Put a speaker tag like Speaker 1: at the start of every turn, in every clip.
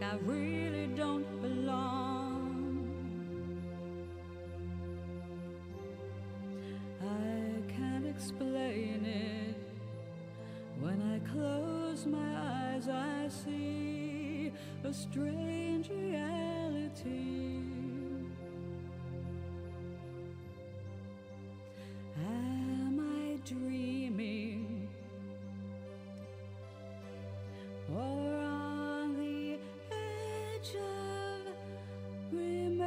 Speaker 1: like I really don't belong. I can't explain it. When I close my eyes, I see a strange reality. Am I dreaming? Or on the edge of remembering?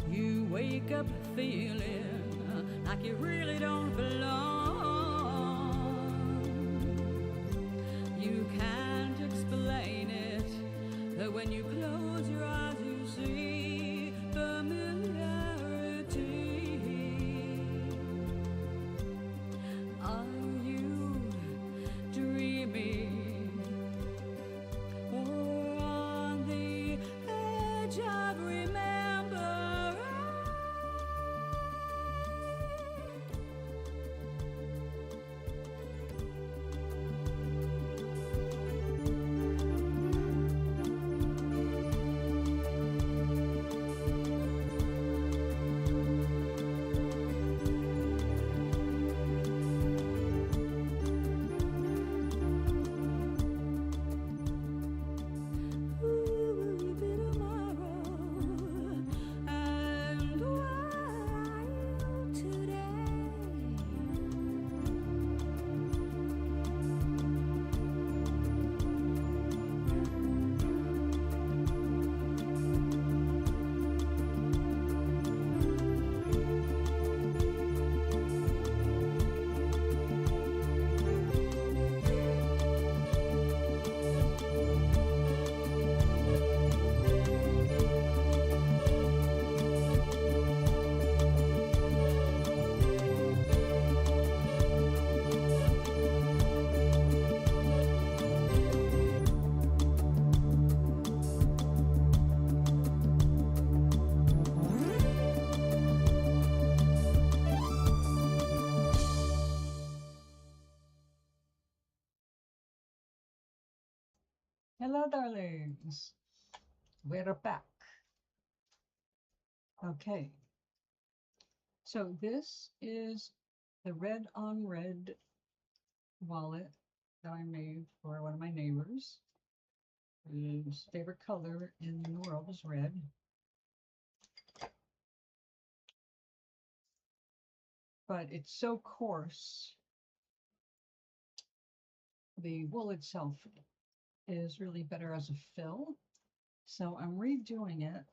Speaker 1: You wake up feeling like you really don't belong. You can't explain it, that when you close your eyes you see familiarity. Are you dreaming, or on the edge of remembering?
Speaker 2: Hello, darlings. We're back. Okay. So this is the red on red wallet that I made for one of my neighbors, whose favorite color in the world is red. But it's so coarse. The wool itself is really better as a fill. So I'm redoing it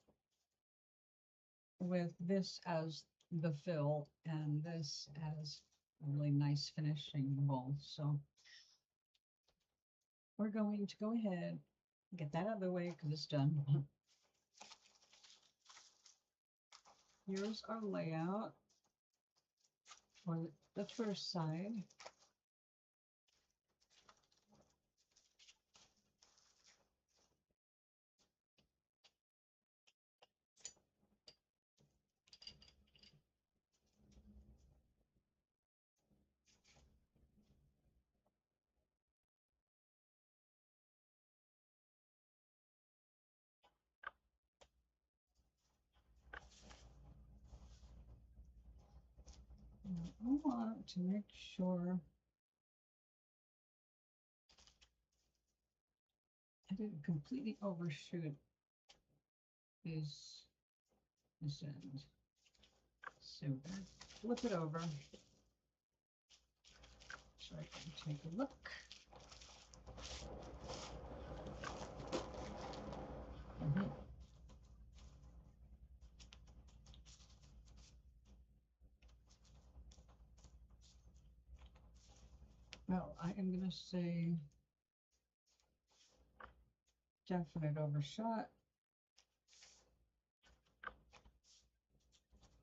Speaker 2: with this as the fill and this as a really nice finishing wool. So we're going to go ahead and get that out of the way because it's done. Here's our layout for the first side. I want to make sure I didn't completely overshoot this end. So we're going to flip it over so I can take a look. Well, I am going to say definite overshot,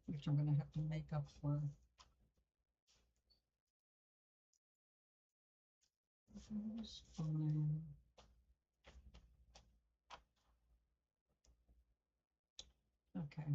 Speaker 2: which I'm going to have to make up for. That's fine. Okay.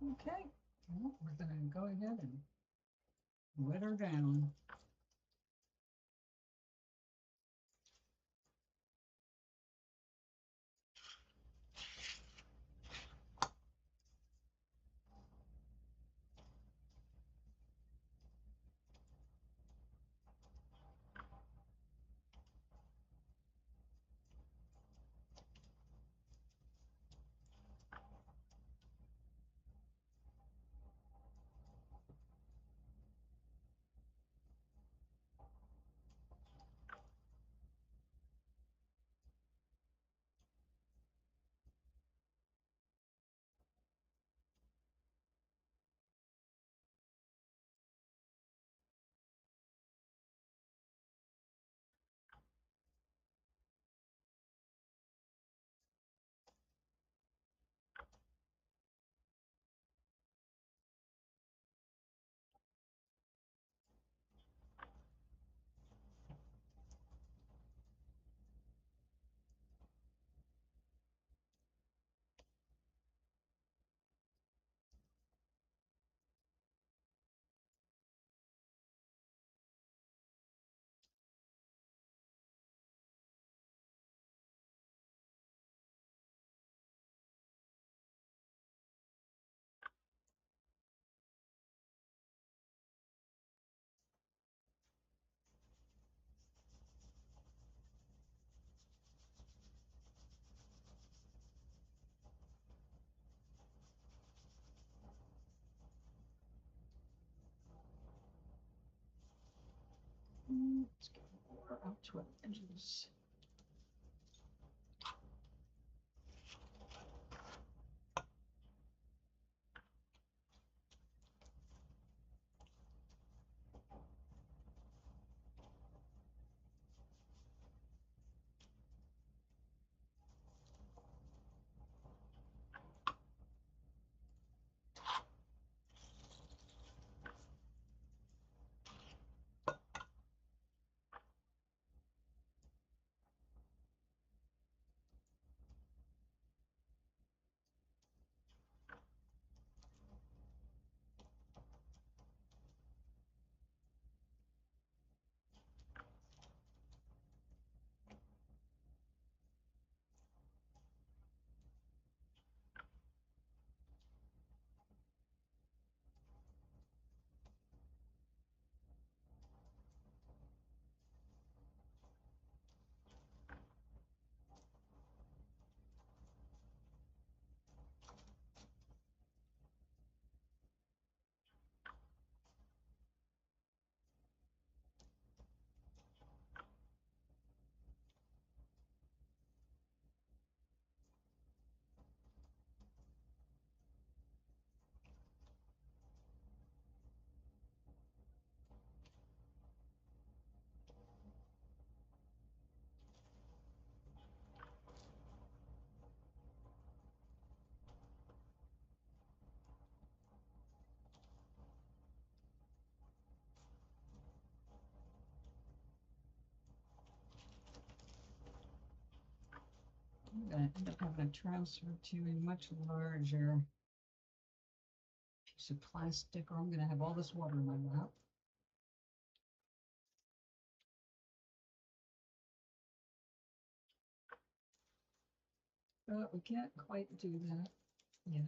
Speaker 2: Okay. Well, we're going to go ahead and wet her down. Let's get more out to our edges. going to end up having to transfer to a much larger piece of plastic, or I'm going to have all this water in my lap. But we can't quite do that yet.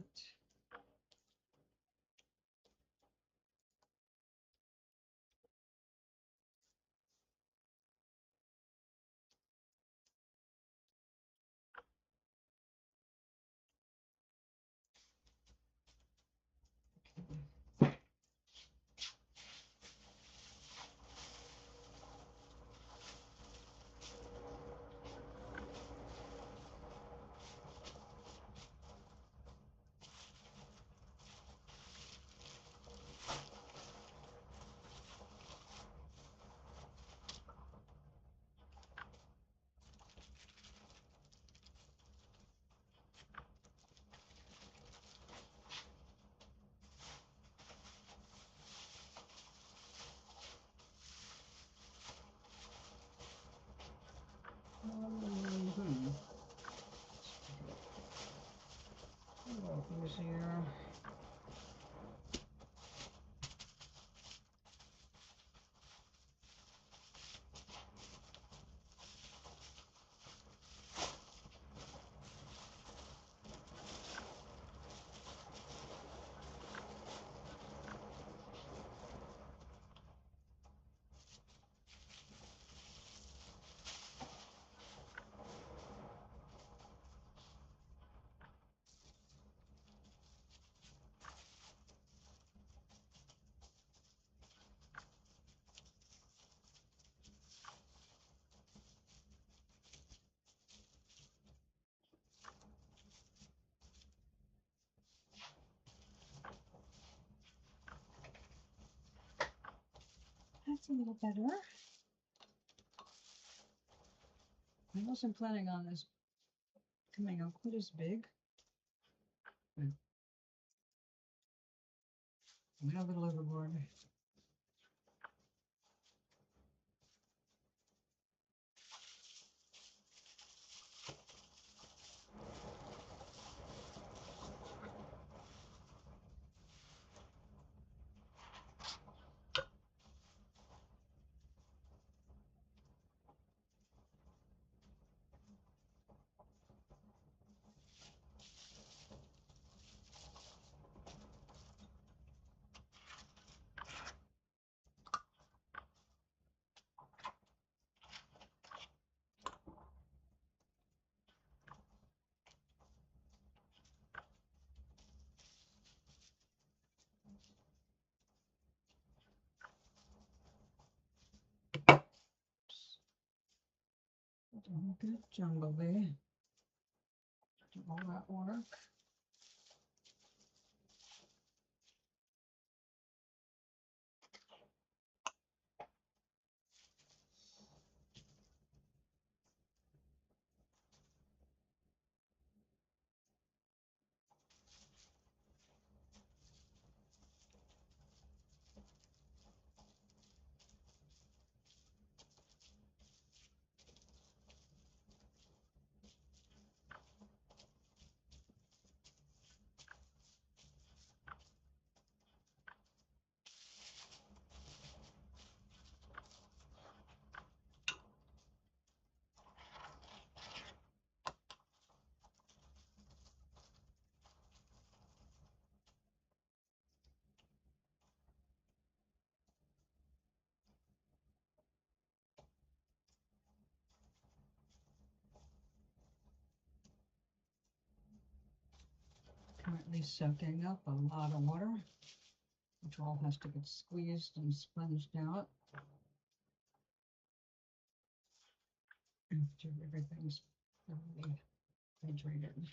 Speaker 2: A little easier. That's a little better. I wasn't planning on this coming out quite as big. Went a little overboard. Doing good, Jungle Bee. Do all that work. Currently soaking up a lot of water, which all has to get squeezed and sponged out after everything's thoroughly hydrated.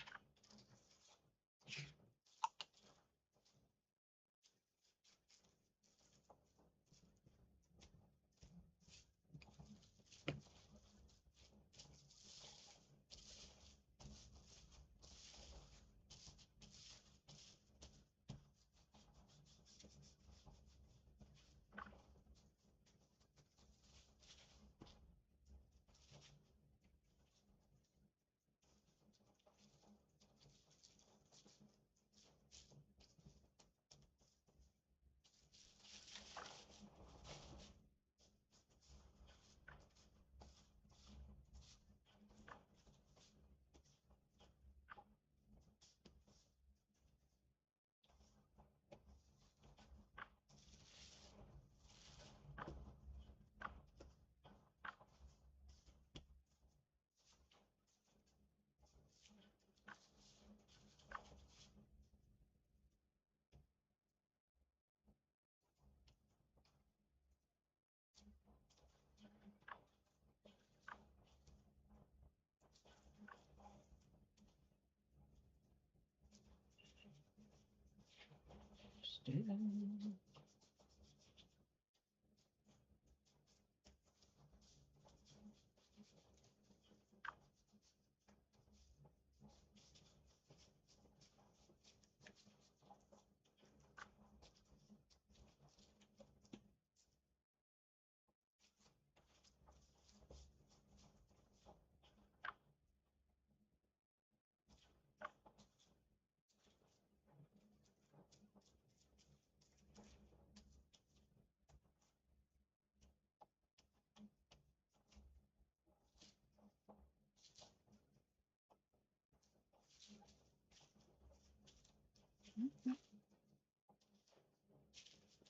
Speaker 2: Austin.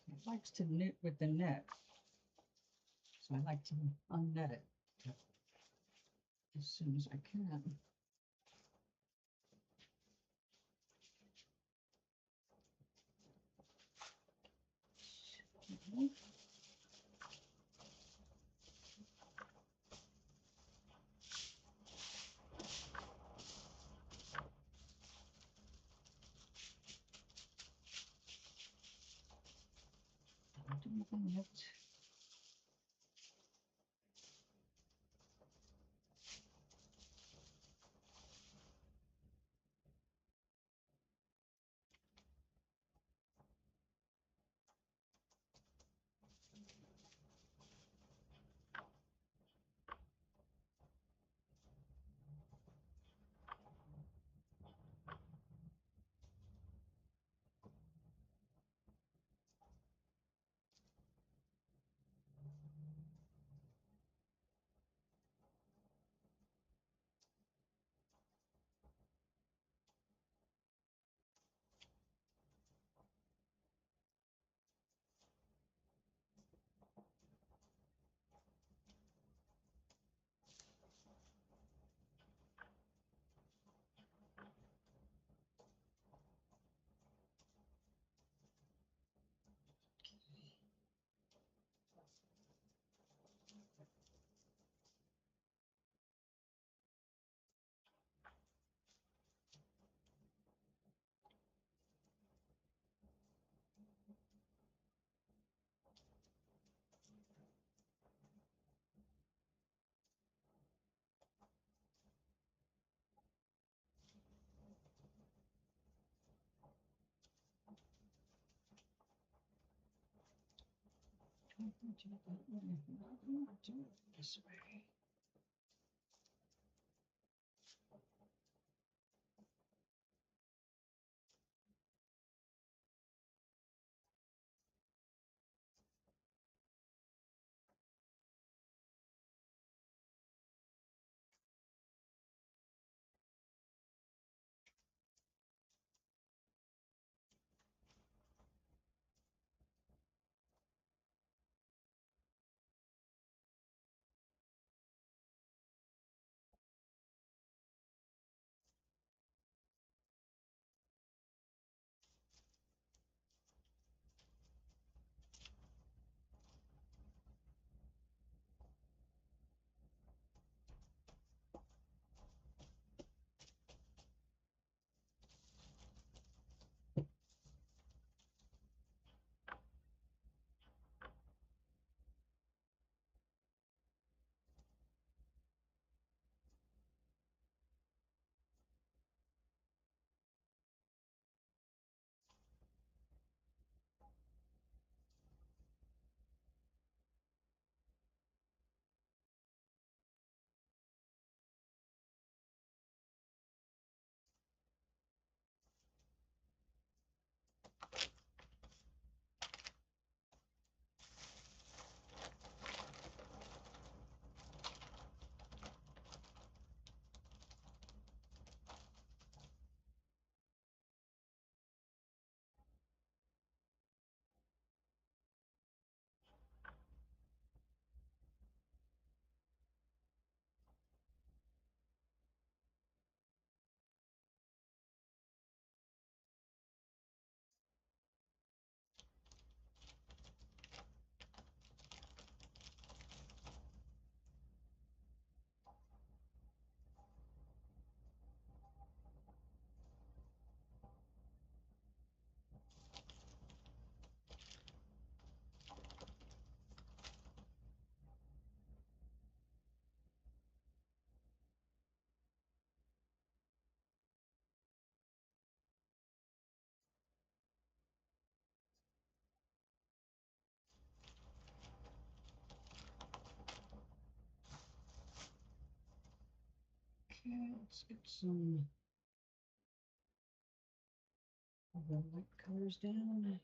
Speaker 2: It likes to knit with the net, so I like to unnet it as soon as I can. Okay. Don't do anything yet. I can do it that way. I'm going to do it this way. Okay, let's get some of the light colors down.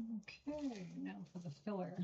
Speaker 2: Okay, now for the filler.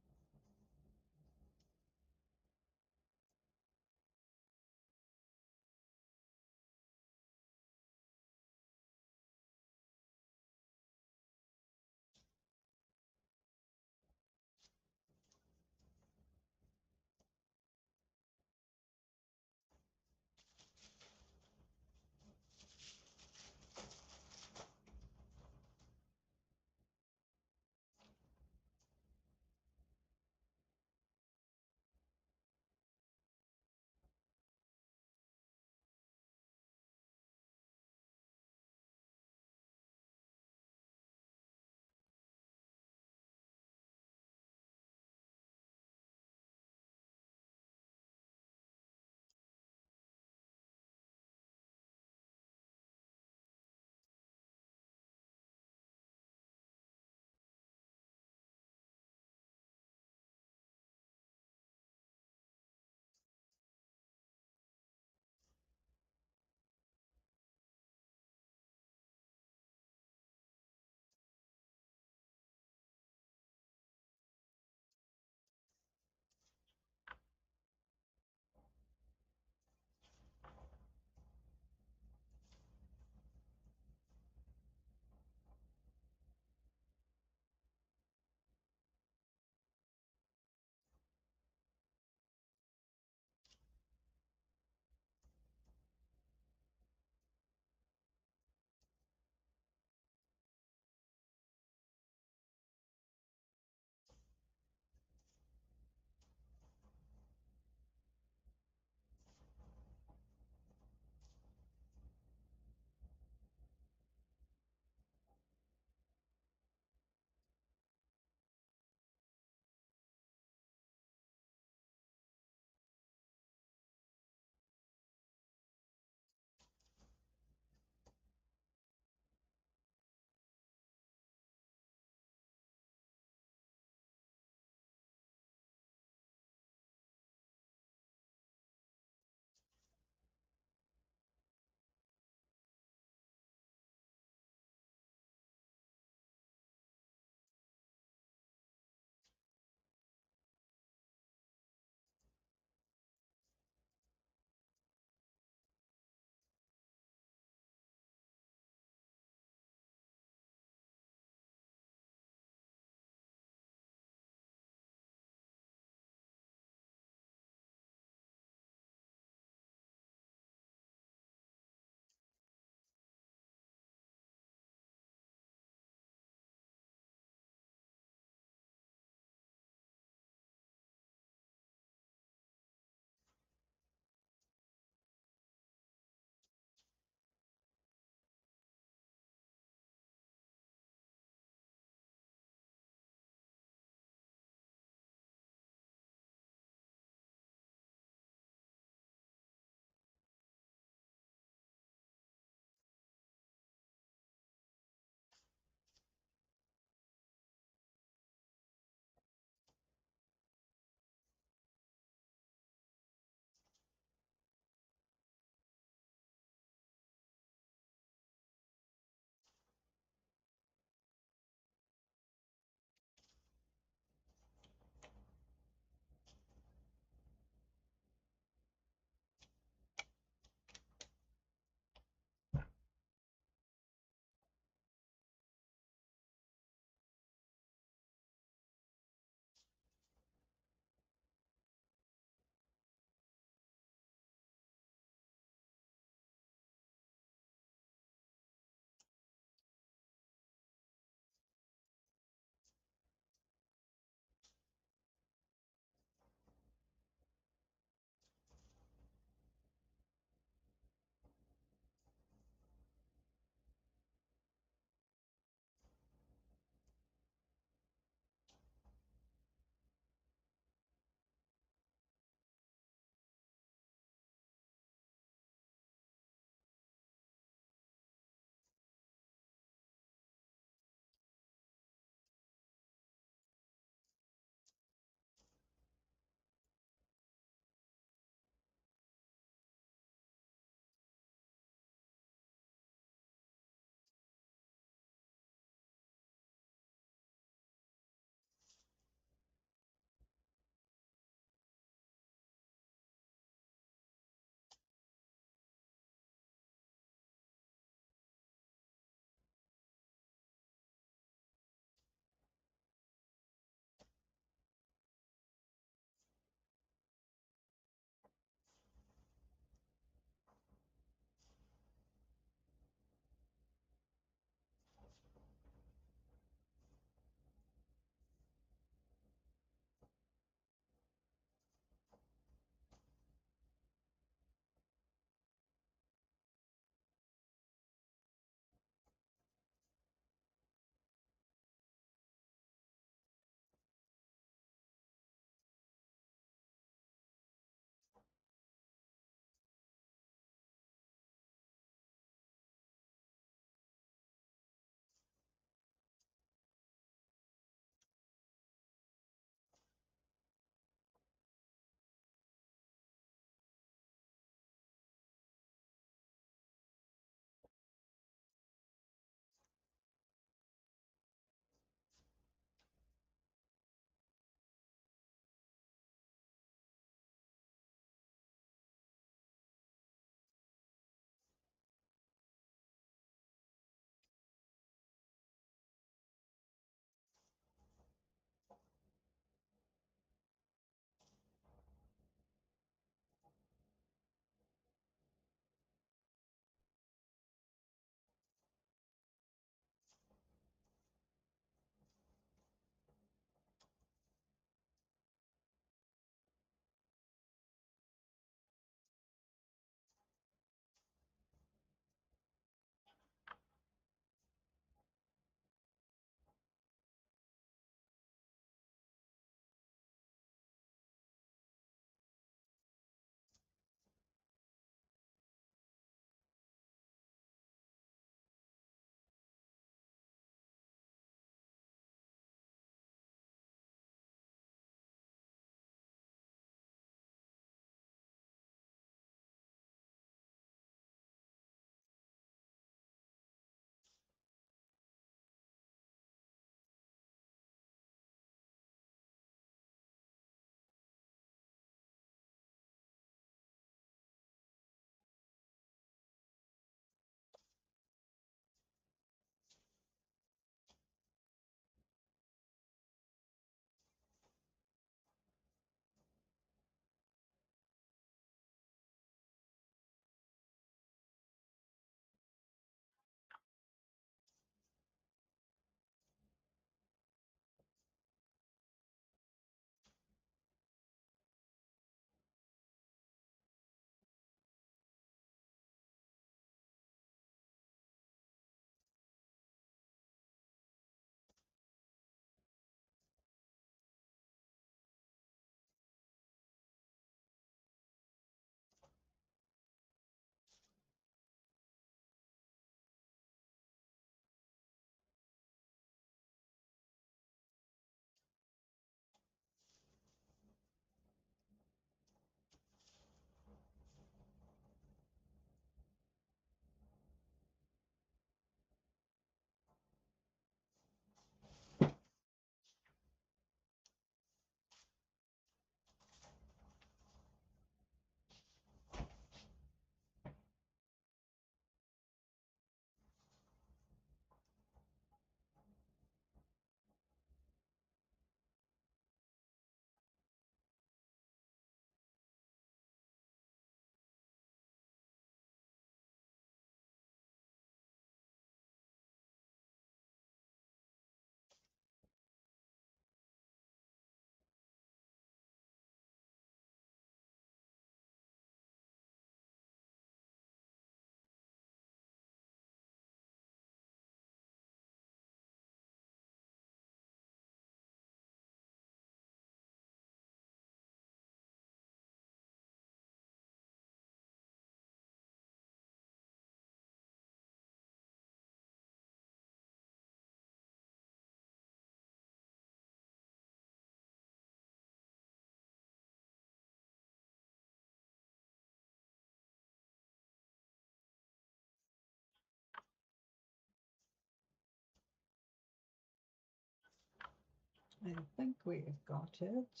Speaker 2: I think we've got it.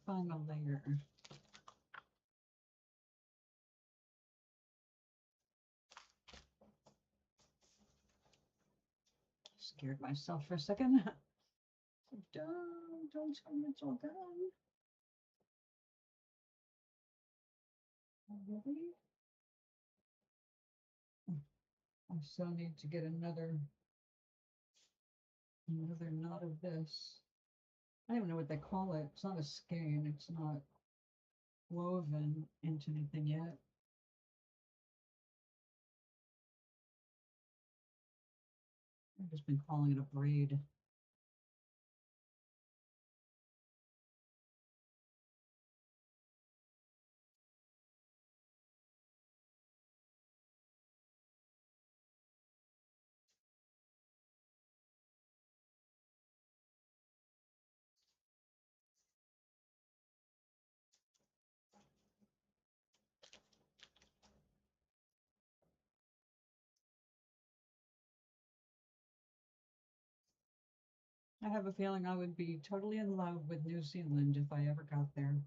Speaker 2: Final layer. Scared myself for a second. Don't tell me it's all done. Already? I still need to get another knot of this. I don't even know what they call it. It's not a skein. It's not woven into anything yet. I've just been calling it a braid. I have a feeling I would be totally in love with New Zealand if I ever got there.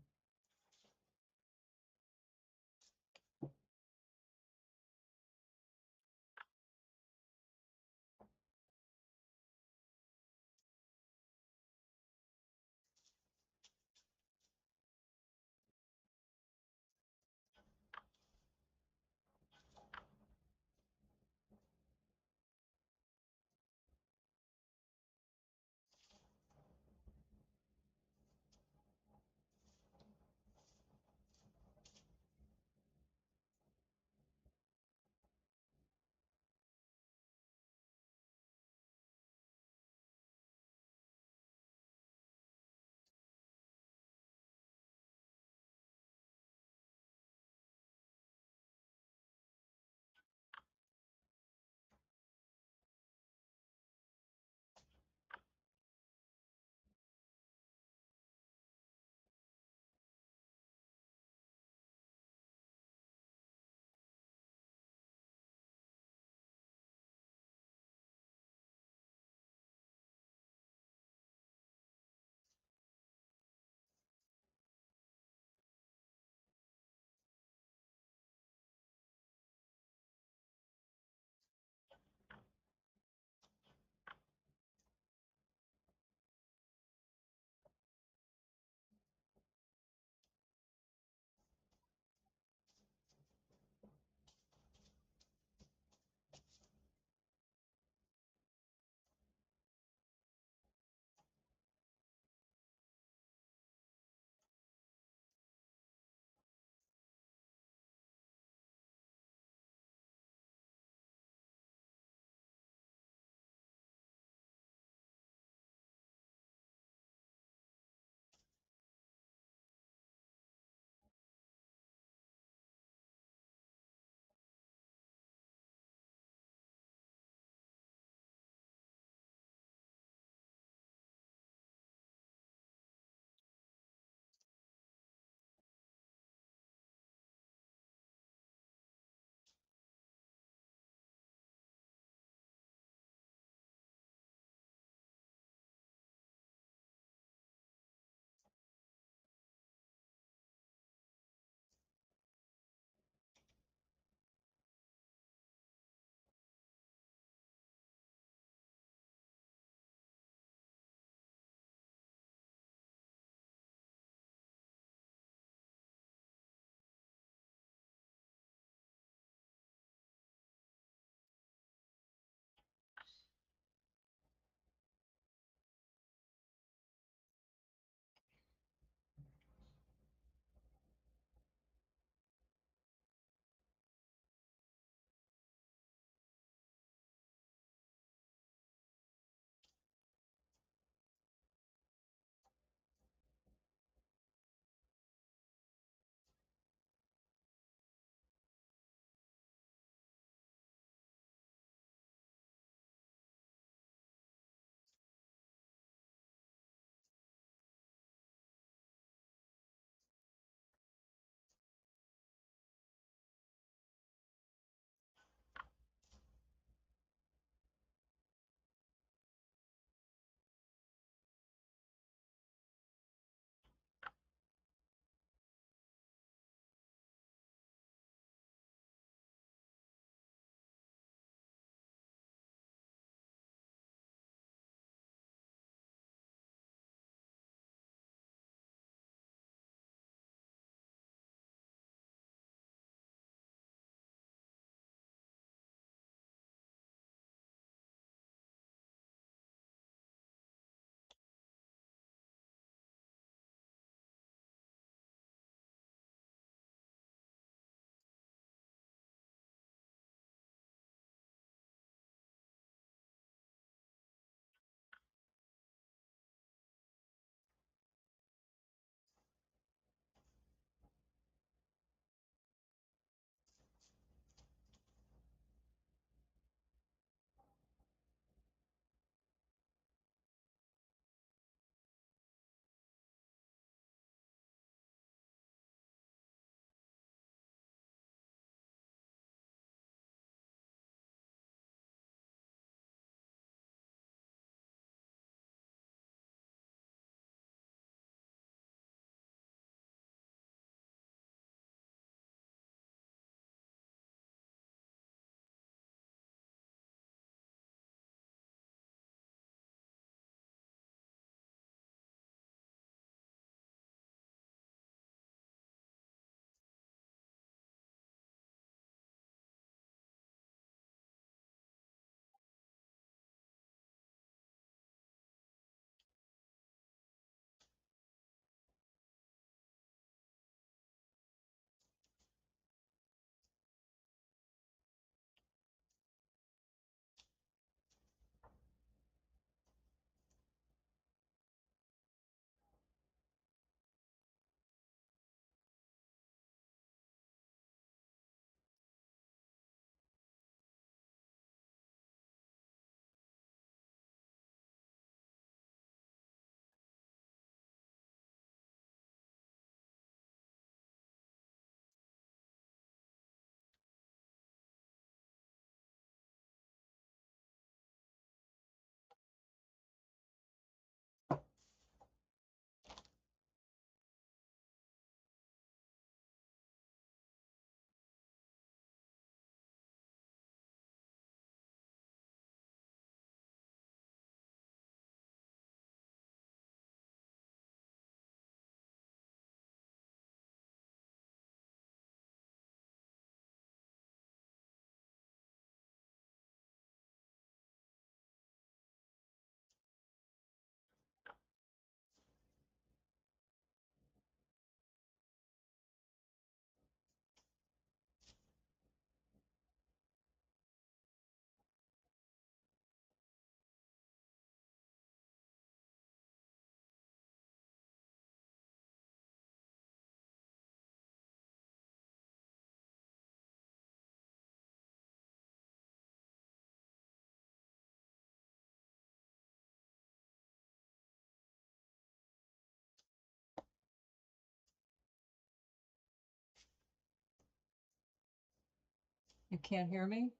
Speaker 2: You can't hear me?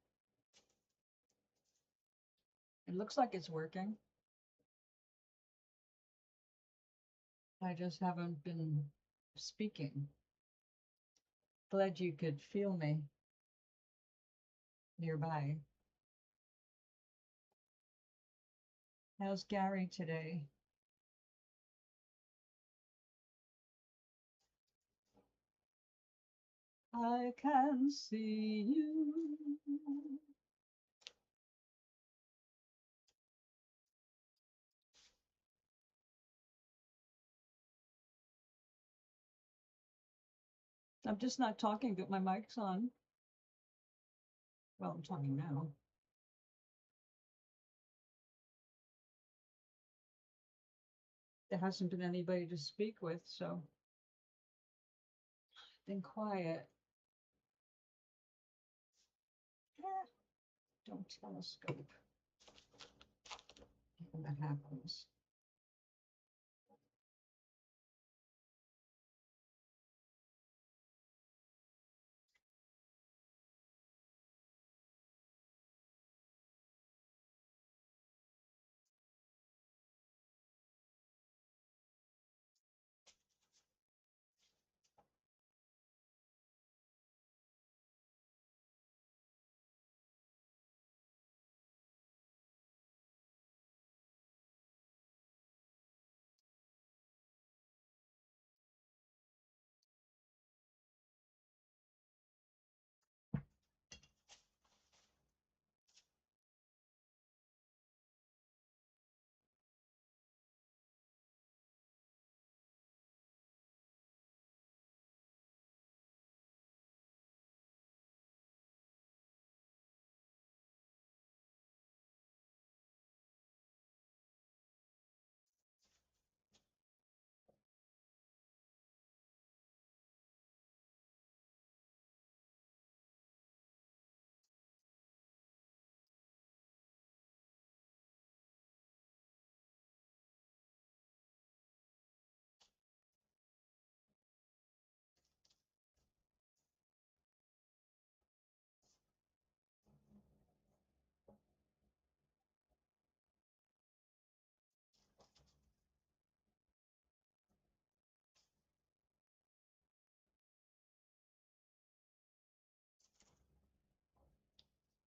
Speaker 2: It looks like it's working. I just haven't been speaking. Glad you could feel me nearby. How's Gary today? I can see you. I'm just not talking, but my mic's on. Well, I'm talking now. There hasn't been anybody to speak with, so I've been quiet. Don't telescope. When that happens.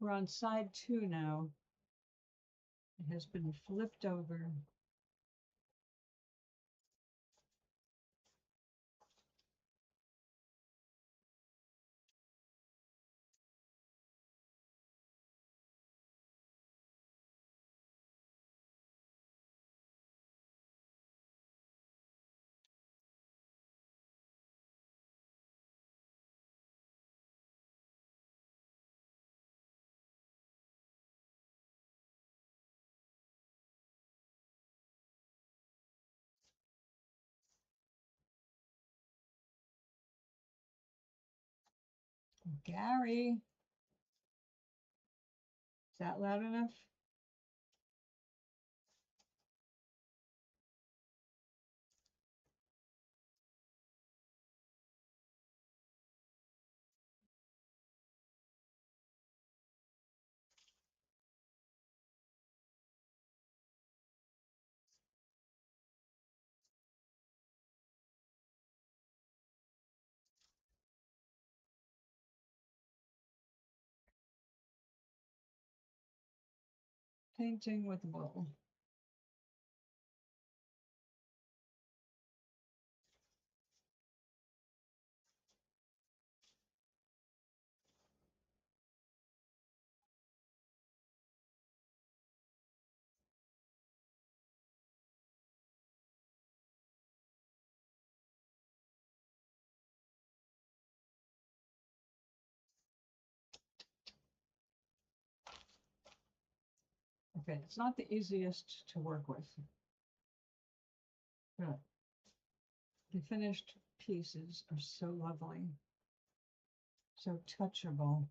Speaker 2: We're on side 2 now. It has been flipped over. Gary, is that loud enough? Painting with wool. Okay, it's not the easiest to work with, but the finished pieces are so lovely, so touchable.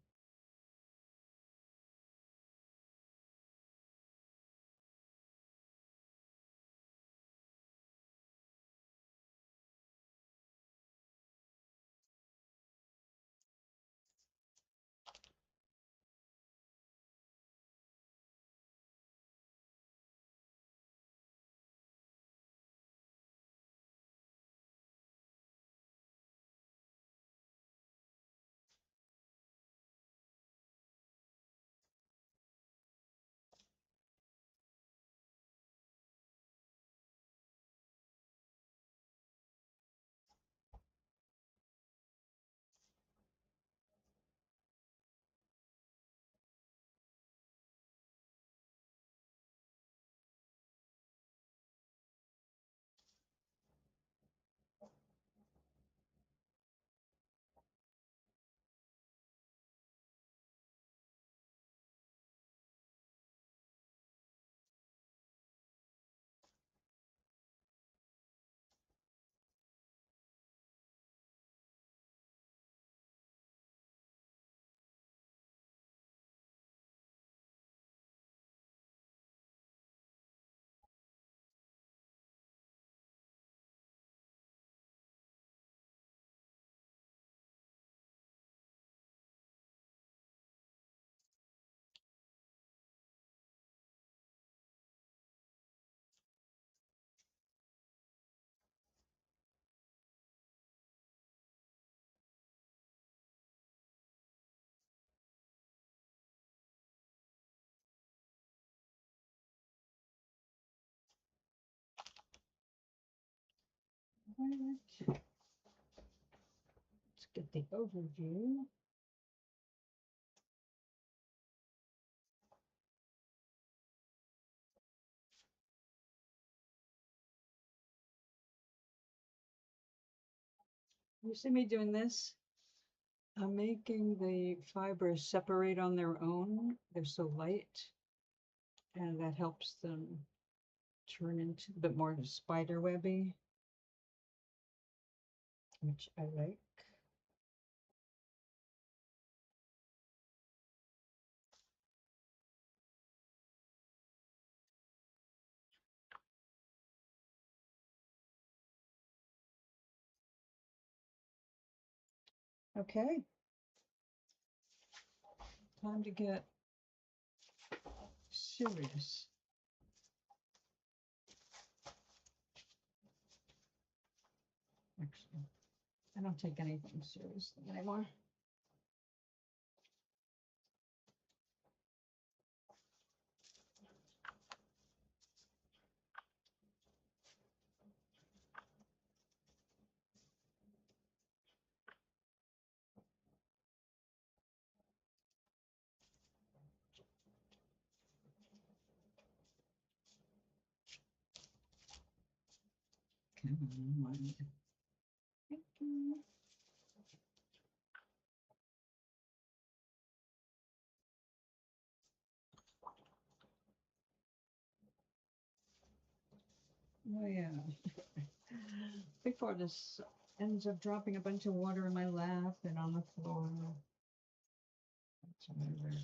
Speaker 2: right. Let's get the overview. You see me doing this? I'm making the fibers separate on their own. They're so light, and that helps them turn into a bit more spider webby, which I like. Okay, time to get serious. Actually, I don't take anything seriously anymore. Come on. Thank you. Oh yeah. Before this ends up dropping a bunch of water in my lap and on the floor. That's whatever.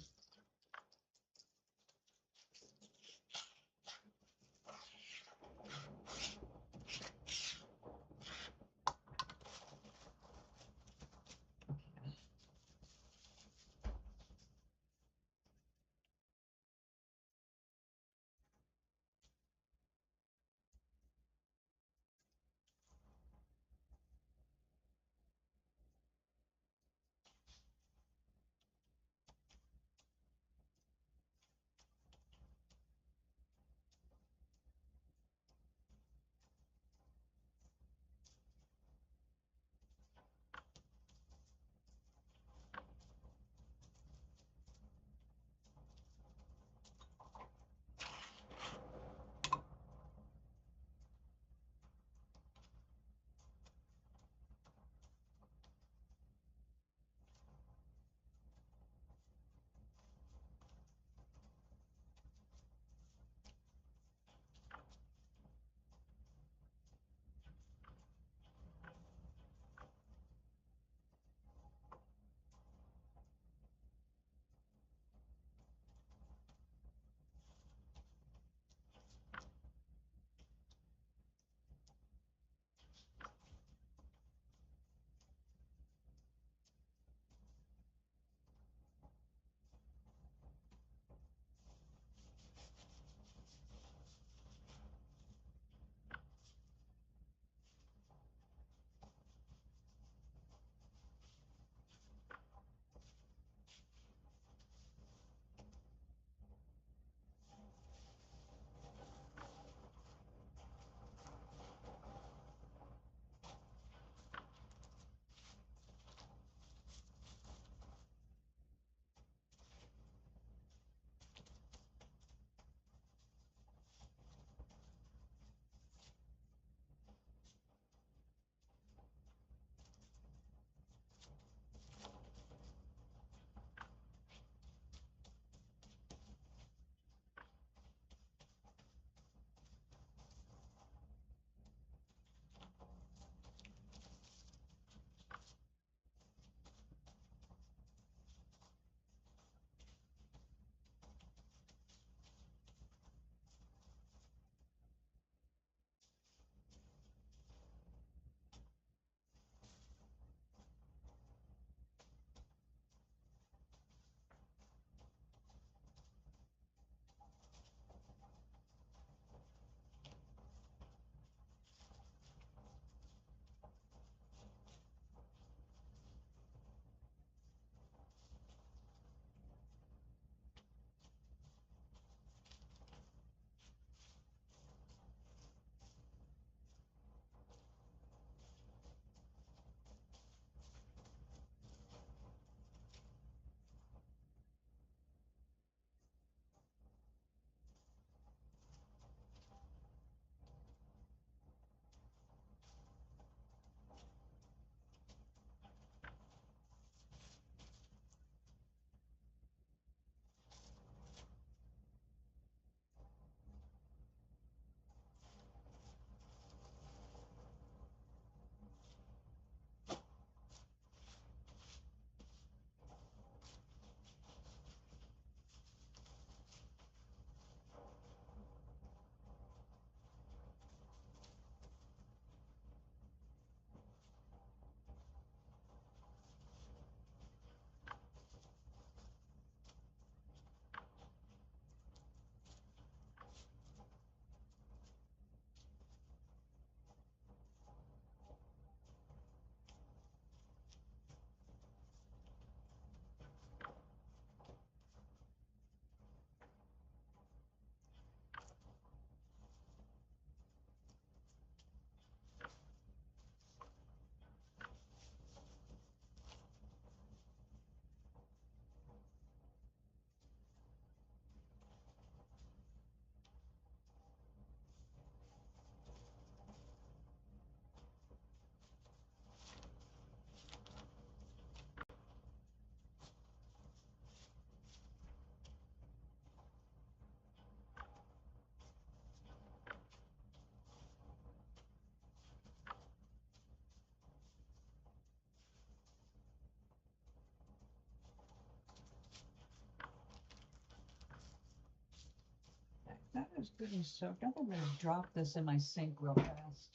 Speaker 2: getting soaked. I think I'm going to drop this in my sink real fast.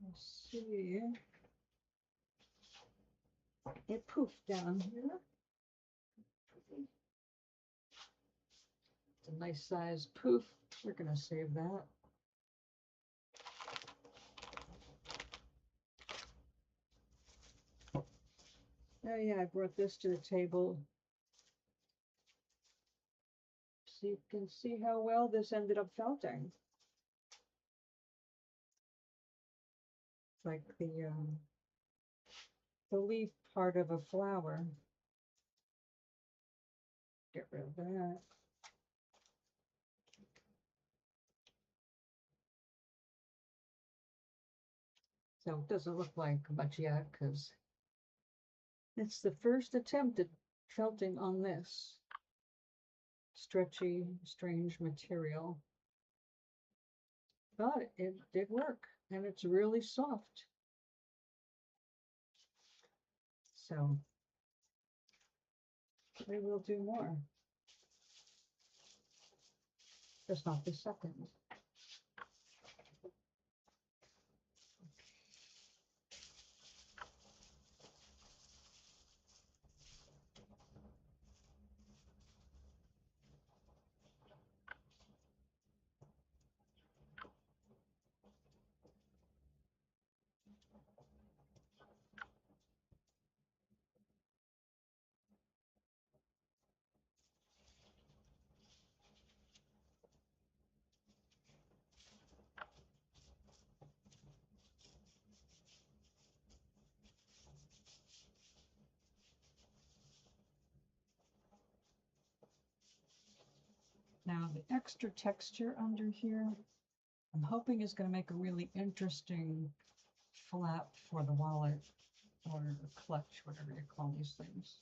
Speaker 2: Let's see. It poofed down here. It's a nice size poof. We're going to save that. Oh yeah, I brought this to the table. So you can see how well this ended up felting. It's like the leaf part of a flower. Get rid of that. So it doesn't look like much yet because it's the first attempt at felting on this stretchy, strange material. But it did work, and it's really soft. So we will do more. Just not this second. Now the extra texture under here, I'm hoping is going to make a really interesting flap for the wallet or a clutch, whatever you call these things.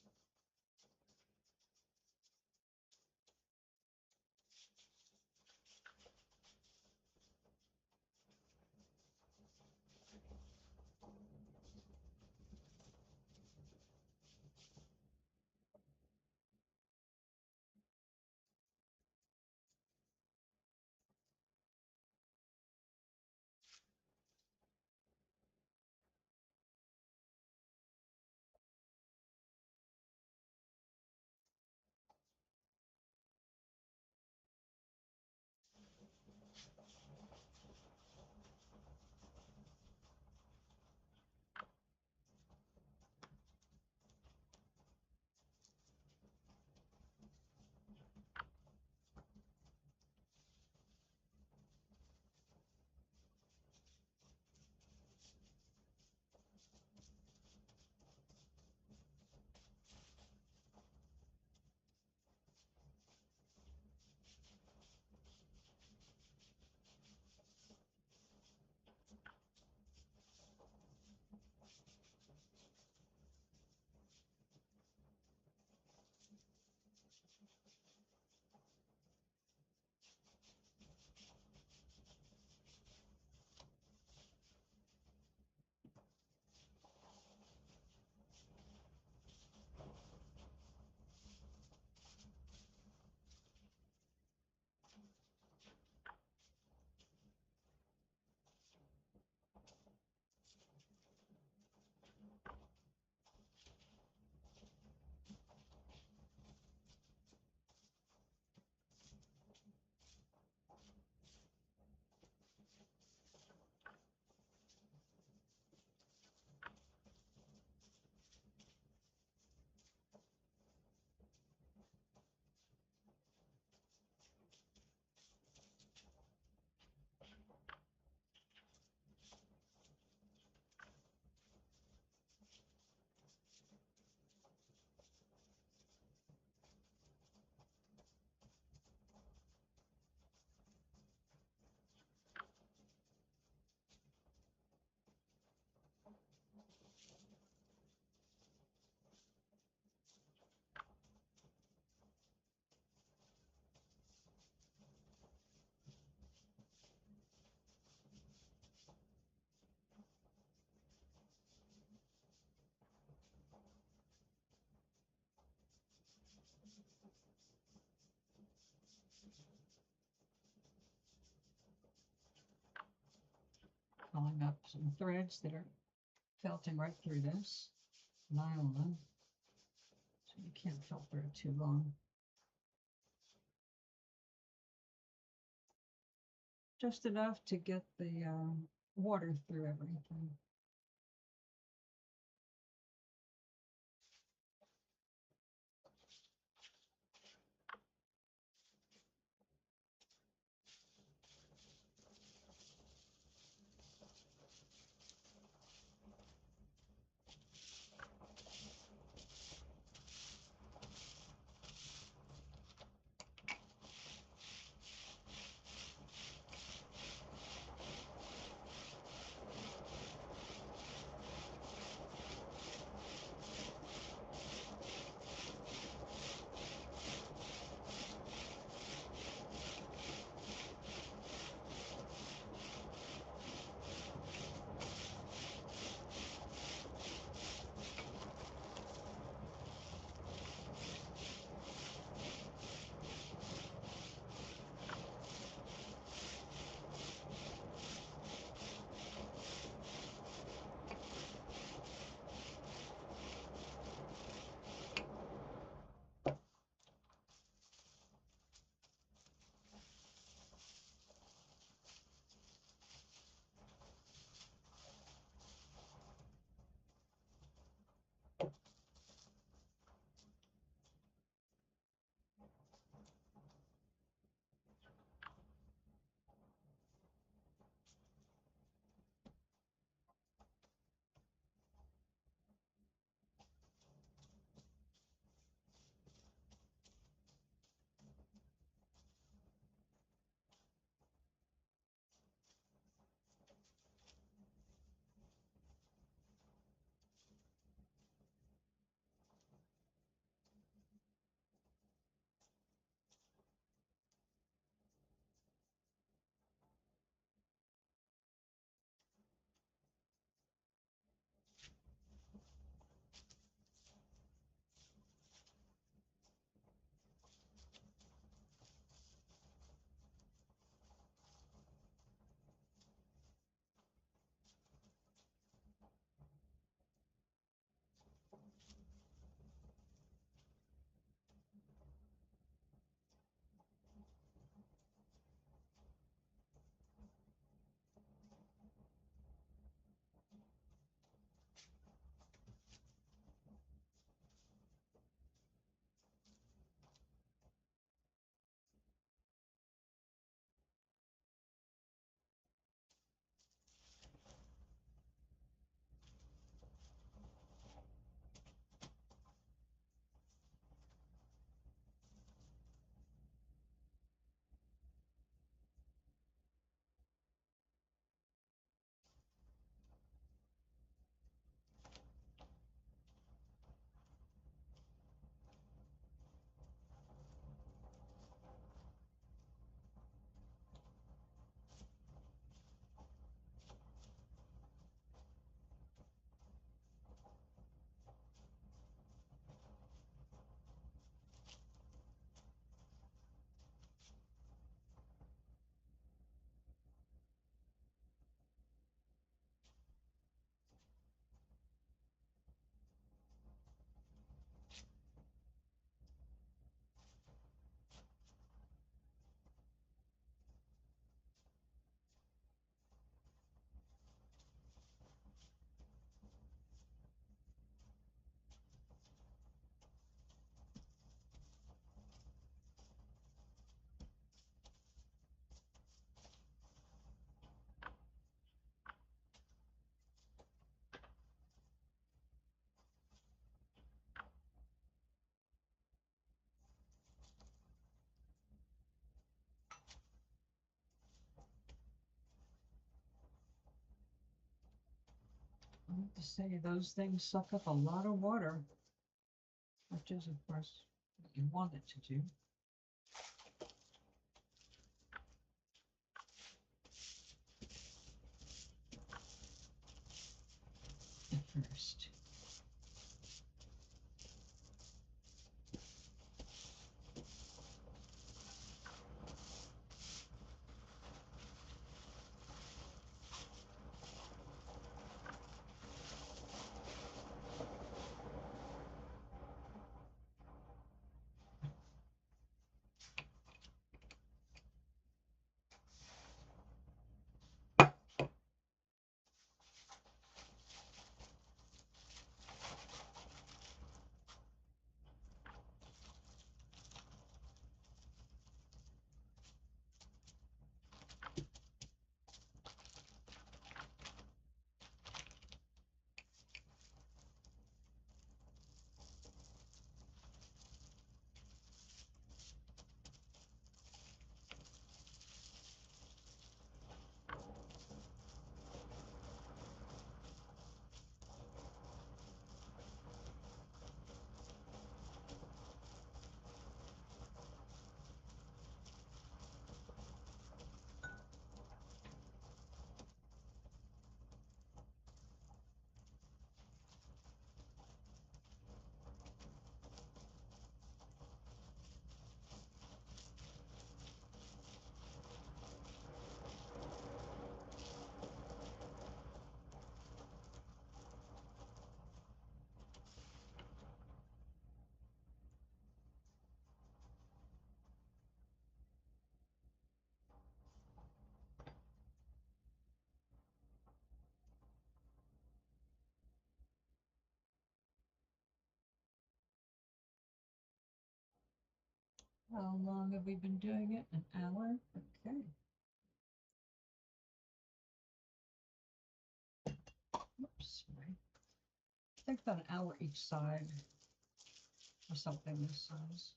Speaker 2: some threads that are felting right through this nylon, so you can't filter it too long. Just enough to get the water through everything. I have to say, those things suck up a lot of water, which is, of course, what you want it to do. First. How long have we been doing it? An hour? Okay. Oops, sorry. I think about an hour each side for something this size.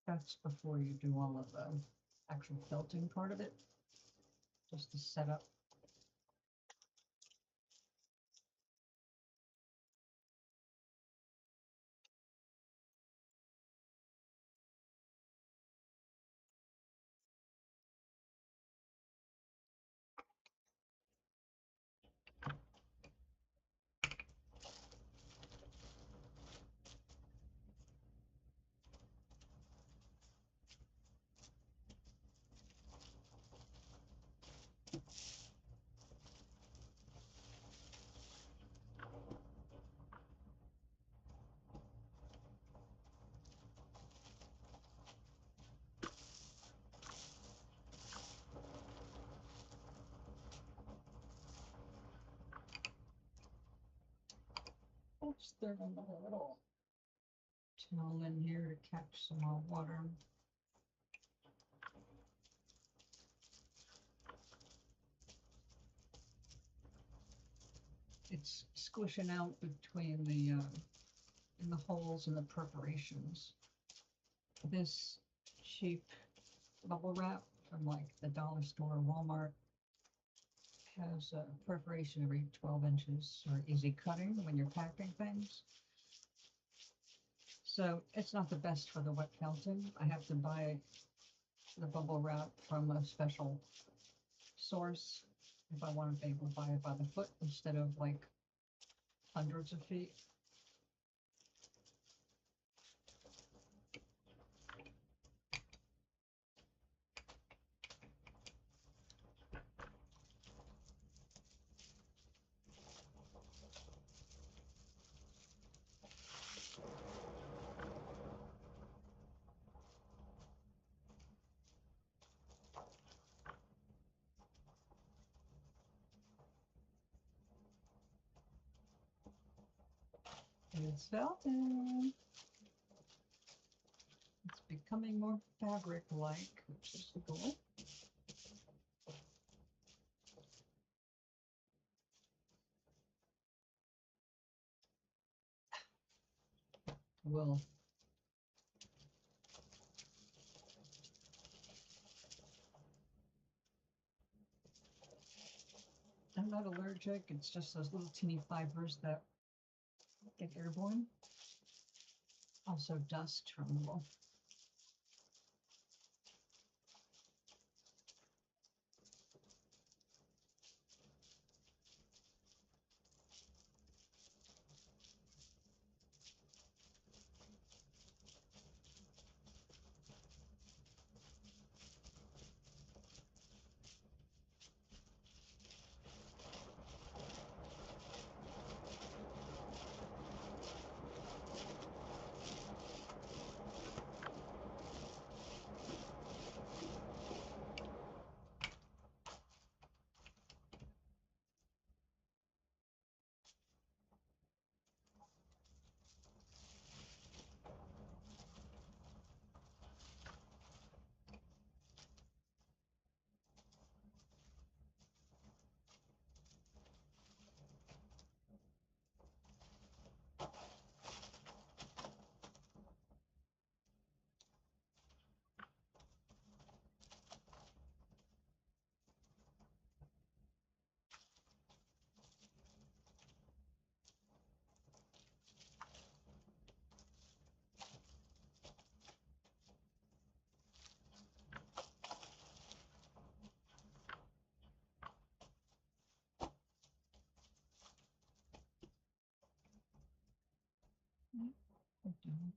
Speaker 2: That's before you do all of the actual felting part of it, just the setup. Let's throw a little towel in here to catch some more water. It's squishing out between the in the holes and the perforations. This cheap bubble wrap from like the dollar store or Walmart has a perforation every 12 inches or easy cutting when you're packing things. So it's not the best for the wet felting. I have to buy the bubble wrap from a special source if I want to be able to buy it by the foot instead of like hundreds of feet. It's felting. It's becoming more fabric-like, which is the goal. Well, I'm not allergic. It's just those little teeny fibers that get airborne. Also dust from the wool.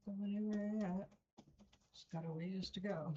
Speaker 2: Don't go anywhere yet. It's got a ways to go.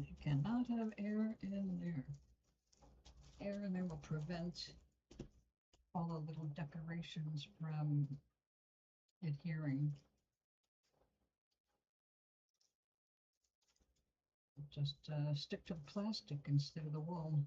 Speaker 2: You cannot have air in there. Air in there will prevent all the little decorations from adhering. Just stick to the plastic instead of the wool.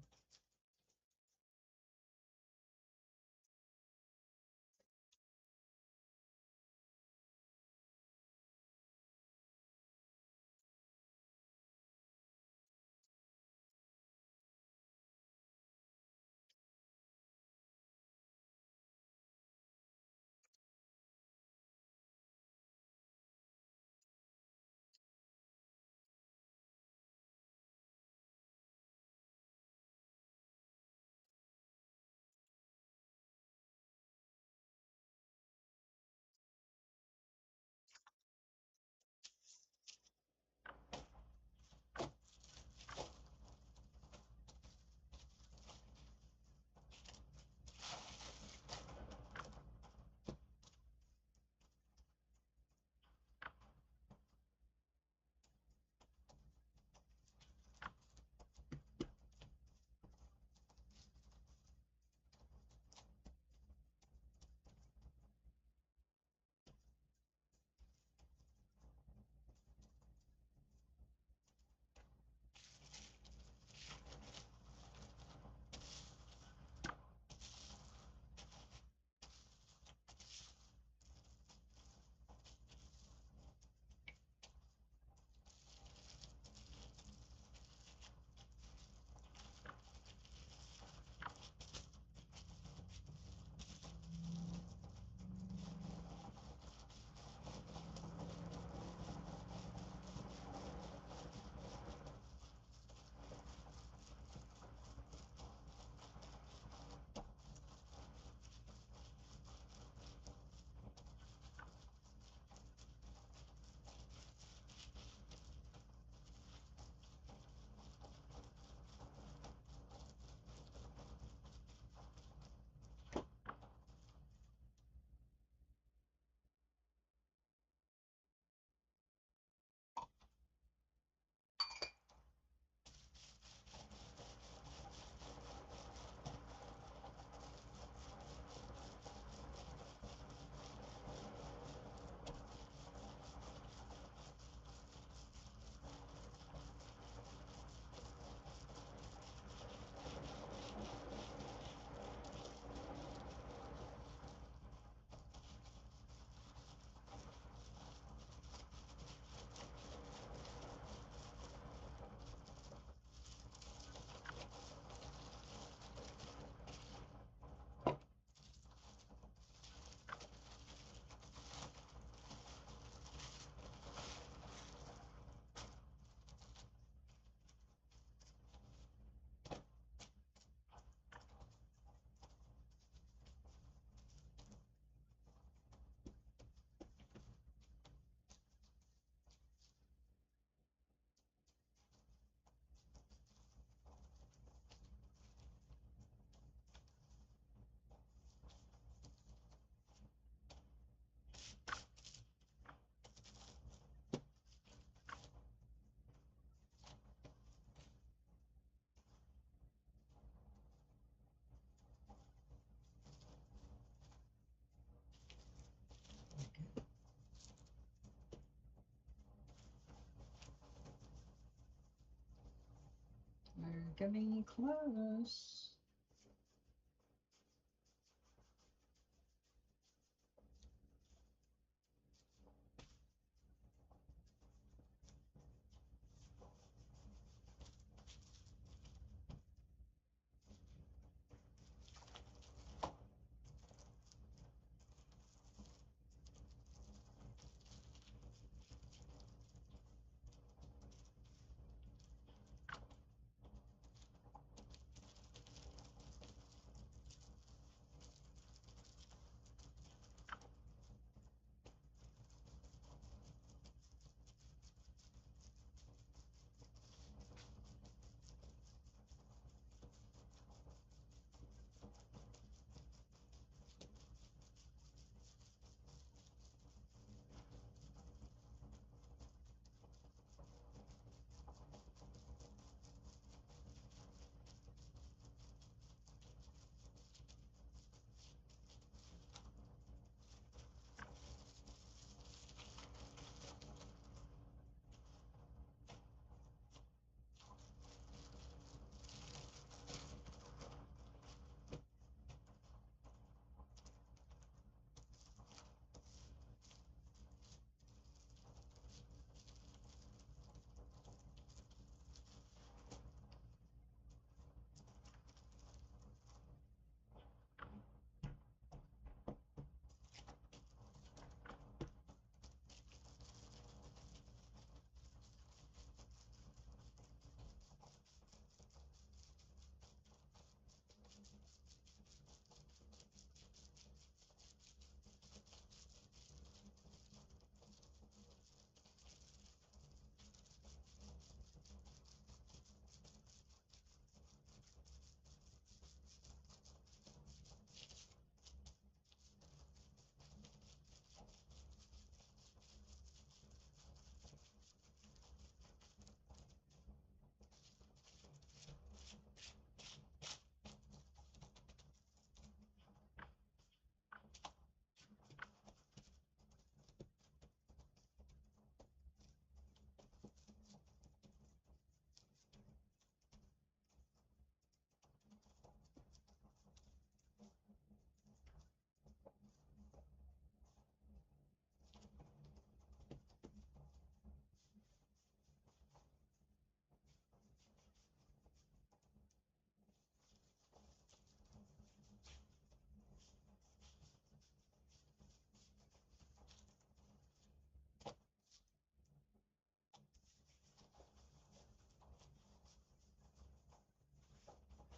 Speaker 2: We're getting close.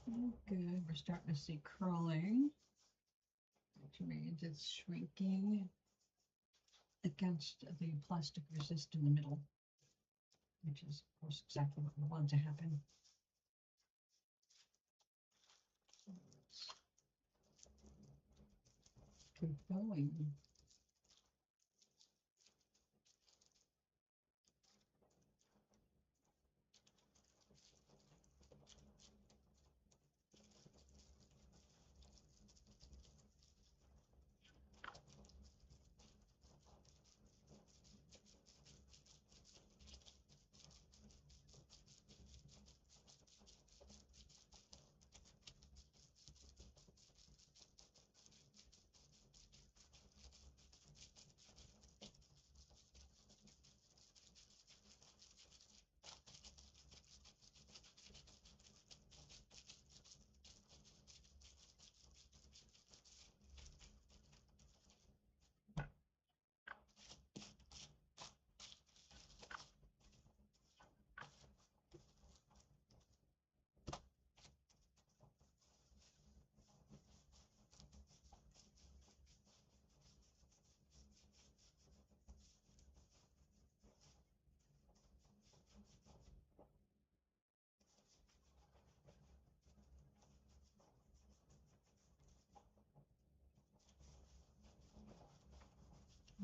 Speaker 2: Good. We're starting to see curling, which means it's shrinking against the plastic resist in the middle, which is, of course, exactly what we want to happen. Let's keep going.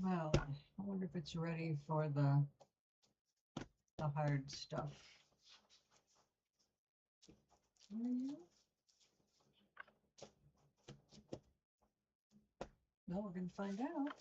Speaker 2: Well, I wonder if it's ready for the hard stuff. Well, we're going to find out.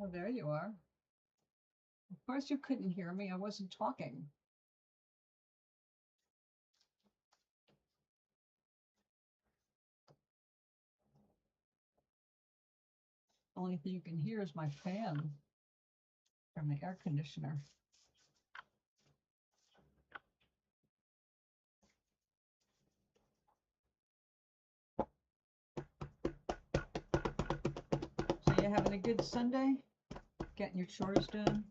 Speaker 2: Oh, there you are. Of course you couldn't hear me. I wasn't talking. Only thing you can hear is my fan from the air conditioner. So you having a good Sunday? Getting your chores done?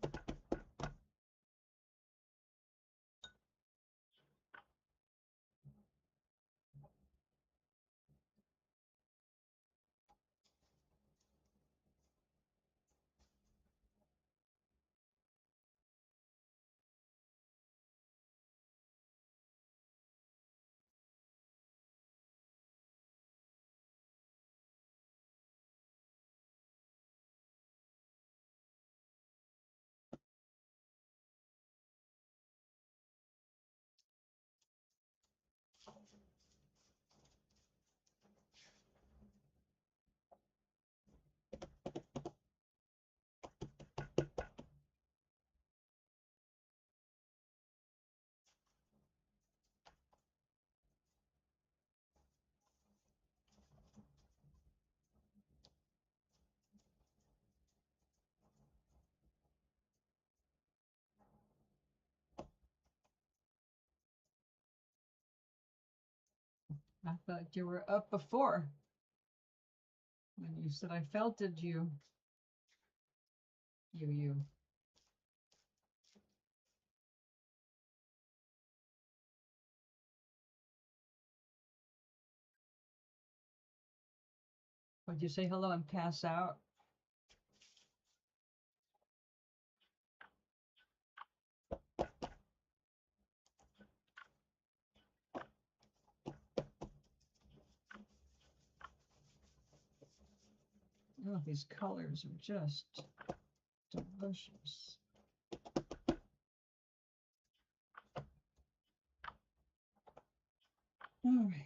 Speaker 2: I thought you were up before. When you said I felt it, you. Would you say hello and pass out? Oh, these colors are just delicious. All right.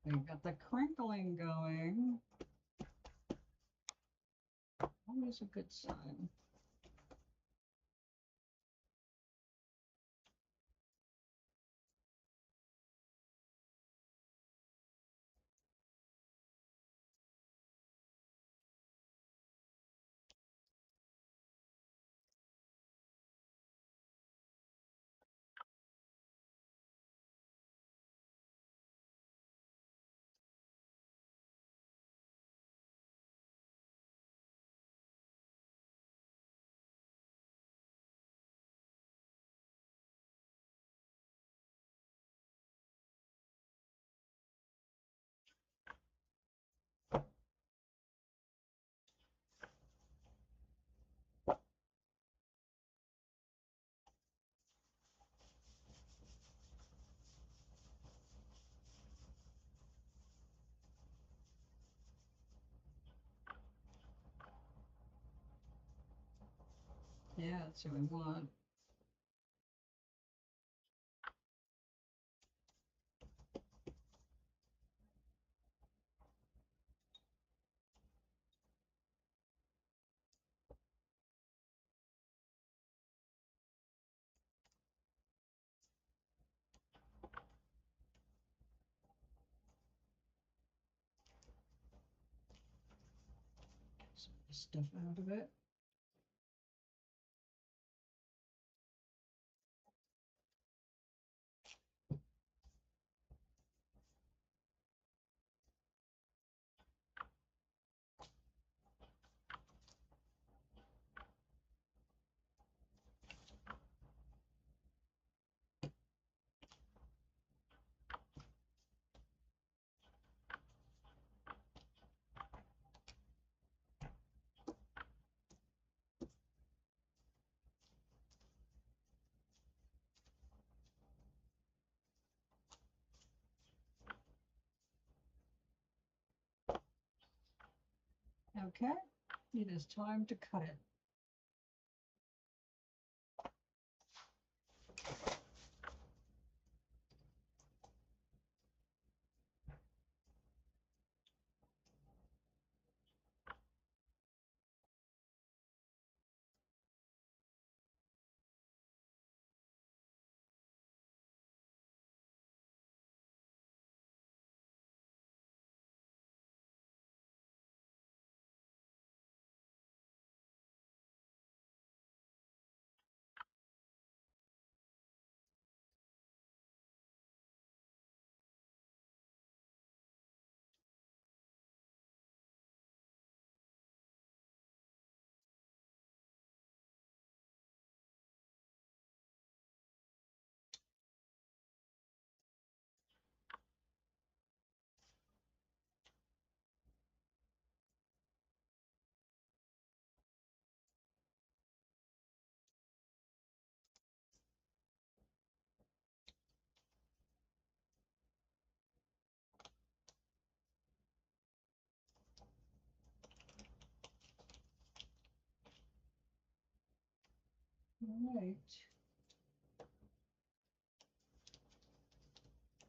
Speaker 2: We've got the crinkling going. Always a good sign. Yeah, that's what we want. Some of the stuff out of it. Okay, it is time to cut it. All right.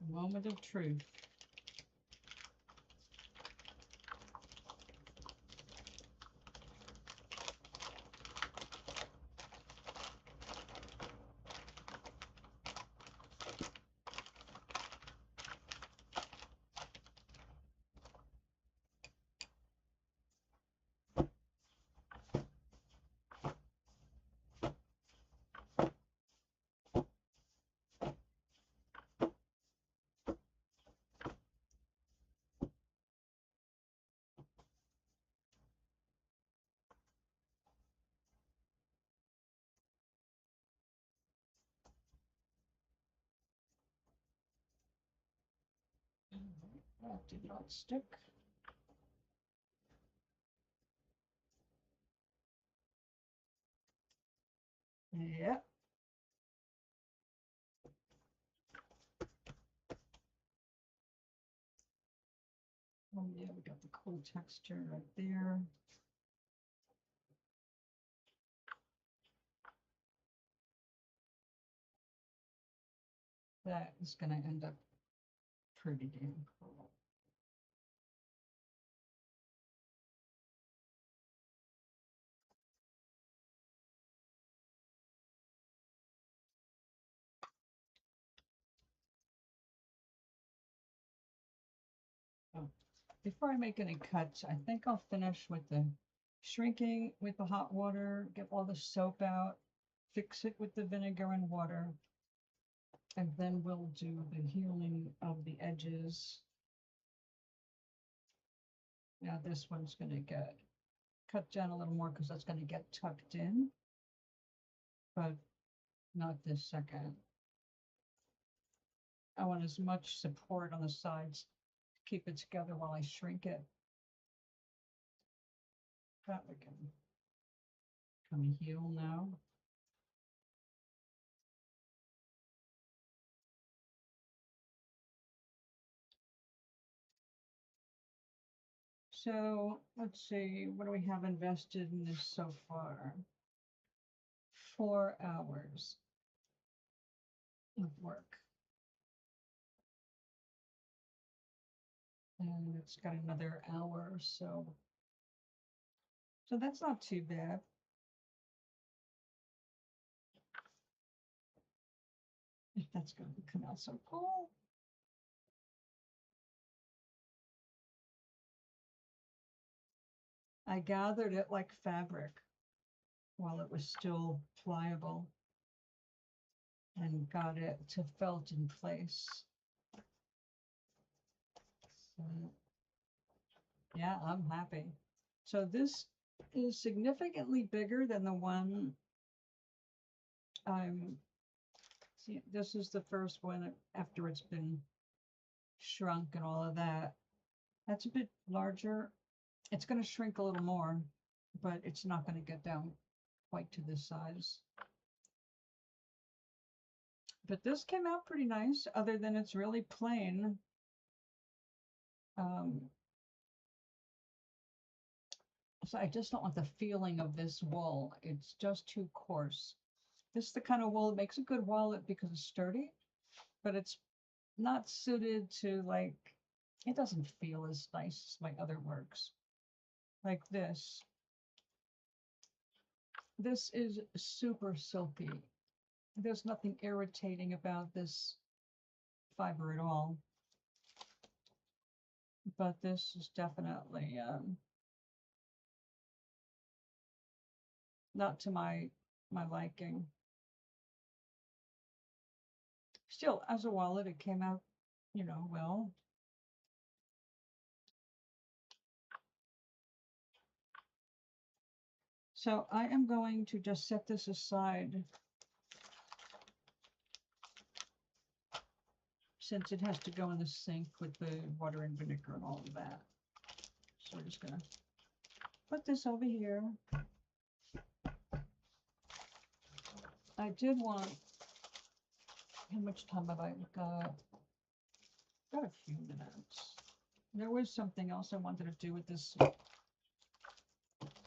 Speaker 2: A moment of truth. That did not stick. Yeah. Oh yeah, we got the cool texture right there. That is going to end up pretty damn cool. Oh, before I make any cuts, I think I'll finish with the shrinking with the hot water, get all the soap out, fix it with the vinegar and water, and then we'll do the healing of the edges. Now this one's going to get cut down a little more because that's going to get tucked in, but not this second. I want as much support on the sides to keep it together while I shrink it. That we can heal now. So let's see, what do we have invested in this so far? 4 hours of work. And it's got another hour or so. So that's not too bad. If that's going to come out so cool. I gathered it like fabric while it was still pliable and got it to felt in place. So, yeah, I'm happy. So this is significantly bigger than the one see, this is the first one after it's been shrunk and all of that. That's a bit larger. It's going to shrink a little more, but it's not going to get down quite to this size. But this came out pretty nice, other than it's really plain. So I just don't want the feeling of this wool. It's just too coarse. This is the kind of wool that makes a good wallet because it's sturdy, but it's not suited to, like, it doesn't feel as nice as my other works. Like this. This is super silky. There's nothing irritating about this fiber at all. But this is definitely not to my liking. Still, as a wallet, it came out, you know, well. So I am going to just set this aside since it has to go in the sink with the water and vinegar and all of that. So we're just gonna put this over here. I did want, how much time have I got? Got a few minutes. There was something else I wanted to do with this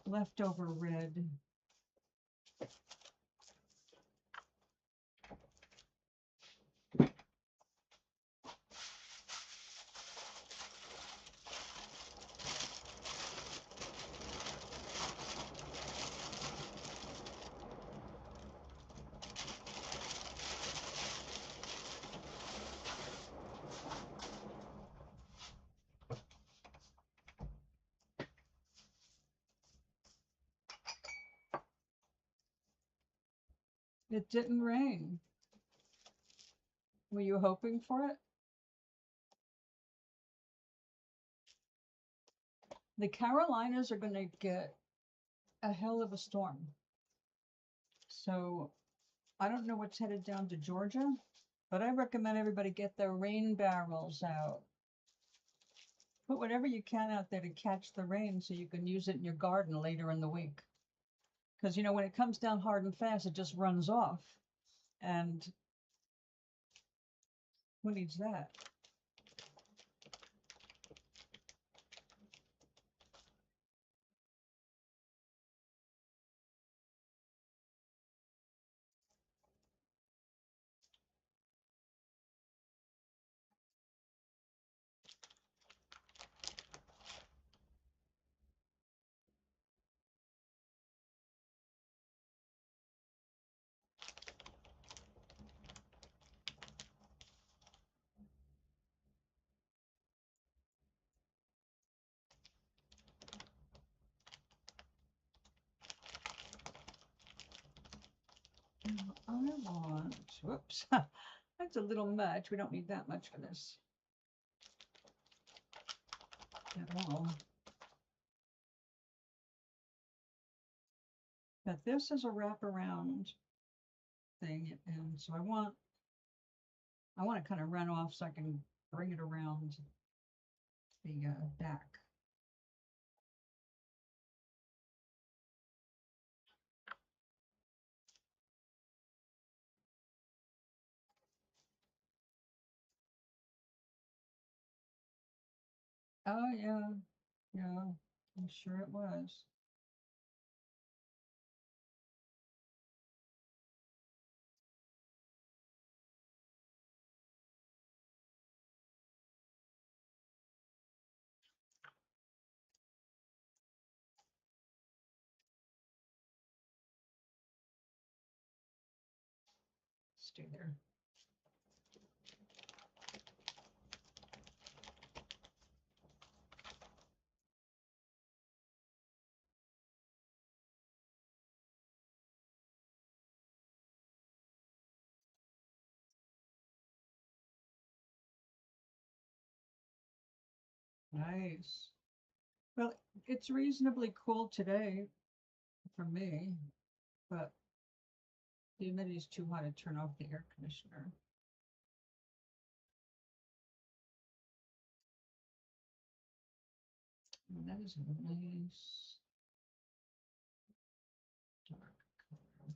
Speaker 2: leftover red. It didn't rain. Were you hoping for it? The Carolinas are going to get a hell of a storm. So I don't know what's headed down to Georgia, but I recommend everybody get their rain barrels out. Put whatever you can out there to catch the rain so you can use it in your garden later in the week. Because, you know, when it comes down hard and fast, it just runs off. And who needs that? I want, whoops, that's a little much. We don't need that much for this at all. But this is a wraparound thing, and so I want to kind of run off so I can bring it around the back. Oh yeah, yeah, I'm sure it was. Stay there. Nice. Well, it's reasonably cool today for me, but the humidity is too high to turn off the air conditioner. And that is a nice dark color.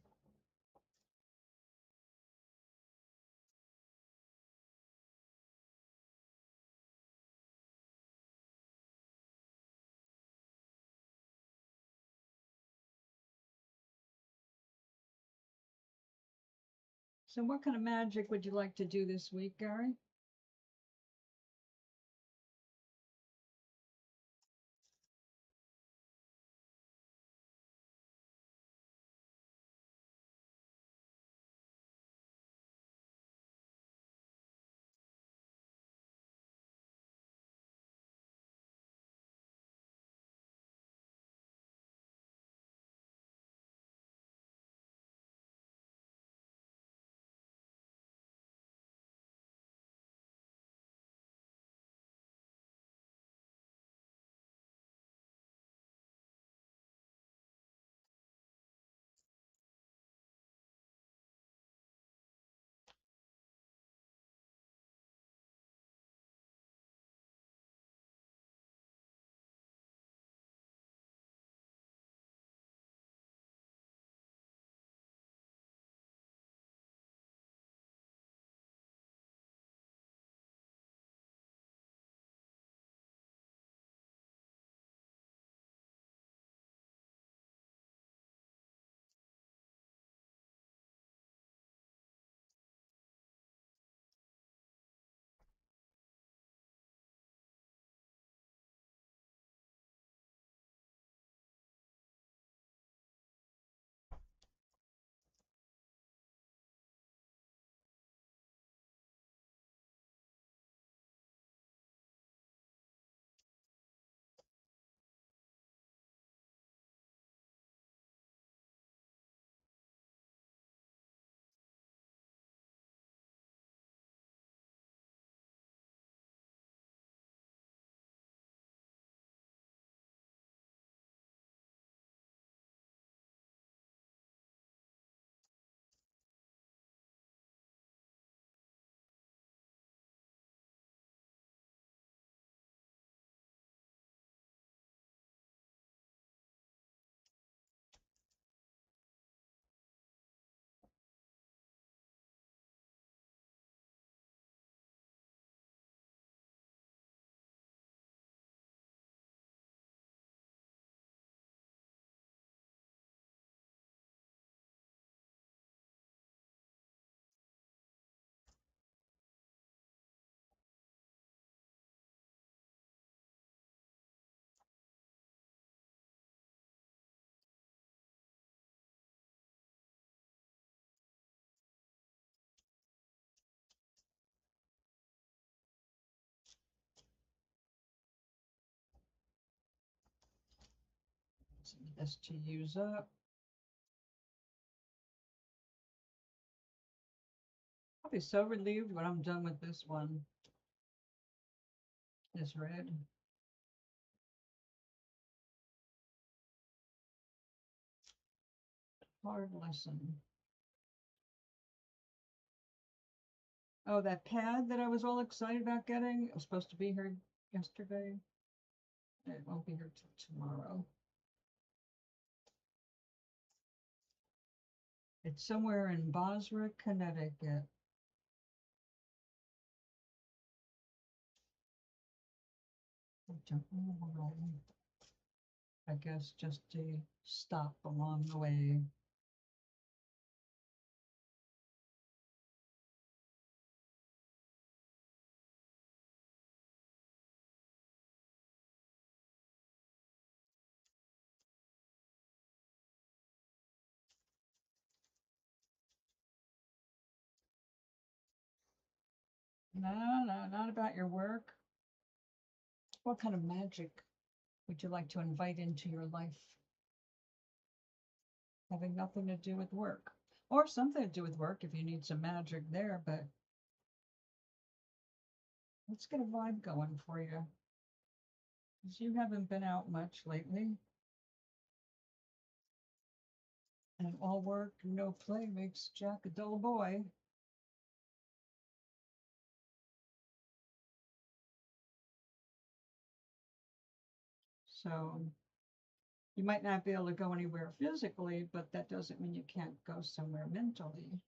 Speaker 2: So what kind of magic would you like to do this week, Gary? This to use up. I'll be so relieved when I'm done with this one. This red. Hard lesson. Oh, that pad that I was all excited about getting, it was supposed to be here yesterday. It won't be here till tomorrow. It's somewhere in Bosworth, Connecticut. I don't know why. I guess just to stop along the way. No, not about your work. What kind of magic would you like to invite into your life? Having nothing to do with work. Or something to do with work if you need some magic there, but let's get a vibe going for you. Because you haven't been out much lately. And all work, no play makes Jack a dull boy. So you might not be able to go anywhere physically, but that doesn't mean you can't go somewhere mentally.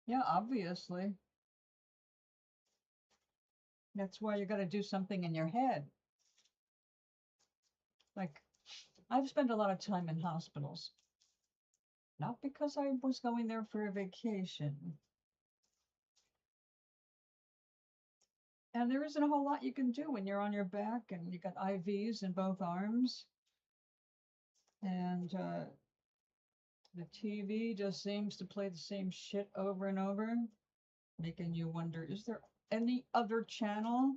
Speaker 2: Yeah, obviously. That's why you got to do something in your head. Like, I've spent a lot of time in hospitals. Not because I was going there for a vacation. And there isn't a whole lot you can do when you're on your back and you got IVs in both arms. And the TV just seems to play the same shit over and over, making you wonder, is there any other channel?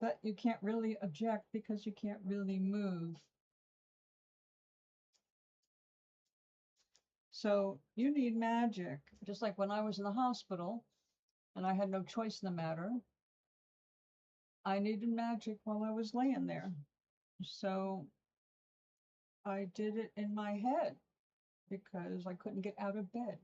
Speaker 2: But you can't really object because you can't really move. So you need magic. Just like when I was in the hospital and I had no choice in the matter, I needed magic while I was laying there. So I did it in my head because I couldn't get out of bed.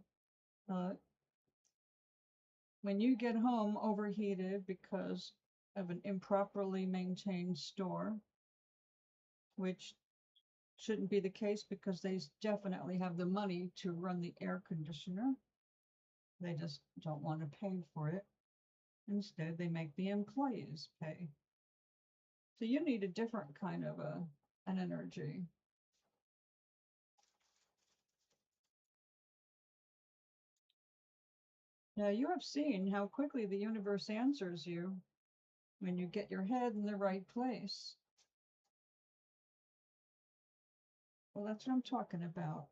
Speaker 2: When you get home overheated because of an improperly maintained store, which shouldn't be the case because they definitely have the money to run the air conditioner. They just don't want to pay for it. Instead, they make the employees pay. So you need a different kind of an energy. Now, you have seen how quickly the universe answers you when you get your head in the right place. Well, that's what I'm talking about.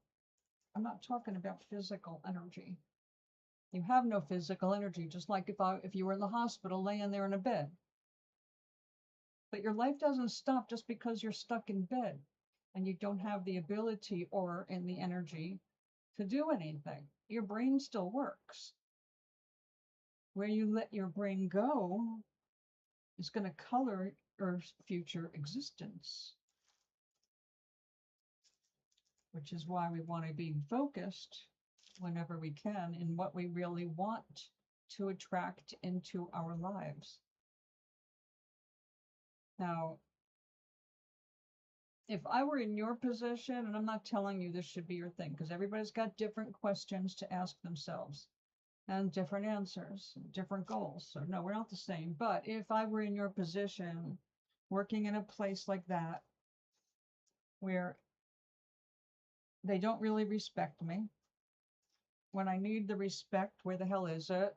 Speaker 2: I'm not talking about physical energy. You have no physical energy, just like if you were in the hospital laying there in a bed. But your life doesn't stop just because you're stuck in bed and you don't have the ability or in the energy to do anything. Your brain still works. Where you let your brain go is going to color your future existence, which is why we want to be focused whenever we can in what we really want to attract into our lives. Now, if I were in your position, and I'm not telling you this should be your thing, because everybody's got different questions to ask themselves and different answers, different goals. So no, we're not the same. But if I were in your position, working in a place like that, where they don't really respect me, when I need the respect, where the hell is it?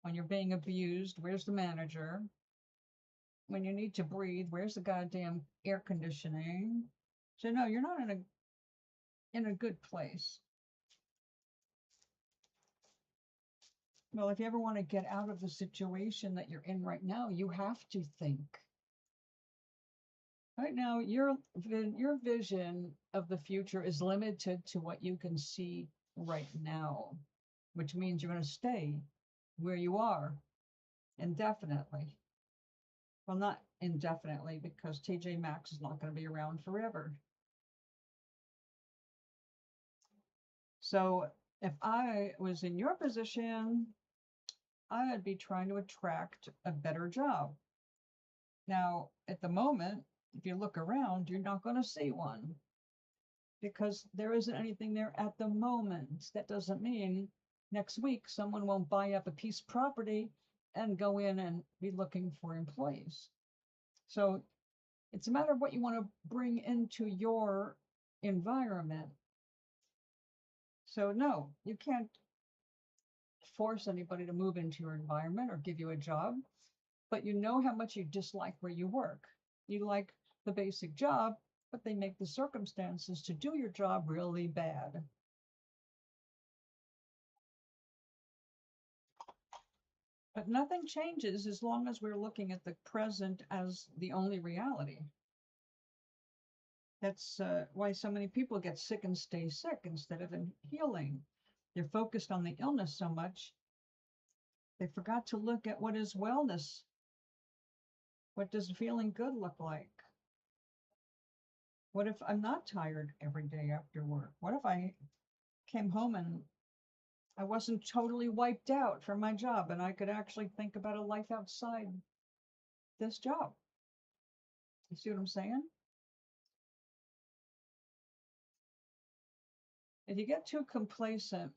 Speaker 2: When you're being abused, where's the manager? When you need to breathe, where's the goddamn air conditioning? So no, you're not in a good place. Well, if you ever want to get out of the situation that you're in right now, you have to think. Right now, your vision of the future is limited to what you can see right now, which means you're going to stay where you are indefinitely. Well, not indefinitely, because TJ Maxx is not going to be around forever. So if I was in your position, I'd be trying to attract a better job. Now, at the moment, if you look around, you're not going to see one because there isn't anything there at the moment. That doesn't mean next week someone won't buy up a piece of property and go in and be looking for employees. So it's a matter of what you want to bring into your environment. So no, you can't force anybody to move into your environment or give you a job, but you know how much you dislike where you work. You like the basic job, but they make the circumstances to do your job really bad. But nothing changes as long as we're looking at the present as the only reality. That's why so many people get sick and stay sick instead of in healing. They're focused on the illness so much, they forgot to look at what is wellness. What does feeling good look like? What if I'm not tired every day after work? What if I came home and I wasn't totally wiped out from my job and I could actually think about a life outside this job? You see what I'm saying? If you get too complacent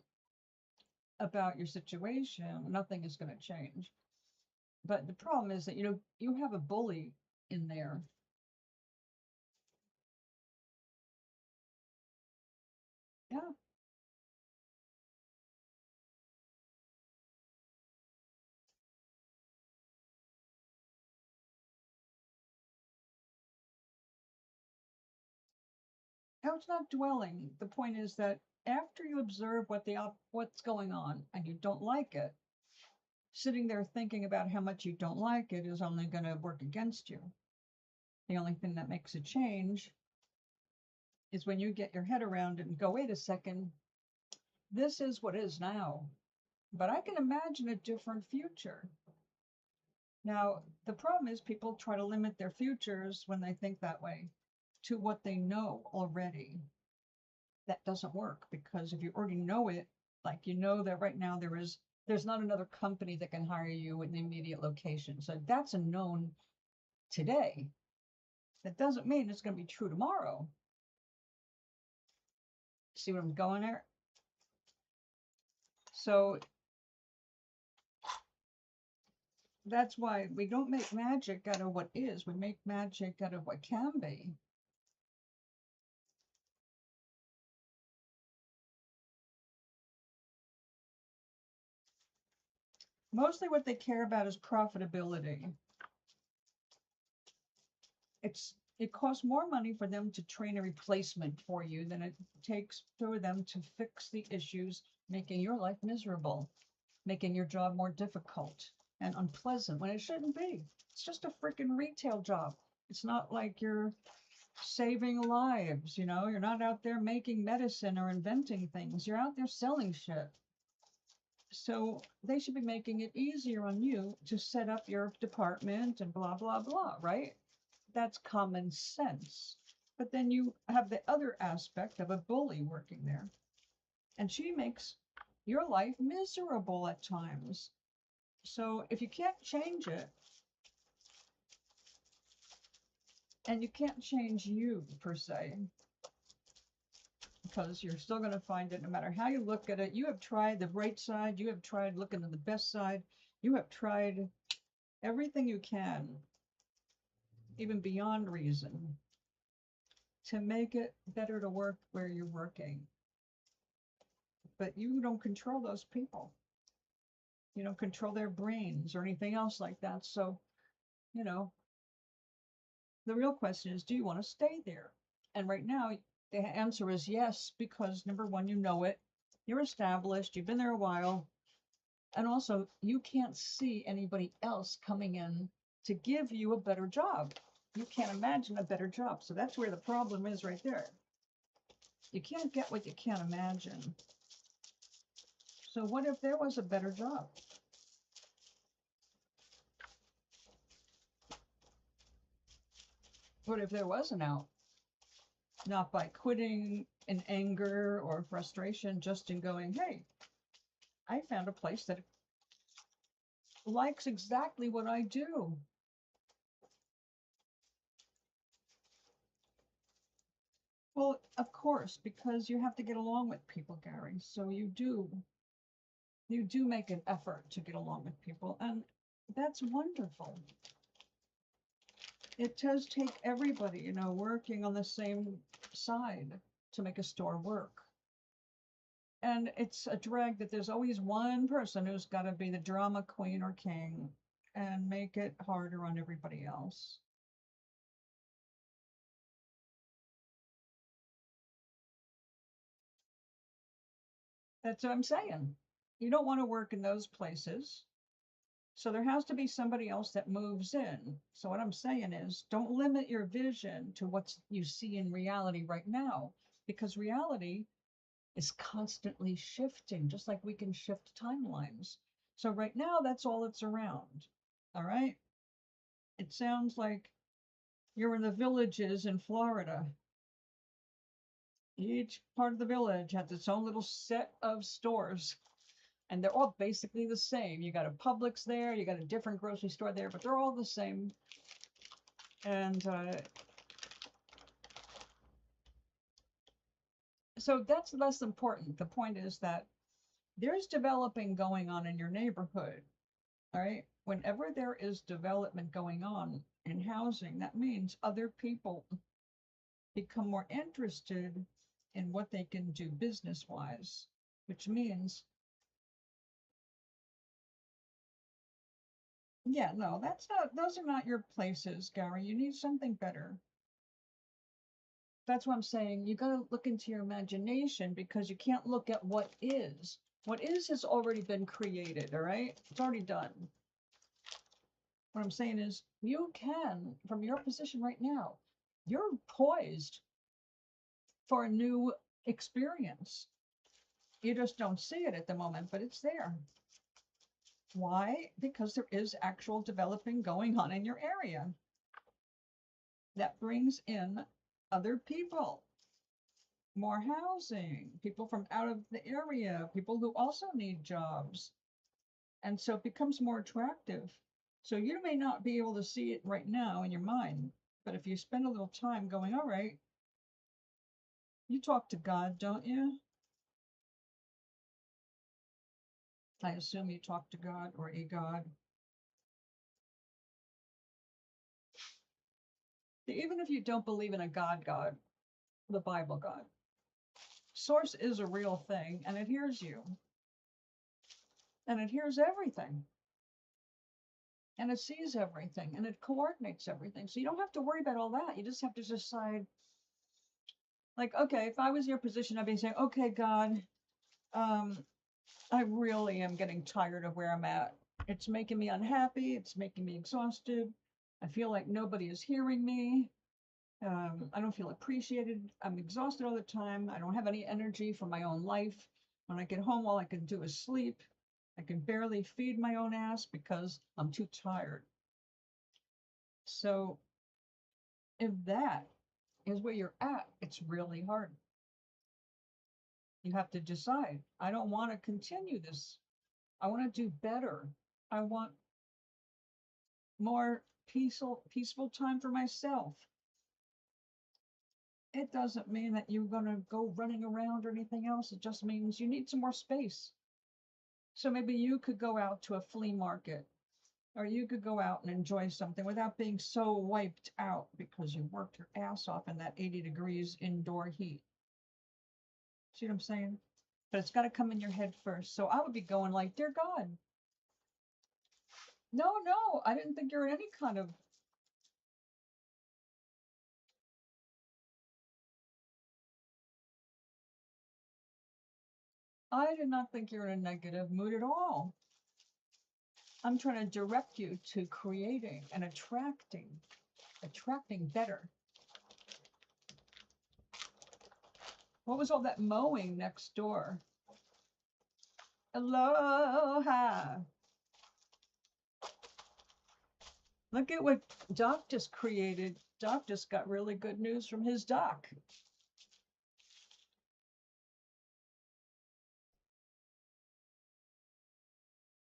Speaker 2: about your situation, nothing is going to change. But the problem is that, you have a bully in there. Yeah. No, it's not dwelling. The point is that after you observe what's going on and you don't like it, sitting there thinking about how much you don't like it is only going to work against you. The only thing that makes a change is when you get your head around it and go, wait a second, this is what is now, but I can imagine a different future. Now, the problem is people try to limit their futures when they think that way to what they know already. That doesn't work, because if you already know it, like you know that right now there's not another company that can hire you in the immediate location. So that's a known today. That doesn't mean it's going to be true tomorrow. See what I'm going there? So that's why we don't make magic out of what is. We make magic out of what can be. Mostly what they care about is profitability. It's It costs more money for them to train a replacement for you than it takes for them to fix the issues, making your life miserable, making your job more difficult and unpleasant when it shouldn't be. It's just a freaking retail job. It's not like you're saving lives, you know, you're not out there making medicine or inventing things. You're out there selling shit. So they should be making it easier on you to set up your department and blah, blah, blah, right? That's common sense. But then you have the other aspect of a bully working there. And she makes your life miserable at times. So if you can't change it, and you can't change you per se, because you're still going to find it no matter how you look at it. You have tried the right side, you have tried looking at the best side, you have tried everything you can, even beyond reason, to make it better to work where you're working. But you don't control those people. You don't control their brains or anything else like that. So, you know, the real question is, do you want to stay there? And right now, the answer is yes, because number one, you know it, you're established, you've been there a while, and also you can't see anybody else coming in to give you a better job. You can't imagine a better job. So that's where the problem is right there. You can't get what you can't imagine. So what if there was a better job? What if there was an out? Not by quitting in anger or frustration, just in going, hey, I found a place that likes exactly what I do. Well, of course, because you have to get along with people, Gary. So you do make an effort to get along with people, and that's wonderful. It does take everybody, you know, working on the same side to make a store work. And it's a drag that there's always one person who's got to be the drama queen or king and make it harder on everybody else. That's what I'm saying. You don't want to work in those places. So there has to be somebody else that moves in. So what I'm saying is, don't limit your vision to what you see in reality right now, because reality is constantly shifting, just like we can shift timelines. So right now, that's all it's around. All right. It sounds like you're in the villages in Florida. Each part of the village has its own little set of stores, and they're all basically the same. You got a Publix there, you got a different grocery store there, but they're all the same. And so that's less important. The point is that there's developing going on in your neighborhood. All right. Whenever there is development going on in housing, that means other people become more interested in what they can do business wise, which means, yeah, no, those are not your places, Gary. You need something better. That's what I'm saying. You got to look into your imagination, because you can't look at what is. What is has already been created, all right? It's already done. What I'm saying is, you can, from your position right now, you're poised for a new experience. You just don't see it at the moment, but it's there. Why? Because there is actual developing going on in your area that brings in other people, more housing, people from out of the area, people who also need jobs. And so it becomes more attractive. So you may not be able to see it right now in your mind, but if you spend a little time going, all right, you talk to God, don't you? I assume you talk to God or a God. Even if you don't believe in a God, the Bible God, Source is a real thing, and it hears you. And it hears everything. and it sees everything and it coordinates everything. So you don't have to worry about all that. You just have to decide, like, okay, if I was in your position, I'd be saying, okay, God, I really am getting tired of where I'm at. It's making me unhappy. It's making me exhausted. I feel like nobody is hearing me. I don't feel appreciated. I'm exhausted all the time. I don't have any energy for my own life. When I get home, all I can do is sleep. I can barely feed my own ass because I'm too tired. So if that is where you're at, it's really hard. You have to decide, I don't want to continue this. I want to do better. I want more peaceful time for myself. It doesn't mean that you're going to go running around or anything else. It just means you need some more space. So maybe you could go out to a flea market, or you could go out and enjoy something without being so wiped out because you worked your ass off in that 80 degrees indoor heat. See what I'm saying? But it's got to come in your head first. So I would be going like, dear God, no, I didn't think you're in any kind of, I did not think you're in a negative mood at all. I'm trying to direct you to creating and attracting better. What was all that mowing next door? Aloha. Look at what Doc just created. Doc just got really good news from his doc.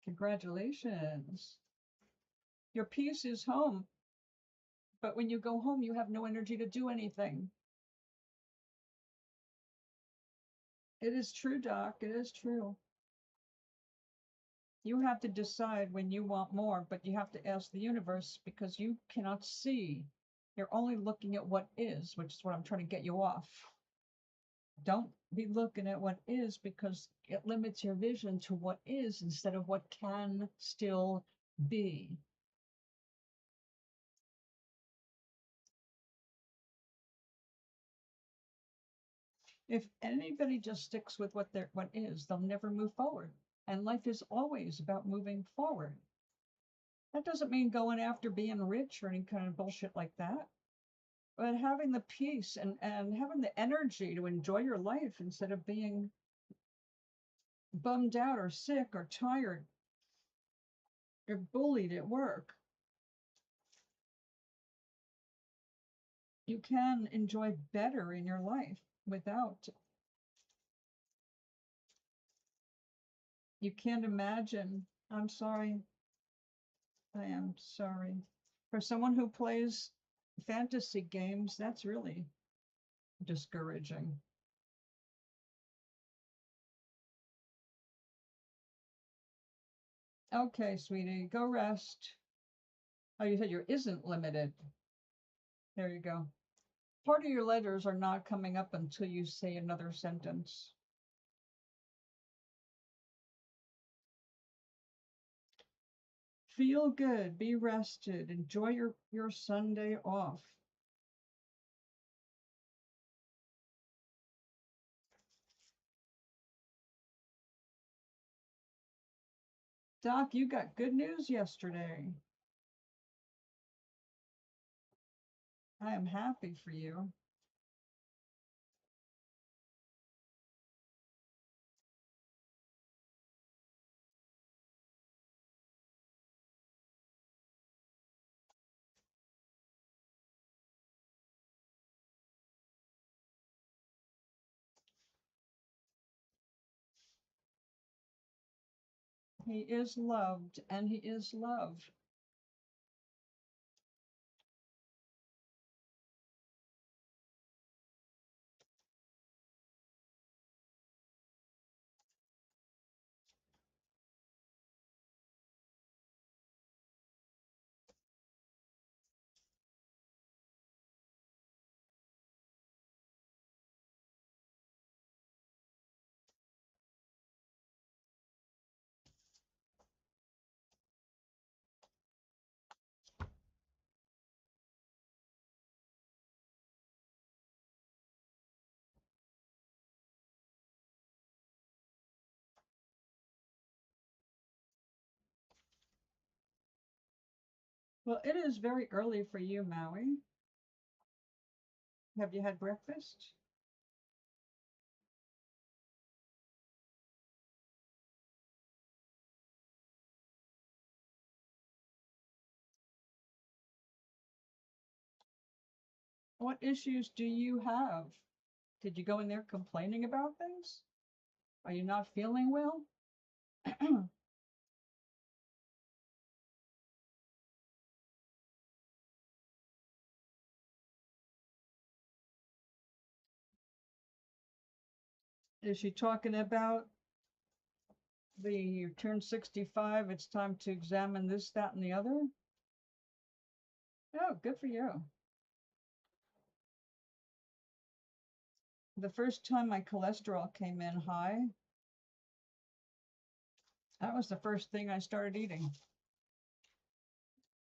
Speaker 2: Congratulations. Your peace is home. But when you go home, you have no energy to do anything. It is true, Doc. It is true. You have to decide when you want more, but you have to ask the universe because you cannot see. You're only looking at what is, which is what I'm trying to get you off. Don't be looking at what is because it limits your vision to what is instead of what can still be. If anybody just sticks with what is, they'll never move forward. And life is always about moving forward. That doesn't mean going after being rich or any kind of bullshit like that. But having the peace and having the energy to enjoy your life instead of being bummed out or sick or tired or bullied at work. You can enjoy better in your life without. You can't imagine. I'm sorry. I am sorry. For someone who plays fantasy games, that's really discouraging. Okay, sweetie, go rest. Oh, you said your isn't limited. There you go. Part of your letters are not coming up until you say another sentence. Feel good, be rested, enjoy your Sunday off. Doc, you got good news yesterday. I am happy for you. He is loved and he is love. Well, it is very early for you, Maui. Have you had breakfast? What issues do you have? Did you go in there complaining about things? Are you not feeling well? Is she talking about you turned 65, it's time to examine this, that, and the other? Oh, good for you. The first time my cholesterol came in high, that was the first thing I started eating.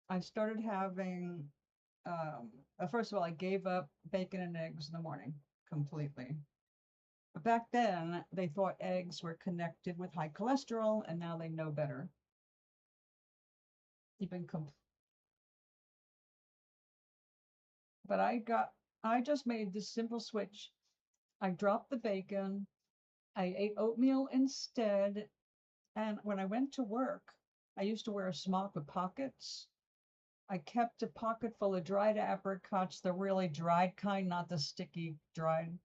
Speaker 2: I started having, first of all, I gave up bacon and eggs in the morning completely. But back then, they thought eggs were connected with high cholesterol, and now they know better. But I just made this simple switch. I dropped the bacon. I ate oatmeal instead. And when I went to work, I used to wear a smock with pockets. I kept a pocket full of dried apricots, the really dried kind, not the sticky dried.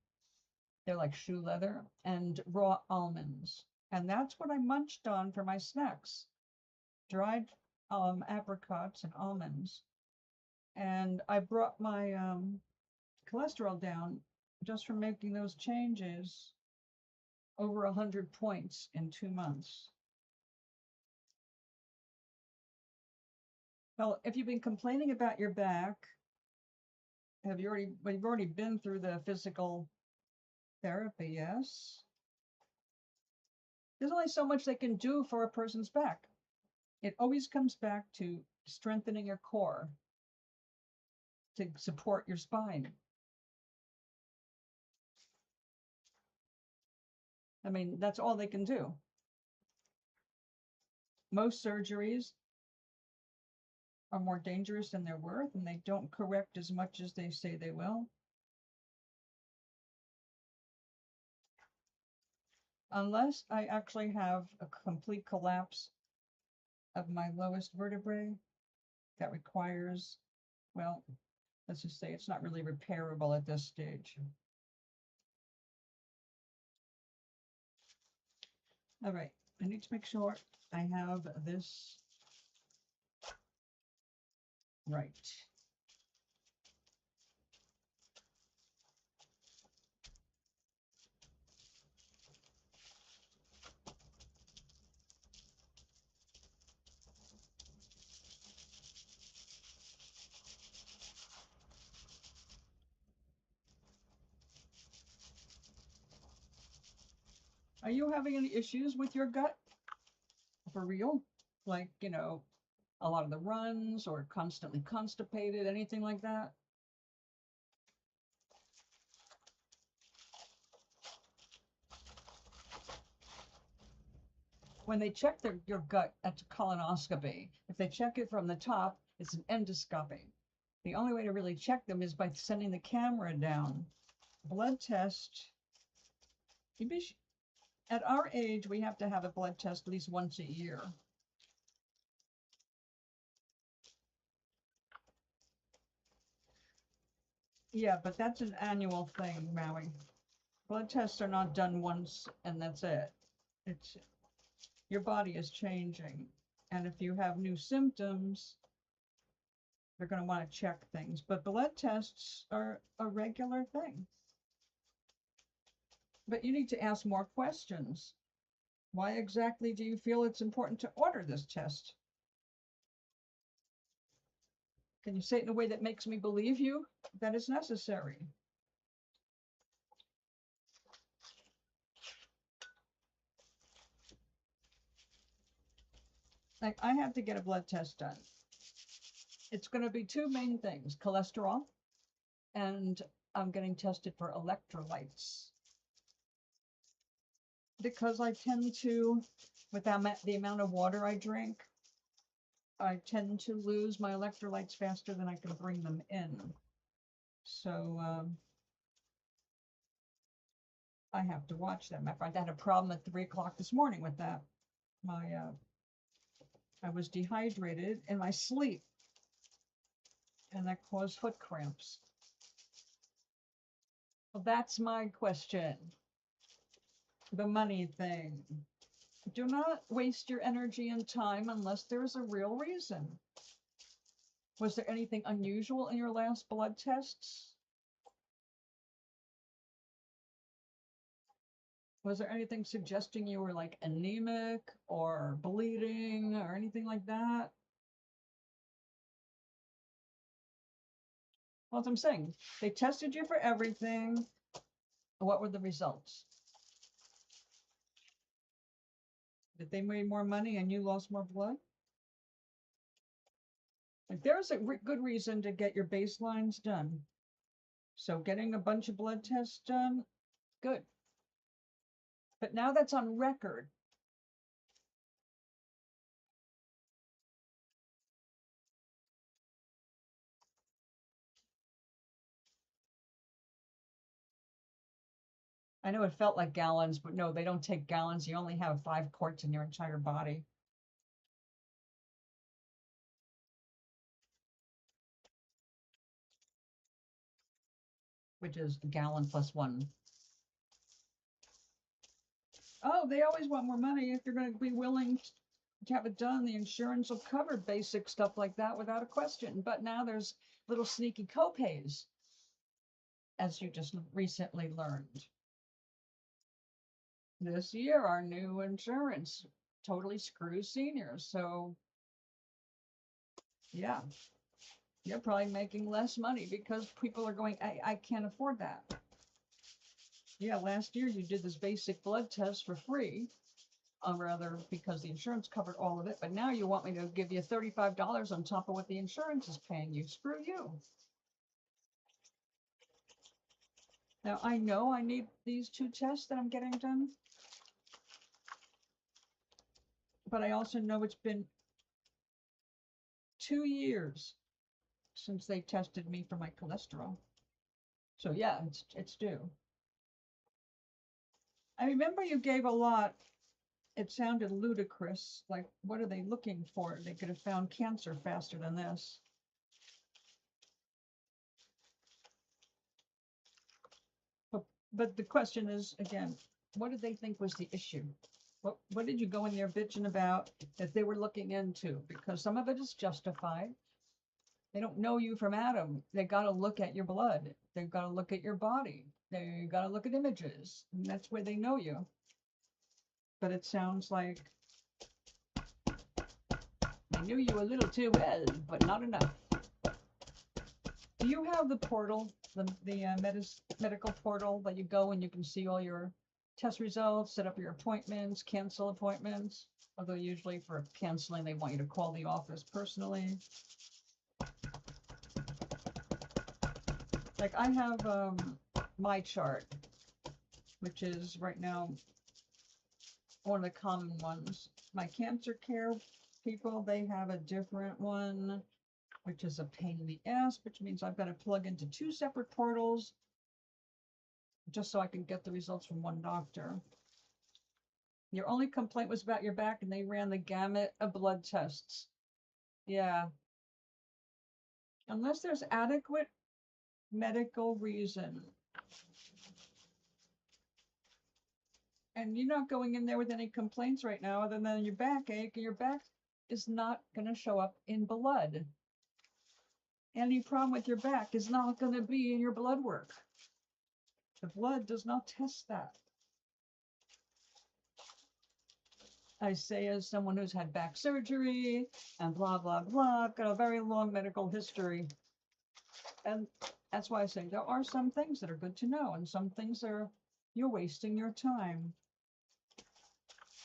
Speaker 2: They're like shoe leather, and raw almonds. And that's what I munched on for my snacks. Dried apricots and almonds. And I brought my cholesterol down just from making those changes over 100 points in 2 months. Well, if you've been complaining about your back, you've already been through the physical therapy, yes? There's only so much they can do for a person's back. It always comes back to strengthening your core to support your spine. I mean, that's all they can do. Most surgeries are more dangerous than they're worth, and they don't correct as much as they say they will. Unless I actually have a complete collapse of my lowest vertebrae that requires, well, let's just say it's not really repairable at this stage. All right, I need to make sure I have this right. Are you having any issues with your gut? For real? Like, a lot of the runs or constantly constipated, anything like that? When they check your gut at colonoscopy, if they check it from the top, it's an endoscopy. The only way to really check them is by sending the camera down. Blood test. At our age, we have to have a blood test at least once a year. Yeah, but that's an annual thing, Maui. Blood tests are not done once and that's it. Your body is changing. And if you have new symptoms, they're going to want to check things. But blood tests are a regular thing. But you need to ask more questions. Why exactly do you feel it's important to order this test? Can you say it in a way that makes me believe you that it's necessary? Like, I have to get a blood test done. It's going to be two main things, cholesterol, and I'm getting tested for electrolytes. Because I tend to, with the amount of water I drink, I tend to lose my electrolytes faster than I can bring them in. So I have to watch them. I had a problem at 3 o'clock this morning with that. I was dehydrated in my sleep, and that caused foot cramps. Well, that's my question. The money thing. Do not waste your energy and time unless there's a real reason. Was there anything unusual in your last blood tests? Was there anything suggesting you were like anemic or bleeding or anything like that? Well, as I'm saying, they tested you for everything. What were the results? Did they make more money and you lost more blood? Like, there's a good reason to get your baselines done. So getting a bunch of blood tests done, good. But now that's on record. I know it felt like gallons, but no, they don't take gallons. You only have 5 quarts in your entire body. Which is a gallon plus 1. Oh, they always want more money. If you're going to be willing to have it done, the insurance will cover basic stuff like that without a question. But now there's little sneaky copays, as you just recently learned. This year, our new insurance totally screws seniors. So, yeah, you're probably making less money because people are going, I can't afford that. Yeah, last year you did this basic blood test for free, or rather because the insurance covered all of it, but now you want me to give you $35 on top of what the insurance is paying you. Screw you. Now, I know I need these 2 tests that I'm getting done, but I also know it's been 2 years since they tested me for my cholesterol. So yeah, it's due. I remember you gave a lot. It sounded ludicrous. Like, what are they looking for? They could have found cancer faster than this. But the question is, again, what did they think was the issue? What did you go in there bitching about that they were looking into? Because some of it is justified. They don't know you from Adam. They got to look at your blood. They've got to look at your body. They got to look at images. And that's where they know you. But it sounds like they knew you a little too well, but not enough. Do you have the portal, the medical portal that you go and you can see all your test results, set up your appointments, cancel appointments? Although usually for canceling, they want you to call the office personally. Like, I have my chart, which is right now one of the common ones. My cancer care people, they have a different one, which is a pain in the ass, which means I've got to plug into 2 separate portals just so I can get the results from one doctor. Your only complaint was about your back, and they ran the gamut of blood tests. Yeah. Unless there's adequate medical reason. And you're not going in there with any complaints right now other than your backache. Your back is not going to show up in blood. Any problem with your back is not going to be in your blood work. The blood does not test that. I say as someone who's had back surgery and blah, blah, blah, got a very long medical history. And that's why I say there are some things that are good to know and some things are, you're wasting your time.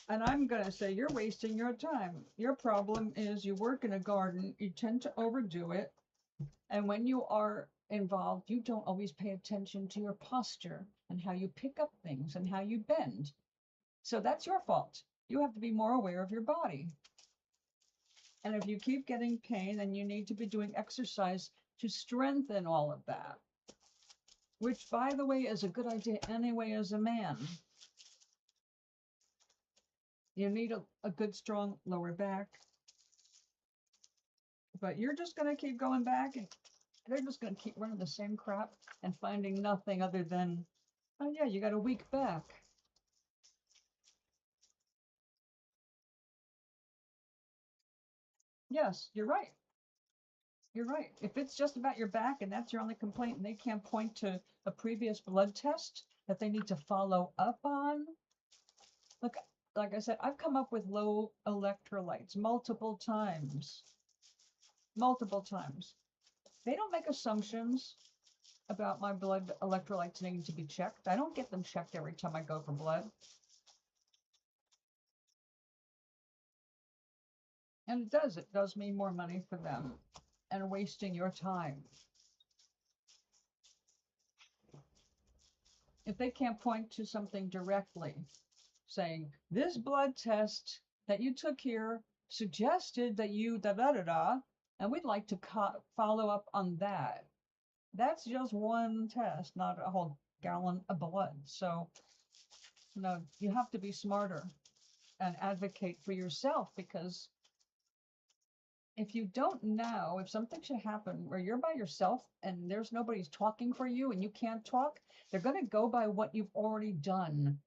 Speaker 2: And I'm going to say you're wasting your time. Your problem is you work in a garden, you tend to overdo it. And when you are involved, you don't always pay attention to your posture and how you pick up things and how you bend. So that's your fault. You have to be more aware of your body. And if you keep getting pain, then you need to be doing exercise to strengthen all of that, which, by the way, is a good idea anyway as a man. You need a good, strong lower back. But you're just going to keep going back, and they're just going to keep running the same crap and finding nothing other than, oh yeah, you got a weak back. Yes, you're right. You're right. If it's just about your back and that's your only complaint and they can't point to a previous blood test that they need to follow up on. Look, like I said, I've come up with low electrolytes multiple times. Multiple times. They don't make assumptions about my blood electrolytes needing to be checked. I don't get them checked every time I go for blood. And it does mean more money for them and wasting your time. If they can't point to something directly, saying, this blood test that you took here suggested that you da-da-da-da, and we'd like to follow up on that. That's just one test, not a whole gallon of blood. So, you have to be smarter and advocate for yourself, because if you don't know, if something should happen where you're by yourself and there's nobody's talking for you and you can't talk, they're going to go by what you've already done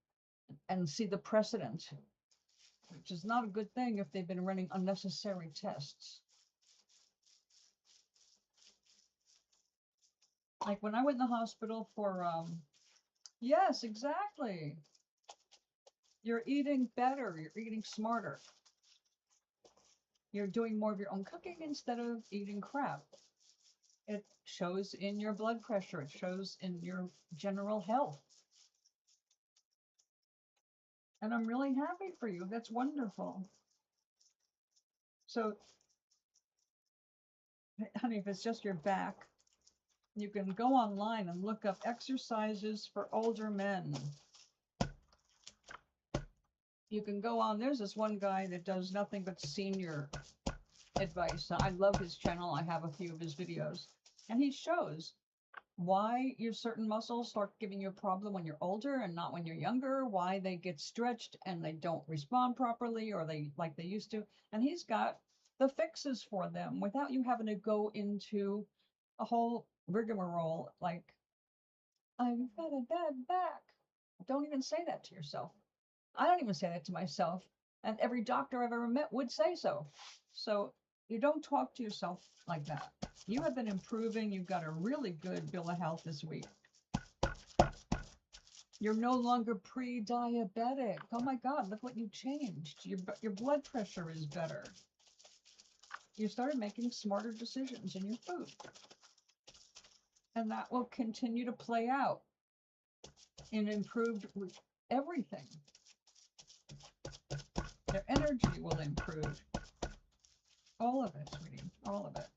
Speaker 2: and see the precedent, which is not a good thing if they've been running unnecessary tests. Like when I went in the hospital for, yes, exactly. You're eating better, you're eating smarter. You're doing more of your own cooking instead of eating crap. It shows in your blood pressure, it shows in your general health. And I'm really happy for you. That's wonderful. So, honey, if it's just your back, you can go online and look up exercises for older men. You can go on, there's this one guy that does nothing but senior advice. I love his channel. I have a few of his videos. And he shows why your certain muscles start giving you a problem when you're older and not when you're younger, why they get stretched and they don't respond properly or they like they used to. And he's got the fixes for them without you having to go into a whole rigmarole like, I've got a bad back. Don't even say that to yourself. I don't even say that to myself. And every doctor I've ever met would say so. So you don't talk to yourself like that. You have been improving. You've got a really good bill of health this week. You're no longer pre-diabetic. Oh my God, look what you changed. Your blood pressure is better. You started making smarter decisions in your food. And that will continue to play out in improved everything. Their energy will improve. All of it, sweetie, all of it.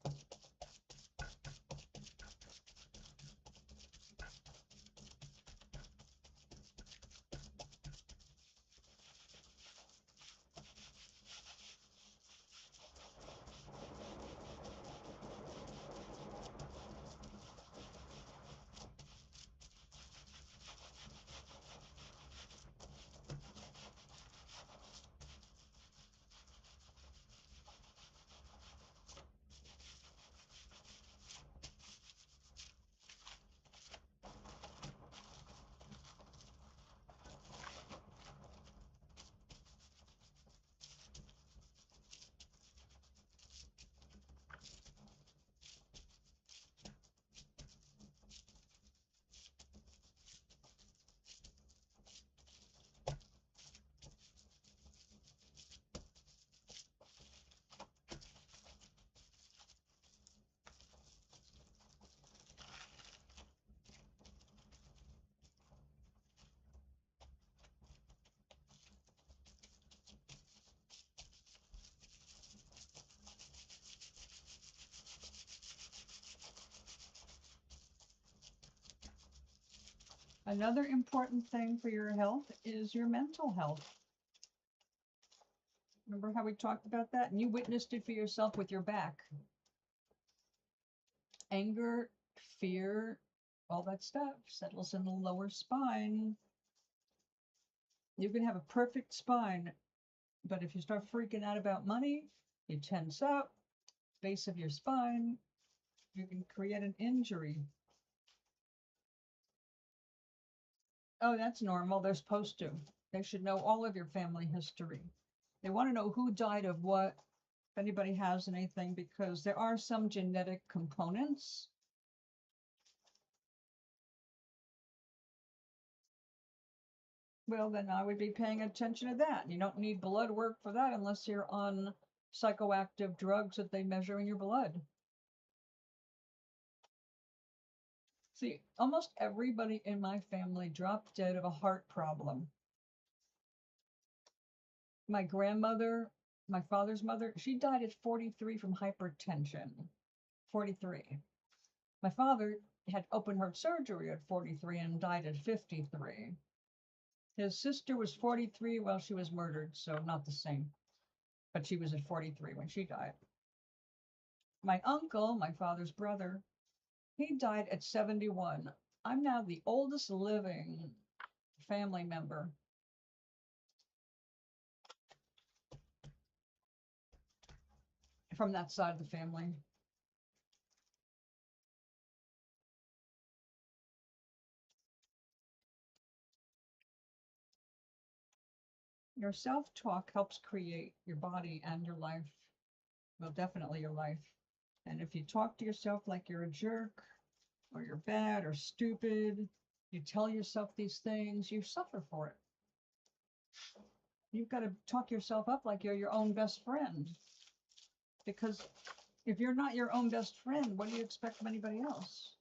Speaker 2: Another important thing for your health is your mental health. Remember how we talked about that? And you witnessed it for yourself with your back. Anger, fear, all that stuff settles in the lower spine. You can have a perfect spine, but if you start freaking out about money, you tense up, base of your spine, you can create an injury. Oh, that's normal. They're supposed to. They should know all of your family history. They want to know who died of what, if anybody has anything, because there are some genetic components. Well, then I would be paying attention to that. You don't need blood work for that unless you're on psychoactive drugs that they measure in your blood. See, almost everybody in my family dropped dead of a heart problem. My grandmother, my father's mother, she died at 43 from hypertension. 43. My father had open heart surgery at 43 and died at 53. His sister was 43 while she was murdered, so not the same. But she was at 43 when she died. My uncle, my father's brother, he died at 71. I'm now the oldest living family member. From that side of the family. Your self-talk helps create your body and your life. Well, definitely your life. And if you talk to yourself like you're a jerk, or you're bad or stupid, you tell yourself these things, you suffer for it. You've got to talk yourself up like you're your own best friend. Because if you're not your own best friend, what do you expect from anybody else?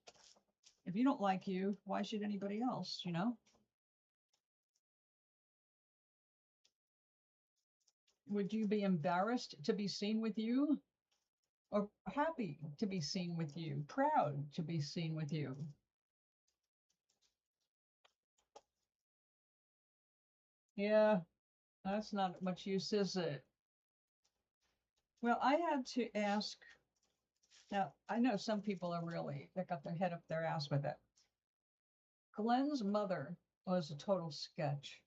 Speaker 2: If you don't like you, why should anybody else, you know? Would you be embarrassed to be seen with you? Or happy to be seen with you? Proud to be seen with you? Yeah, that's not much use, is it? Well, I had to ask. Now, I know some people are really, they got their head up their ass with it. Glenn's mother was a total sketch.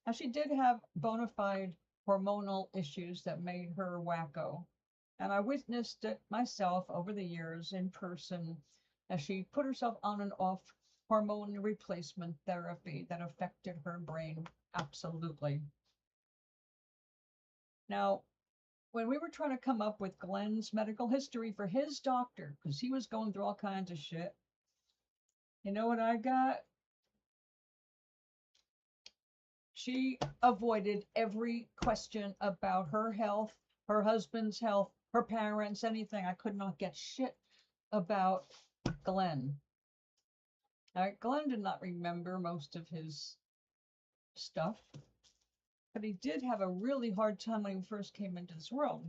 Speaker 2: Now, she did have bona fide hormonal issues that made her wacko. And I witnessed it myself over the years in person as she put herself on and off hormone replacement therapy that affected her brain absolutely. Now, when we were trying to come up with Glenn's medical history for his doctor, because he was going through all kinds of shit, you know what I got? She avoided every question about her health, her husband's health, her parents, anything. I could not get shit about Glenn. All right, Glenn did not remember most of his stuff, but he did have a really hard time when he first came into this world.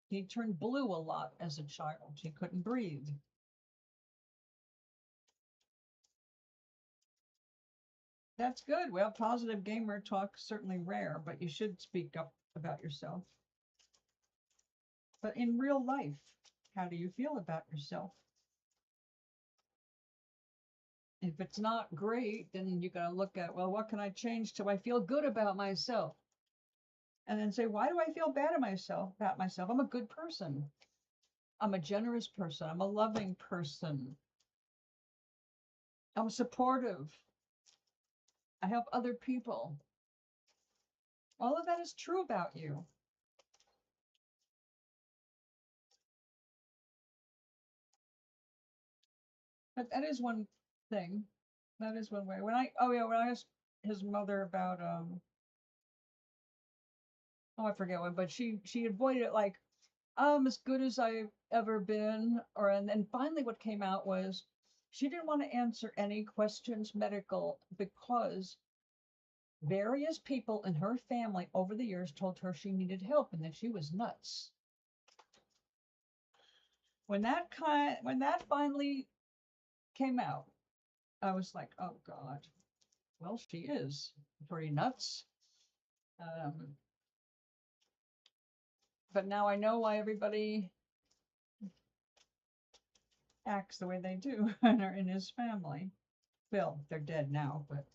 Speaker 2: He turned blue a lot as a child. He couldn't breathe. That's good. Well, positive gamer talk is certainly rare, but you should speak up about yourself. But in real life, how do you feel about yourself? If it's not great, then you got to look at, well, what can I change till I feel good about myself? And then say, why do I feel bad about myself? I'm a good person. I'm a generous person. I'm a loving person. I'm supportive. I help other people. All of that is true about you. But that is one thing. That is one way. When I asked his mother about I forget what, but she avoided it like, I'm as good as I've ever been, or and then finally what came out was she didn't want to answer any questions medical because various people in her family over the years told her she needed help and that she was nuts. When that finally came out, I was like, oh God, well, she is pretty nuts. But now I know why everybody acts the way they do in his family. Well, they're dead now, but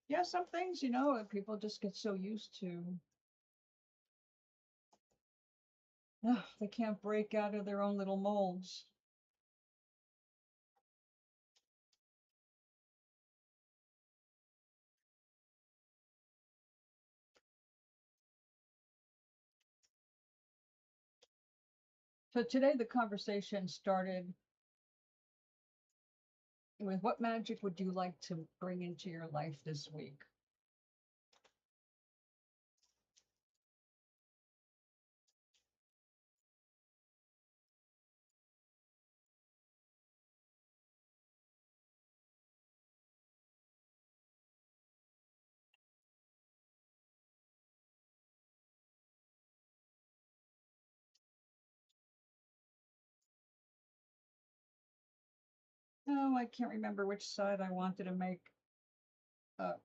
Speaker 2: yeah, some things, people just get so used to. They can't break out of their own little molds. So today the conversation started with, what magic would you like to bring into your life this week? Oh, I can't remember which side I wanted to make up.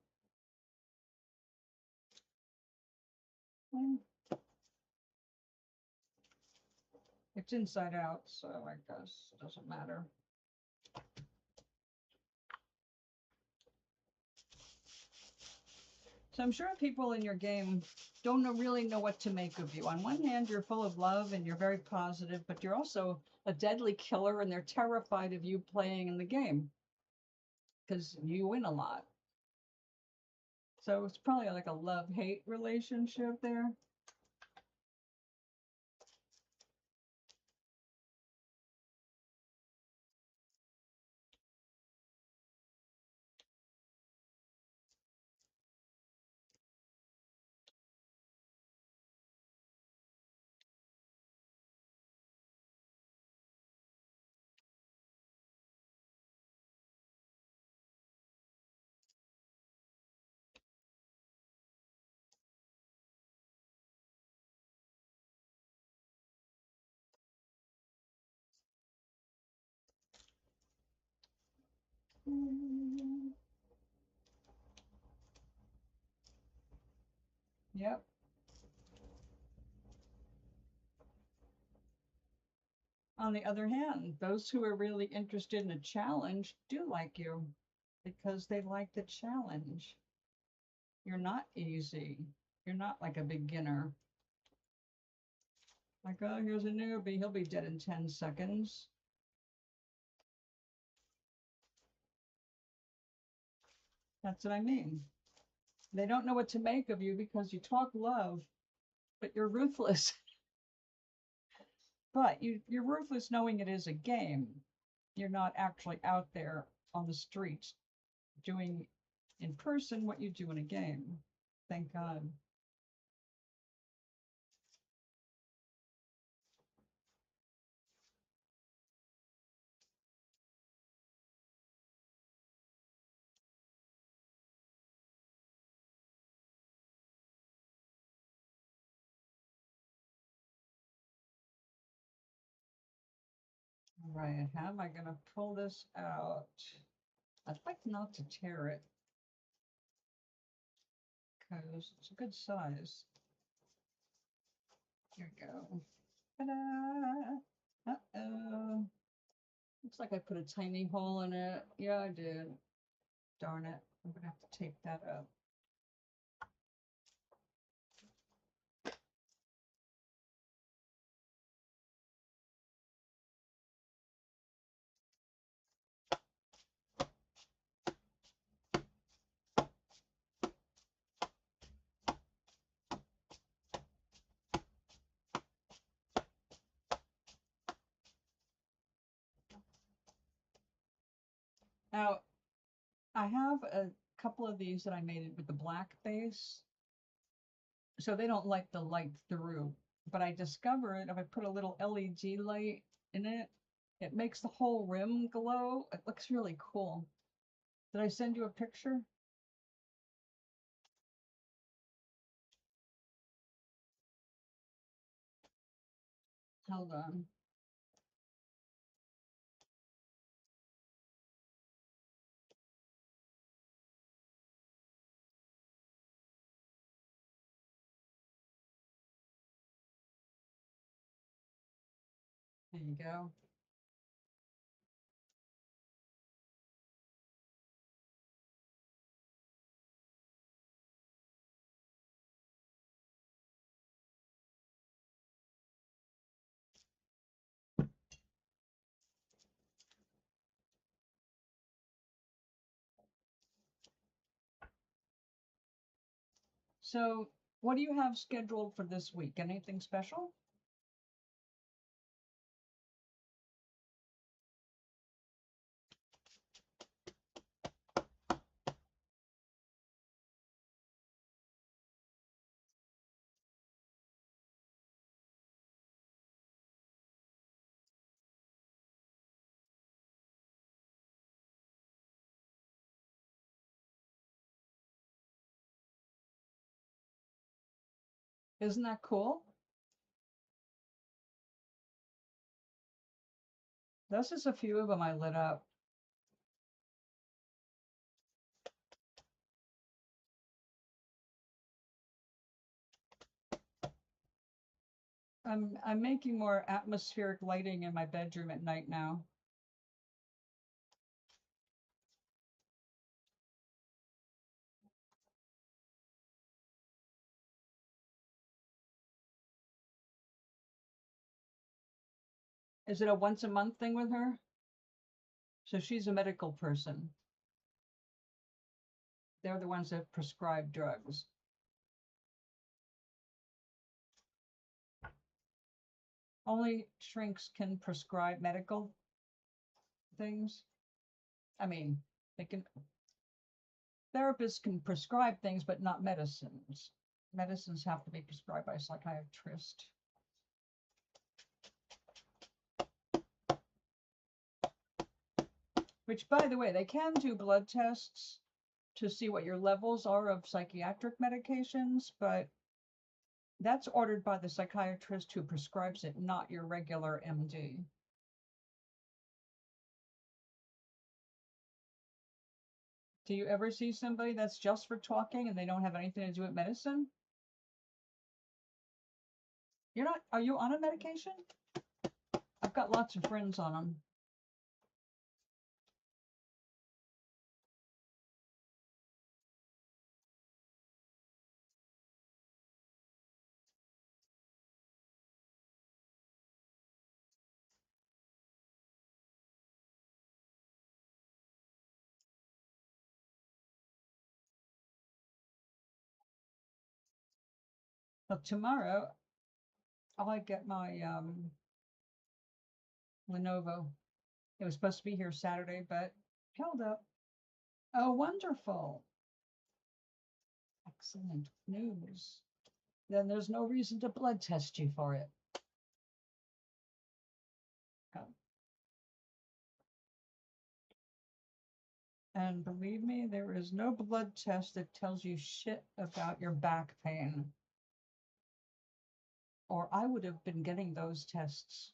Speaker 2: It's inside out, so I guess it doesn't matter. So I'm sure people in your game don't really know what to make of you. On one hand, you're full of love and you're very positive, but you're also a deadly killer and they're terrified of you playing in the game because you win a lot. So it's probably like a love-hate relationship there. Yep. On the other hand, those who are really interested in a challenge do like you because they like the challenge. You're not easy. You're not like a beginner. Like, oh, here's a newbie. He'll be dead in 10 seconds. That's what I mean. They don't know what to make of you because you talk love, but you're ruthless. But you're ruthless knowing it is a game. You're not actually out there on the streets doing in person what you do in a game. Thank God. All right, how am I going to pull this out? I'd like not to tear it because it's a good size. Here we go. Ta-da! Uh-oh. Looks like I put a tiny hole in it. Yeah, I did. Darn it. I'm going to have to tape that up. Now, I have a couple of these that I made with the black base, so they don't let the light through. But I discovered if I put a little LED light in it, it makes the whole rim glow. It looks really cool. Did I send you a picture? Hold on. There you go. So, what do you have scheduled for this week? Anything special? Isn't that cool? This is a few of them I lit up. I'm making more atmospheric lighting in my bedroom at night now. Is it a once a month thing with her? So she's a medical person. They're the ones that prescribe drugs. Only shrinks can prescribe medical things. I mean, therapists can prescribe things, but not medicines. Medicines have to be prescribed by a psychiatrist. Which, by the way, they can do blood tests to see what your levels are of psychiatric medications, but that's ordered by the psychiatrist who prescribes it, not your regular MD. Do you ever see somebody that's just for talking and they don't have anything to do with medicine? You're not, are you on a medication? I've got lots of friends on them. Well, tomorrow I'll get my Lenovo. It was supposed to be here Saturday, but held up. Oh, wonderful. Excellent news. Then there's no reason to blood test you for it. Oh. And believe me, there is no blood test that tells you shit about your back pain. Or I would have been getting those tests.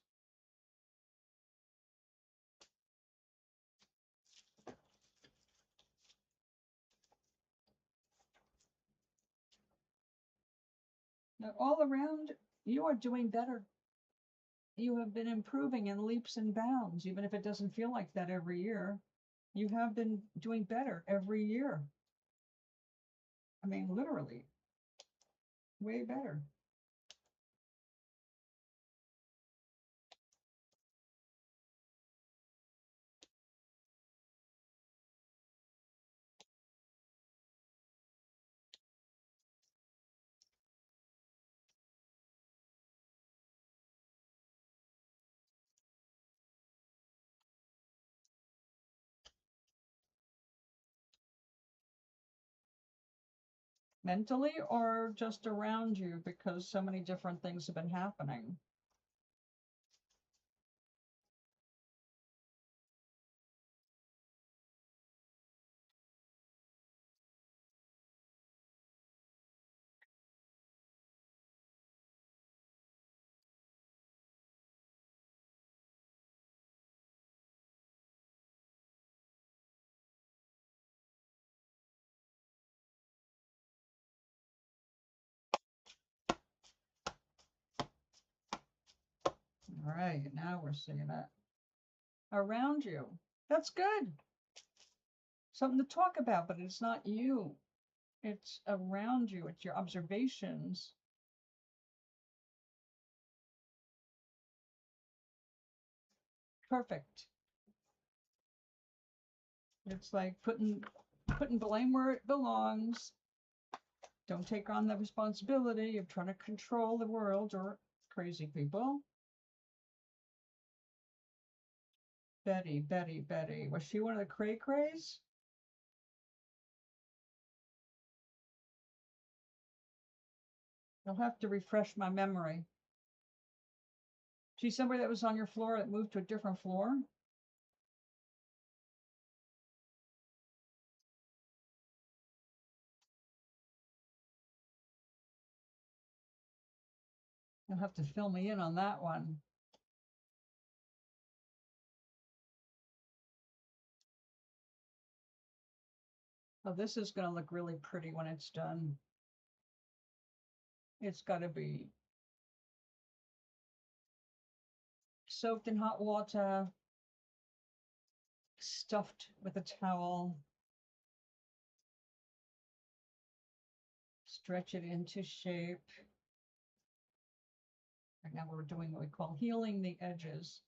Speaker 2: Now, all around, you are doing better. You have been improving in leaps and bounds, even if it doesn't feel like that every year. You have been doing better every year. I mean, literally, way better. Mentally or just around you, because so many different things have been happening. All right, now we're seeing it. Around you. That's good. Something to talk about, but it's not you. It's around you. It's your observations. Perfect. It's like putting blame where it belongs. Don't take on the responsibility of trying to control the world or crazy people. Betty. Was she one of the cray crays? I'll have to refresh my memory. She's somebody that was on your floor that moved to a different floor? You'll have to fill me in on that one. Oh, this is going to look really pretty when it's done. It's got to be soaked in hot water, stuffed with a towel, stretch it into shape. Right now we're doing what we call healing the edges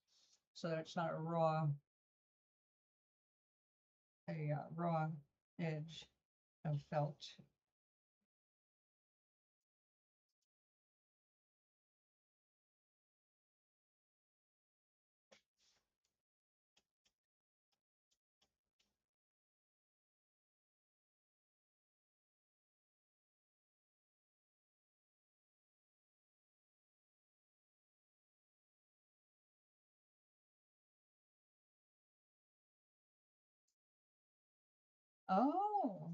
Speaker 2: so that it's not a raw edge of felt. Oh,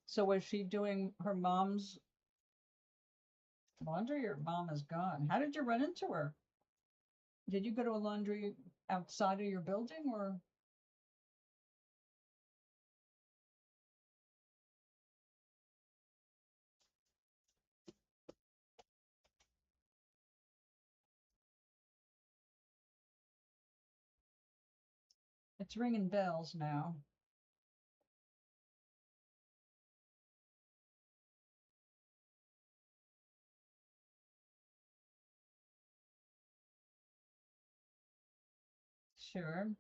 Speaker 2: so was she doing her mom's laundry? Your mom is gone. How did you run into her? Did you go to a laundry outside of your building or? It's ringing bells now. Sure.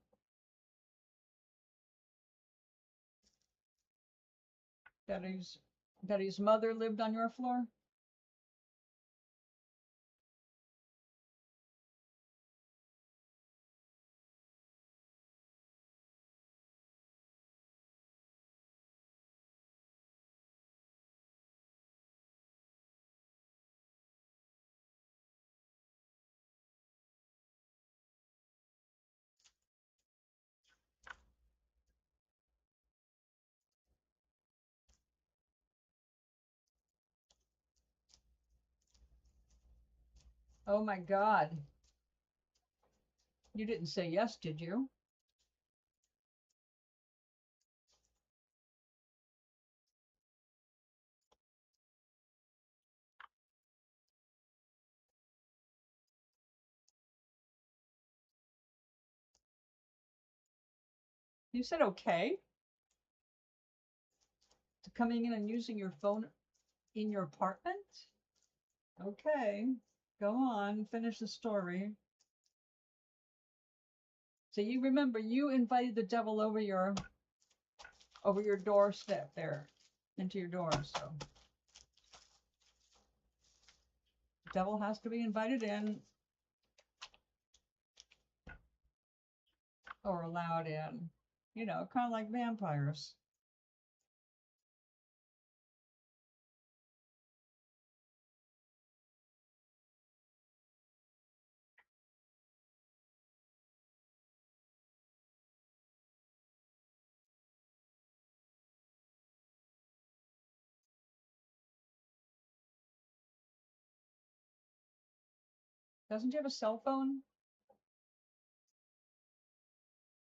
Speaker 2: Betty's mother lived on your floor? Oh my God. You didn't say yes, did you? You said okay to coming in and using your phone in your apartment? Okay, go on, finish the story. So you remember you invited the devil over your doorstep there, into your door. So the devil has to be invited in or allowed in. You know, kind of like vampires. Doesn't you have a cell phone?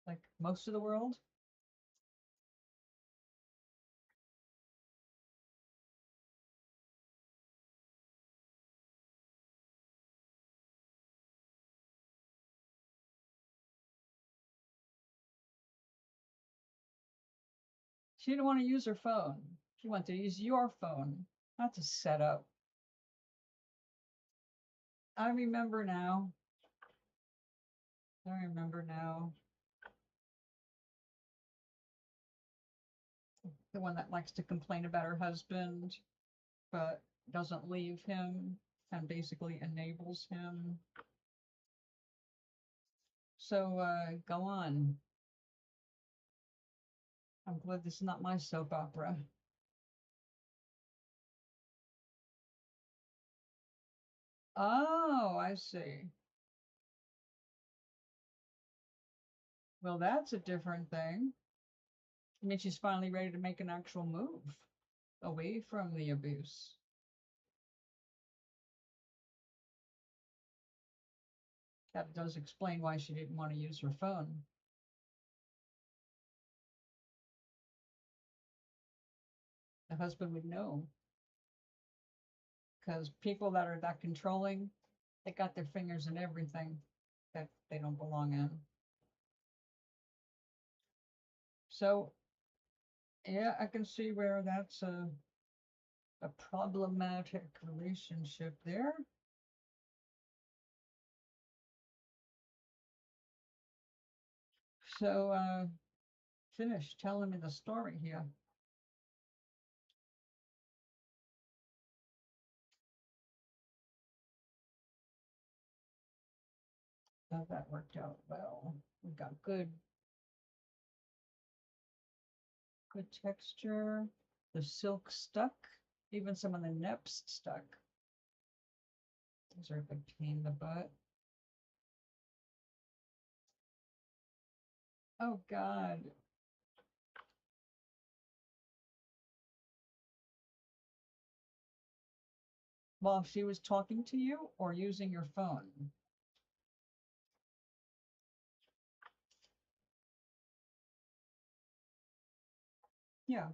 Speaker 2: Like most of the world? She didn't want to use her phone. She wanted to use your phone. That's a setup. I remember now. I remember now. The one that likes to complain about her husband, but doesn't leave him and basically enables him. So go on. I'm glad this is not my soap opera. Oh, I see. Well, that's a different thing. I mean, she's finally ready to make an actual move away from the abuse. That does explain why she didn't want to use her phone. The husband would know. Because people that are that controlling, they got their fingers in everything that they don't belong in. So, yeah, I can see where that's a problematic relationship there. So, finish telling me the story here. That worked out well. We got good texture. The silk stuck. Even some of the neps stuck. These are a big pain in the butt. Oh God. While she was talking to you or using your phone? Yeah.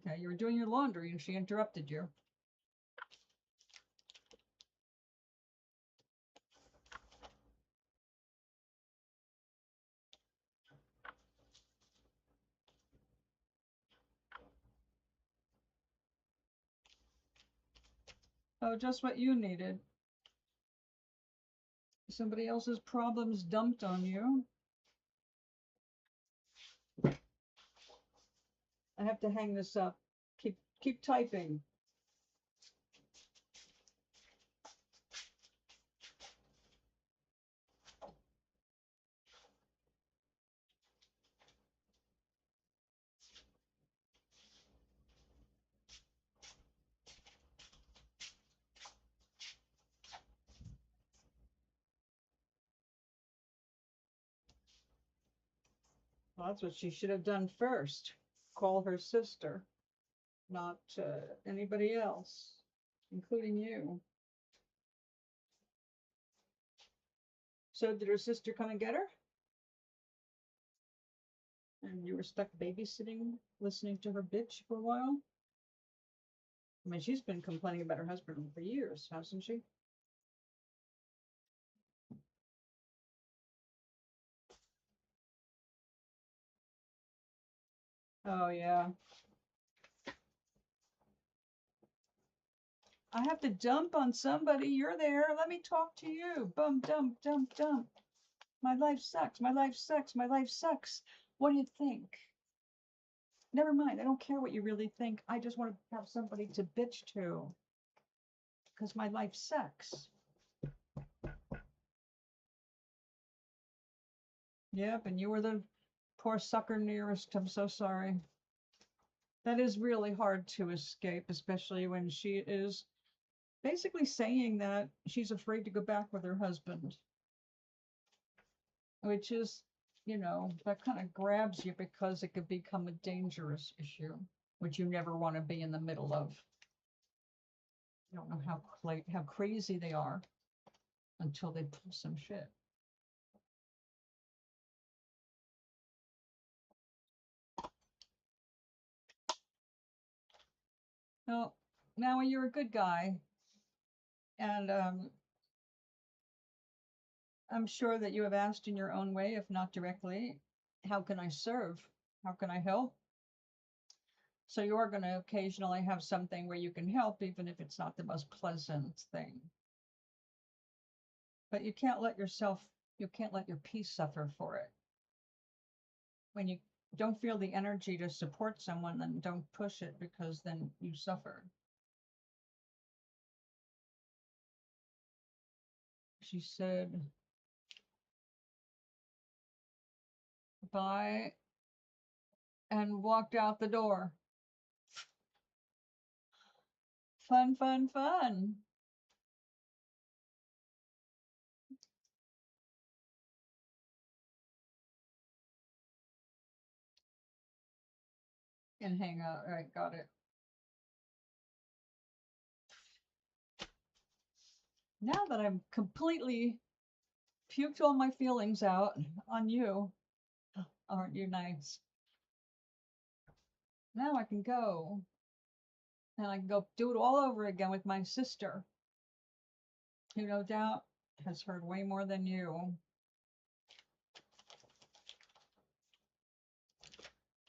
Speaker 2: Okay. You were doing your laundry and she interrupted you. Oh, just what you needed. Somebody else's problems dumped on you. I have to hang this up. Keep typing. Well, that's what she should have done first. Call her sister, not anybody else, including you. So did her sister come and get her? And you were stuck babysitting, listening to her bitch for a while? I mean, she's been complaining about her husband for years, hasn't she? Oh, yeah. I have to dump on somebody. You're there. Let me talk to you. Bum, dump, dump, dump. My life sucks. My life sucks. My life sucks. What do you think? Never mind. I don't care what you really think. I just want to have somebody to bitch to. Because my life sucks. Yep, and you were the poor sucker nearest. I'm so sorry. That is really hard to escape, especially when she is basically saying that she's afraid to go back with her husband. Which is, that kind of grabs you because it could become a dangerous issue, which you never want to be in the middle of. You don't know how crazy they are until they pull some shit. Well, now you're a good guy, and I'm sure that you have asked in your own way, if not directly, how can I serve? How can I help? So you are going to occasionally have something where you can help, even if it's not the most pleasant thing. But you can't let your peace suffer for it. When you don't feel the energy to support someone, then don't push it, because then you suffer. She said, bye, and walked out the door. Fun, fun, fun. And hang out. All right, got it. Now that I'm completely puked all my feelings out on you, aren't you nice? Now I can go. And I can go do it all over again with my sister, who no doubt has heard way more than you.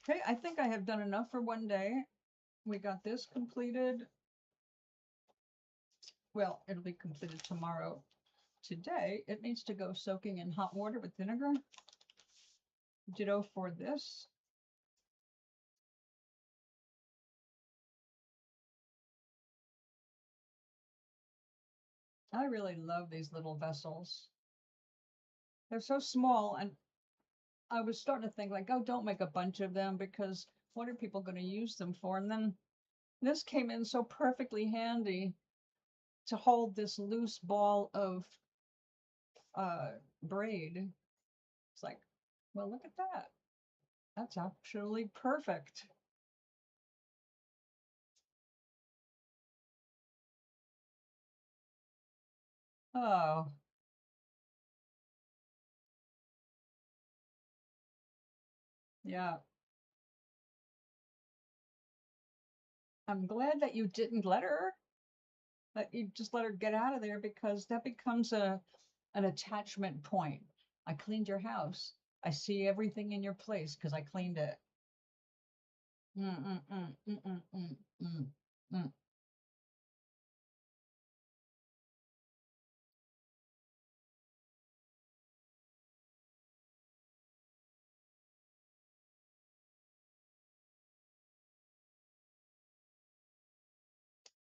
Speaker 2: Okay, I think I have done enough for one day. We got this completed. Well, it'll be completed tomorrow. Today, it needs to go soaking in hot water with vinegar. Ditto for this. I really love these little vessels. They're so small, and I was starting to think like, oh, don't make a bunch of them, because what are people going to use them for? And then this came in so perfectly handy to hold this loose ball of braid. It's like, well, look at that. That's absolutely perfect. Oh, yeah. I'm glad that you didn't let her, that you just let her get out of there, because that becomes an attachment point. I cleaned your house. I see everything in your place because I cleaned it.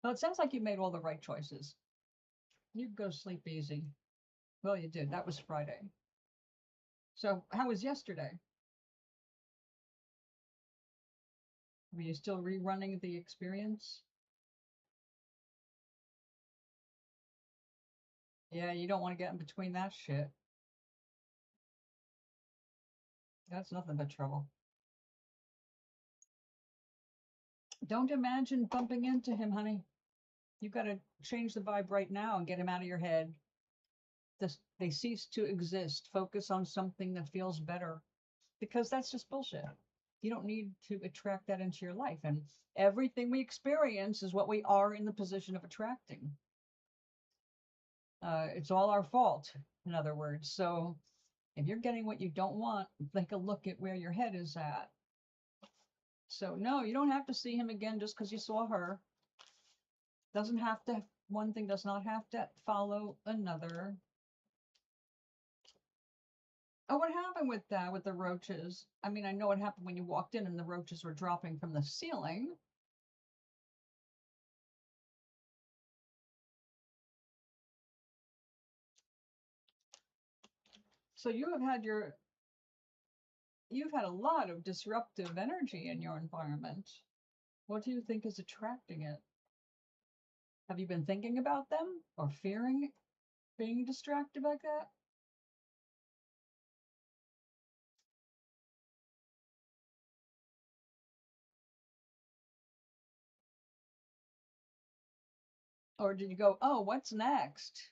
Speaker 2: Well, it sounds like you made all the right choices. You go sleep easy. Well, you did. That was Friday. So how was yesterday? Were you still rerunning the experience? Yeah, you don't want to get in between that shit. That's nothing but trouble. Don't imagine bumping into him, honey. You got to change the vibe right now and get him out of your head. They cease to exist. Focus on something that feels better, because that's just bullshit. You don't need to attract that into your life. And everything we experience is what we are in the position of attracting. It's all our fault, in other words. So if you're getting what you don't want, take a look at where your head is at. So no, you don't have to see him again just because you saw her. Doesn't have to, one thing does not have to follow another. Oh, what happened with that, with the roaches? I mean, I know what happened when you walked in and the roaches were dropping from the ceiling. So you've had a lot of disruptive energy in your environment. What do you think is attracting it? Have you been thinking about them or fearing being distracted like that? Or did you go, oh, what's next?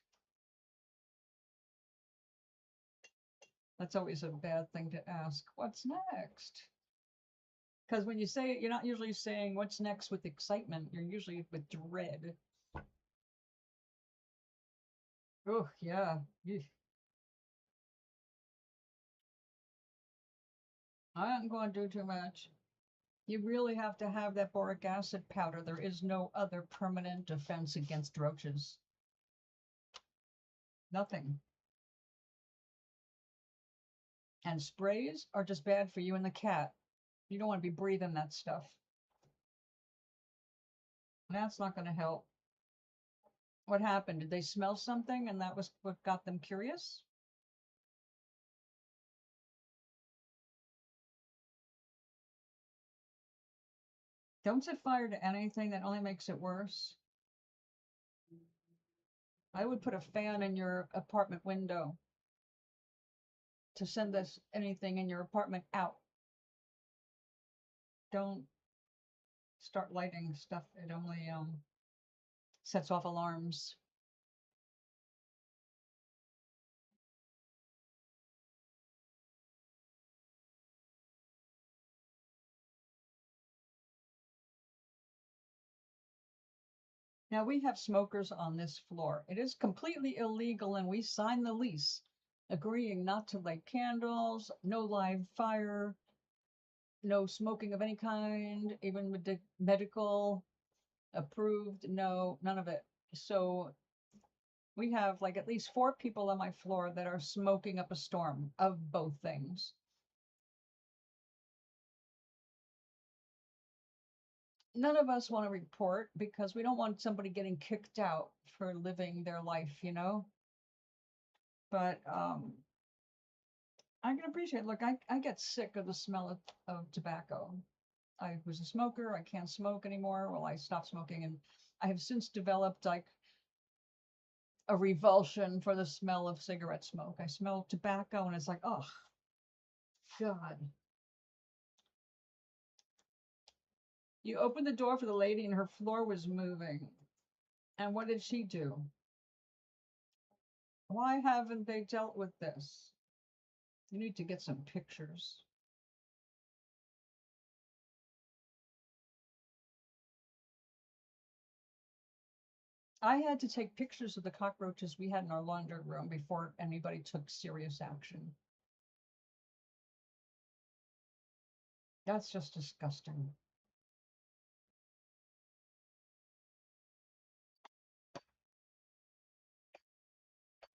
Speaker 2: That's always a bad thing to ask. What's next? Because when you say it, you're not usually saying what's next with excitement. You're usually with dread. Oh, yeah. I ain't going to do too much. You really have to have that boric acid powder. There is no other permanent defense against roaches. Nothing. And sprays are just bad for you and the cat. You don't want to be breathing that stuff. That's not going to help. What happened? Did they smell something and that was what got them curious? Don't set fire to anything. That only makes it worse. I would put a fan in your apartment window to send this anything in your apartment out. Don't start lighting stuff. It only sets off alarms. Now we have smokers on this floor. It is completely illegal, and we signed the lease agreeing not to light candles, no live fire, no smoking of any kind, even medical approved, no, none of it. So we have like at least 4 people on my floor that are smoking up a storm of both things. None of us want to report because we don't want somebody getting kicked out for living their life, you know? But I can appreciate, look, I get sick of the smell of tobacco. I was a smoker, I can't smoke anymore. Well, I stopped smoking, and I have since developed like a revulsion for the smell of cigarette smoke. I smell tobacco and it's like, oh, God. You opened the door for the lady and her floor was moving. And what did she do? Why haven't they dealt with this? You need to get some pictures. I had to take pictures of the cockroaches we had in our laundry room before anybody took serious action. That's just disgusting.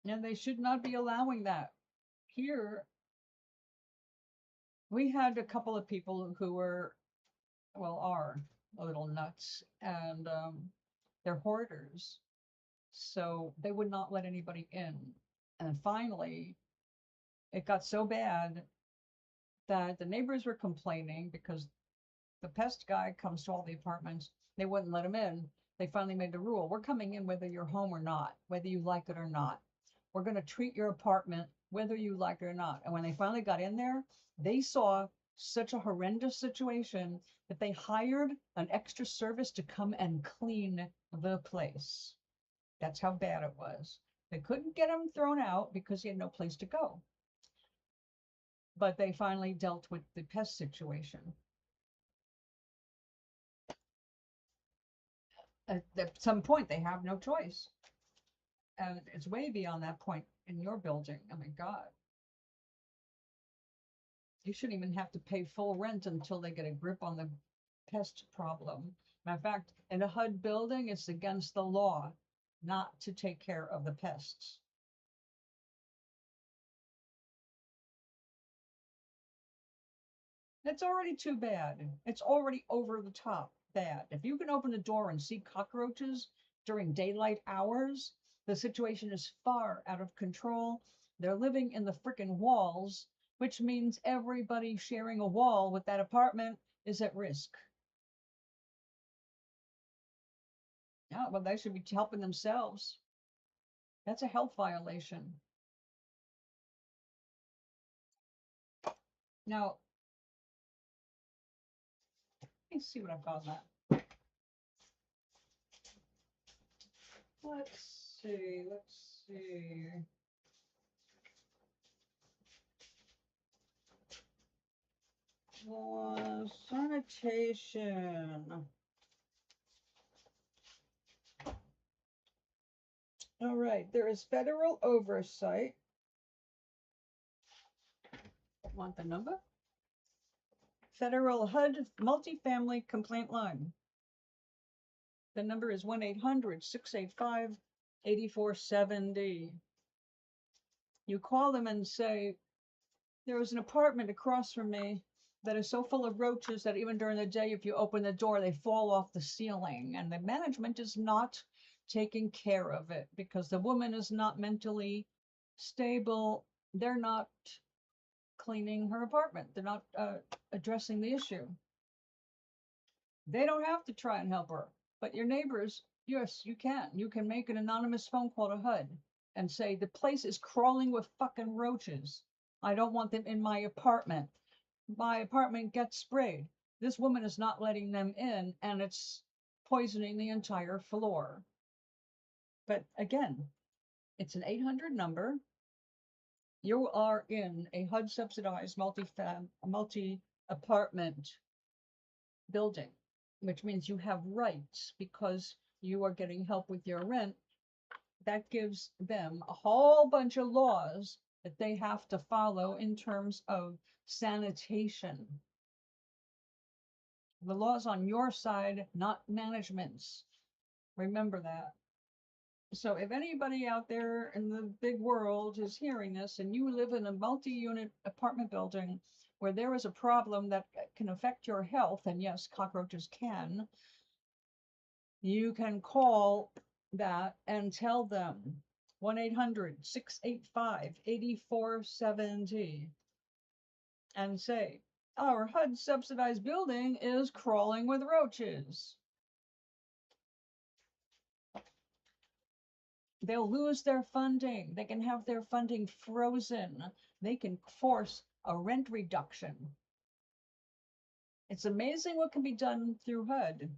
Speaker 2: And they should not be allowing that. Here, we had a couple of people who were, well, are a little nuts, and they're hoarders. So they would not let anybody in. And finally, it got so bad that the neighbors were complaining because the pest guy comes to all the apartments. They wouldn't let him in. They finally made the rule: we're coming in whether you're home or not, whether you like it or not. We're going to treat your apartment whether you like it or not. And when they finally got in there, they saw such a horrendous situation that they hired an extra service to come and clean the place. That's how bad it was. They couldn't get him thrown out because he had no place to go. But they finally dealt with the pest situation. At some point, they have no choice. And it's way beyond that point in your building. Oh my God. You shouldn't even have to pay full rent until they get a grip on the pest problem. Matter of fact, in a HUD building, it's against the law not to take care of the pests. It's already too bad. It's already over the top bad. If you can open the door and see cockroaches during daylight hours, the situation is far out of control. They're living in the frickin' walls, which means everybody sharing a wall with that apartment is at risk. Yeah, well, they should be helping themselves. That's a health violation. Now, let me see what I've got on that. Let's see. Sanitation. All right, there is federal oversight. Want the number? Federal HUD multifamily complaint line. The number is 1-800-685-8470. You call them and say, there is an apartment across from me that is so full of roaches that even during the day, if you open the door, they fall off the ceiling. And the management is not taking care of it because the woman is not mentally stable. They're not cleaning her apartment. They're not addressing the issue. They don't have to try and help her. But your neighbors, yes, you can. You can make an anonymous phone call to HUD and say, the place is crawling with fucking roaches. I don't want them in my apartment. My apartment gets sprayed. This woman is not letting them in, and it's poisoning the entire floor. But again, it's an 800 number. You are in a HUD subsidized multi-apartment building, which means you have rights because you are getting help with your rent. That gives them a whole bunch of laws that they have to follow in terms of sanitation. The law's on your side, not management's. Remember that. So if anybody out there in the big world is hearing this and you live in a multi-unit apartment building where there is a problem that can affect your health, and yes, cockroaches can, you can call that and tell them 1-800-685-8470 and say, our HUD subsidized building is crawling with roaches. They'll lose their funding. They can have their funding frozen. They can force a rent reduction. It's amazing what can be done through HUD.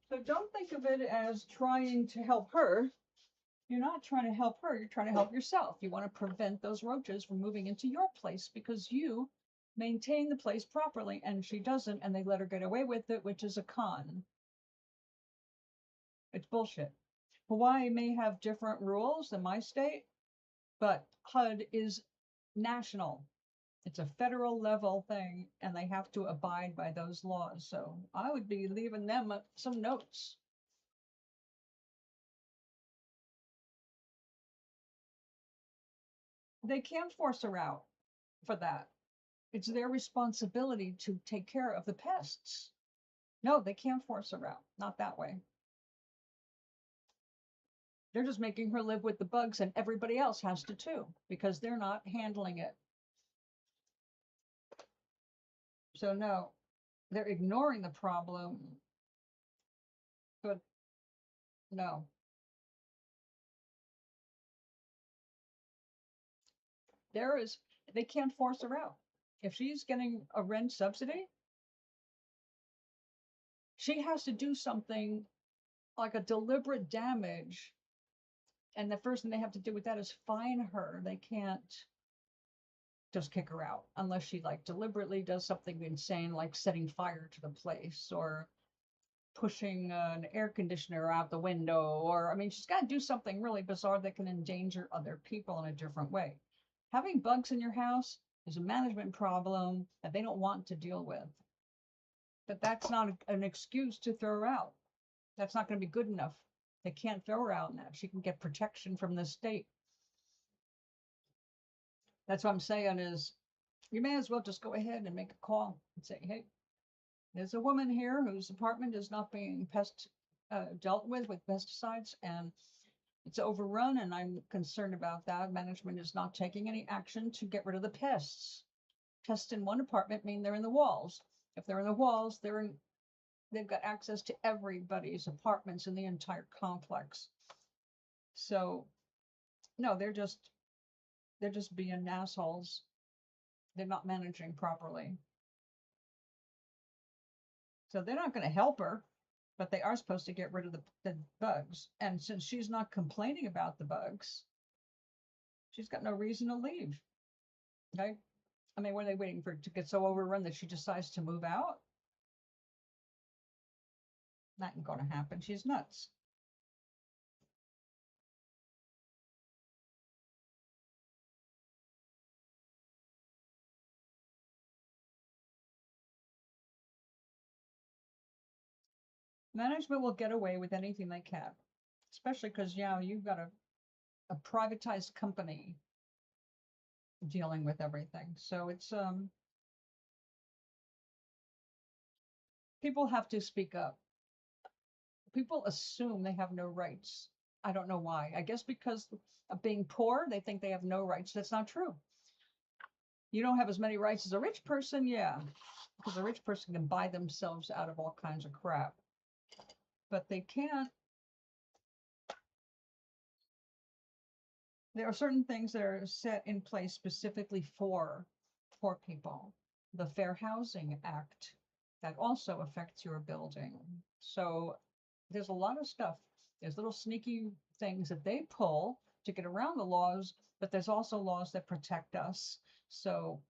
Speaker 2: So don't think of it as trying to help her. You're not trying to help her. You're trying to help yourself. You want to prevent those roaches from moving into your place because you maintain the place properly, and she doesn't, and they let her get away with it, which is a con. It's bullshit. Hawaii may have different rules than my state, but HUD is national. It's a federal level thing, and they have to abide by those laws. So I would be leaving them some notes. They can't force her out for that. It's their responsibility to take care of the pests. No, they can't force her out. Not that way. They're just making her live with the bugs, and everybody else has to too, because they're not handling it. So no, they're ignoring the problem. But no. They can't force her out. If she's getting a rent subsidy, she has to do something like a deliberate damage. And the first thing they have to do with that is fine her. They can't just kick her out unless she like deliberately does something insane, like setting fire to the place or pushing an air conditioner out the window. Or, I mean, she's got to do something really bizarre that can endanger other people in a different way. Having bugs in your house is a management problem that they don't want to deal with. But that's not an excuse to throw her out. That's not going to be good enough. They can't throw her out now. She can get protection from the state. That's what I'm saying is you may as well just go ahead and make a call and say, hey, there's a woman here whose apartment is not being dealt with pesticides, and it's overrun, and I'm concerned about that. Management is not taking any action to get rid of the pests. Pests in one apartment mean they're in the walls. If they're in the walls, they've got access to everybody's apartments in the entire complex. So, no, they're just being assholes. They're not managing properly. So they're not going to help her, but they are supposed to get rid of the bugs. And since she's not complaining about the bugs, she's got no reason to leave. Okay? I mean, what are they waiting for it to get so overrun that she decides to move out? That ain't going to happen. She's nuts. Management will get away with anything they can, especially because, yeah, you've got a privatized company dealing with everything. So it's people have to speak up. People assume they have no rights. I don't know why. I guess because of being poor, they think they have no rights. That's not true. You don't have as many rights as a rich person, yeah, because a rich person can buy themselves out of all kinds of crap. But they can't. There are certain things that are set in place specifically for poor people. The Fair Housing Act, that also affects your building. So there's a lot of stuff. There's little sneaky things that they pull to get around the laws, but there's also laws that protect us. So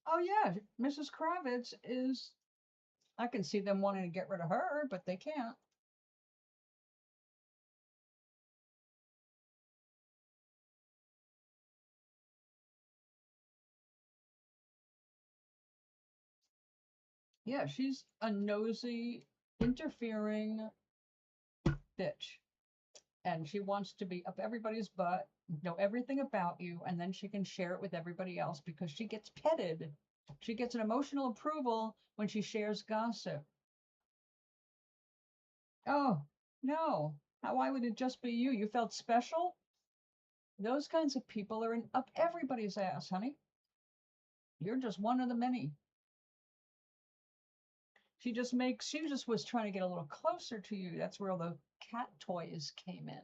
Speaker 2: oh yeah, Mrs. Kravitz is, I can see them wanting to get rid of her, but they can't. Yeah, she's a nosy, interfering bitch. And she wants to be up everybody's butt, know everything about you, and then she can share it with everybody else because she gets petted. She gets an emotional approval when she shares gossip. Oh, no. Why would it just be you? You felt special? Those kinds of people are in up everybody's ass, honey. You're just one of the many. She just was trying to get a little closer to you. That's where all the cat toys came in.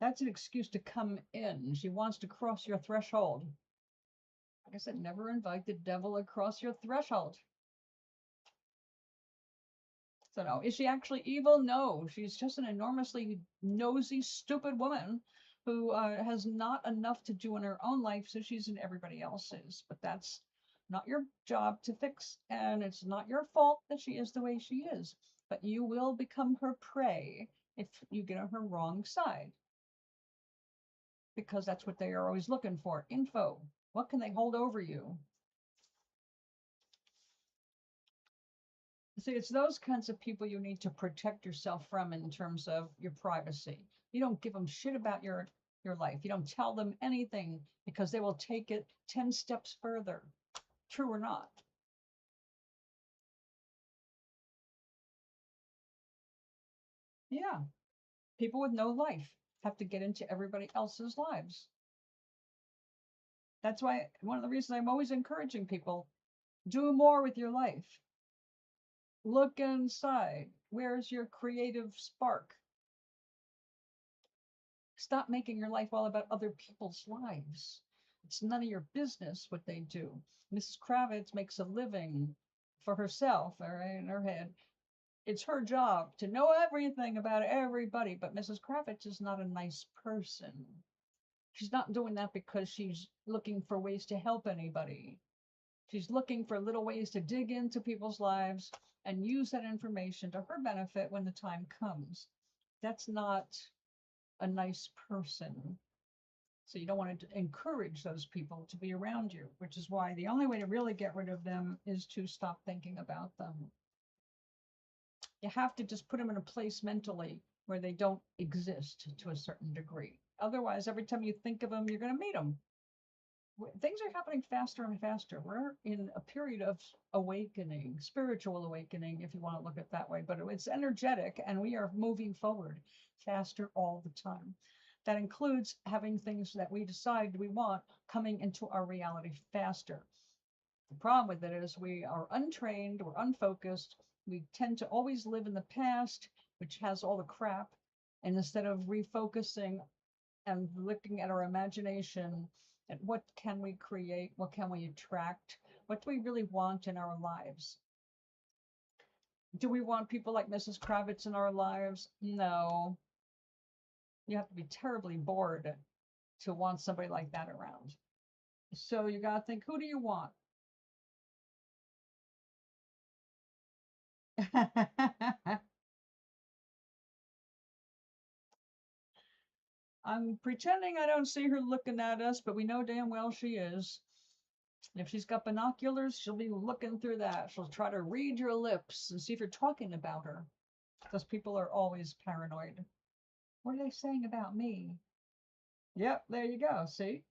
Speaker 2: That's an excuse to come in. She wants to cross your threshold. Like I said, never invite the devil across your threshold. So no, is she actually evil? No, she's just an enormously nosy, stupid woman who has not enough to do in her own life, so she's in everybody else's. But that's not your job to fix, and it's not your fault that she is the way she is. But you will become her prey if you get on her wrong side, because that's what they are always looking for. Info. What can they hold over you? See, it's those kinds of people you need to protect yourself from in terms of your privacy. You don't give them shit about your life. You don't tell them anything because they will take it 10 steps further. True or not? Yeah. People with no life have to get into everybody else's lives. That's why one of the reasons I'm always encouraging people, do more with your life. Look inside. Where's your creative spark? Stop making your life all about other people's lives. It's none of your business what they do. Mrs. Kravitz makes a living for herself, all right, in her head. It's her job to know everything about everybody, but Mrs. Kravitz is not a nice person. She's not doing that because she's looking for ways to help anybody. She's looking for little ways to dig into people's lives and use that information to her benefit when the time comes. That's not a nice person. So you don't want to encourage those people to be around you, which is why the only way to really get rid of them is to stop thinking about them. You have to just put them in a place mentally where they don't exist to a certain degree. Otherwise, every time you think of them, you're going to meet them. Things are happening faster and faster. We're in a period of awakening, spiritual awakening, if you want to look at it that way, but it's energetic and we are moving forward faster all the time. That includes having things that we decide we want coming into our reality faster. The problem with it is we are untrained, we're unfocused, we tend to always live in the past, which has all the crap, and instead of refocusing and looking at our imagination at what can we create, what can we attract, what do we really want in our lives? Do we want people like Mrs. Kravitz in our lives? No. You have to be terribly bored to want somebody like that around. So you got to think, who do you want? I'm pretending I don't see her looking at us, but we know damn well she is. If she's got binoculars, she'll be looking through that. She'll try to read your lips and see if you're talking about her. Because people are always paranoid. What are they saying about me? Yep, there you go. See?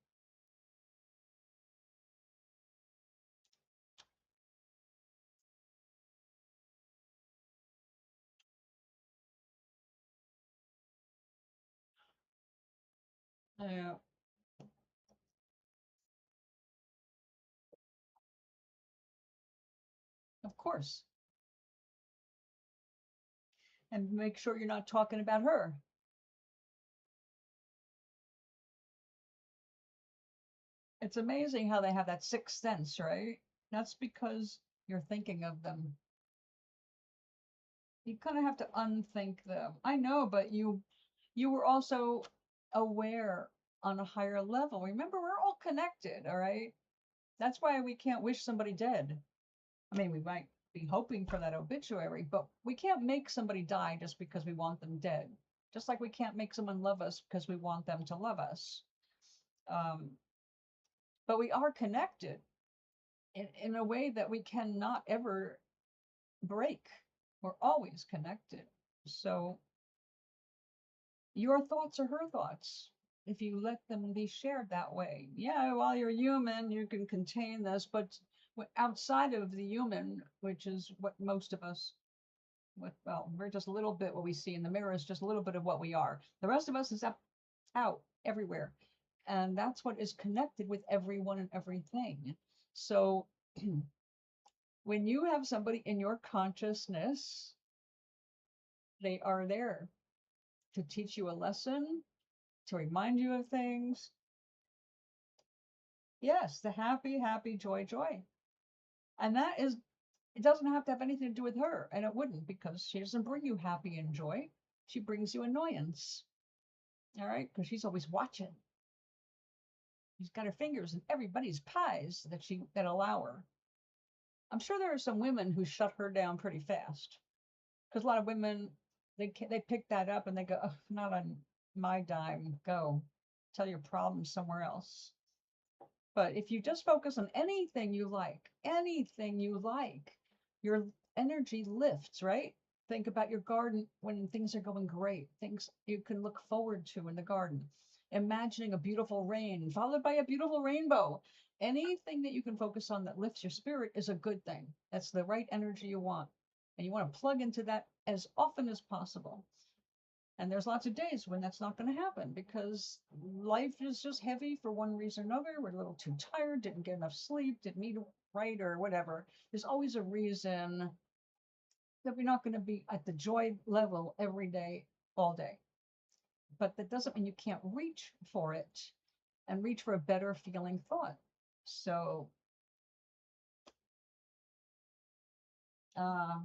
Speaker 2: Yeah, of course. And make sure you're not talking about her. It's amazing how they have that sixth sense, right? That's because you're thinking of them. You kind of have to unthink them. I know, but you were also aware on a higher level. Remember, we're all connected, all right? That's why we can't wish somebody dead. I mean, we might be hoping for that obituary, but we can't make somebody die just because we want them dead. Just like we can't make someone love us because we want them to love us. Um, but we are connected in a way that we cannot ever break. We're always connected. So your thoughts are her thoughts if you let them be shared that way. Yeah, while you're human, you can contain this, but outside of the human, which is what most of us, well, we're just a little bit what we see in the mirror is just a little bit of what we are. The rest of us is out everywhere. And that's what is connected with everyone and everything. So when you have somebody in your consciousness, they are there to teach you a lesson, to remind you of things. Yes, the happy, happy, joy, joy. And that is, it doesn't have to have anything to do with her. And it wouldn't, because she doesn't bring you happy and joy. She brings you annoyance. All right? Because she's always watching. She's got her fingers in everybody's pies that allow her. I'm sure there are some women who shut her down pretty fast. Because a lot of women, they pick that up and they go, oh, not on my dime. Go tell your problems somewhere else. But if you just focus on anything you like, your energy lifts, right? Think about your garden when things are going great, things you can look forward to in the garden. Imagining a beautiful rain followed by a beautiful rainbow. Anything that you can focus on that lifts your spirit is a good thing. That's the right energy you want. And you want to plug into that as often as possible. And there's lots of days when that's not going to happen because life is just heavy for one reason or another. We're a little too tired, didn't get enough sleep, didn't eat right, or whatever. There's always a reason that we're not going to be at the joy level every day, all day. But that doesn't mean you can't reach for it and reach for a better feeling thought. So, uh,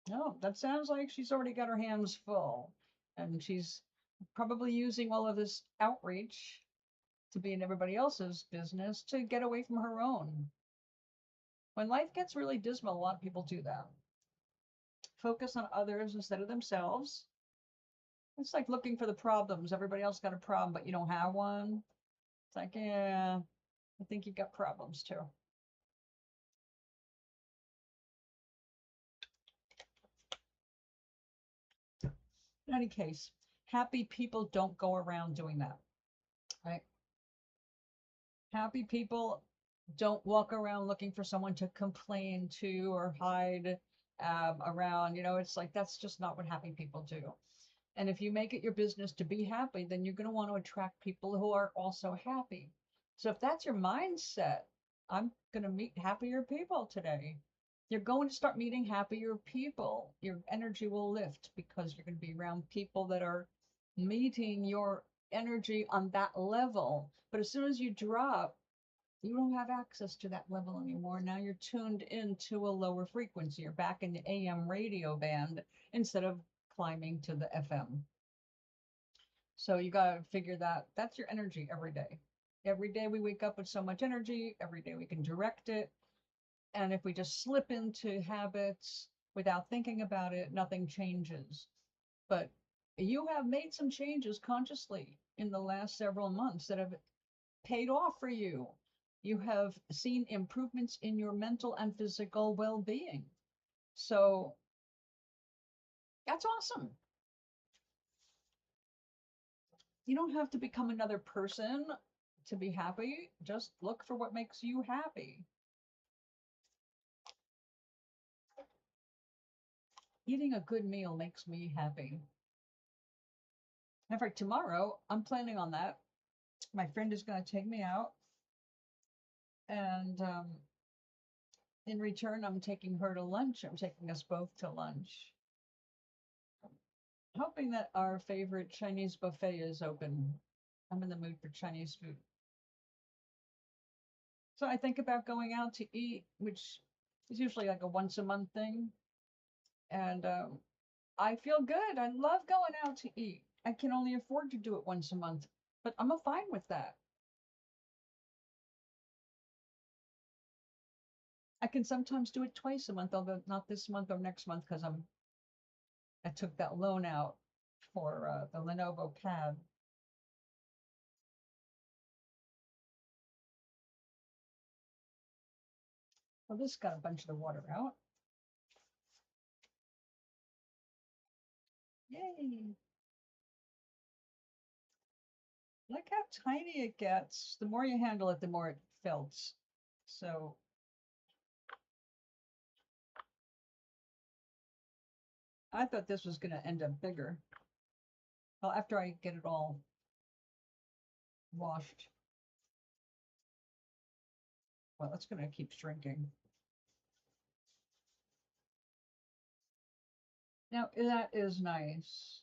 Speaker 2: no, that sounds like she's already got her hands full and she's probably using all of this outreach to be in everybody else's business to get away from her own. When life gets really dismal, a lot of people do that. Focus on others instead of themselves. It's like looking for the problems. Everybody else got a problem, but you don't have one. It's like, yeah, I think you've got problems too. In any case, happy people don't go around doing that, right? Happy people don't walk around looking for someone to complain to or hide around. It's like that's just not what happy people do. And if you make it your business to be happy, then you're going to want to attract people who are also happy. So if that's your mindset, I'm going to meet happier people today. You're going to start meeting happier people. Your energy will lift because you're going to be around people that are meeting your energy on that level. But as soon as you drop, you don't have access to that level anymore. Now you're tuned into a lower frequency. You're back in the AM radio band instead of climbing to the FM. So you got to figure that that's your energy every day. Every day we wake up with so much energy. Every day we can direct it. And if we just slip into habits without thinking about it, nothing changes. But You have made some changes consciously in the last several months that have paid off for you. You have seen improvements in your mental and physical well-being. So that's awesome. You don't have to become another person to be happy. Just look for what makes you happy. Eating a good meal makes me happy. In fact, tomorrow, I'm planning on that. My friend is going to take me out. And in return, I'm taking her to lunch. I'm taking us both to lunch. Hoping that our favorite Chinese buffet is open. I'm in the mood for Chinese food. So I think about going out to eat, which is usually like a once a month thing. And I feel good. I love going out to eat. I can only afford to do it once a month, but I'm fine with that. I can sometimes do it twice a month, although not this month or next month because I took that loan out for the Lenovo pad. Well, this got a bunch of the water out. Yay! Look how tiny it gets. The more you handle it, the more it fills. So I thought this was going to end up bigger. Well, after I get it all washed. Well, it's going to keep shrinking. Now, that is nice.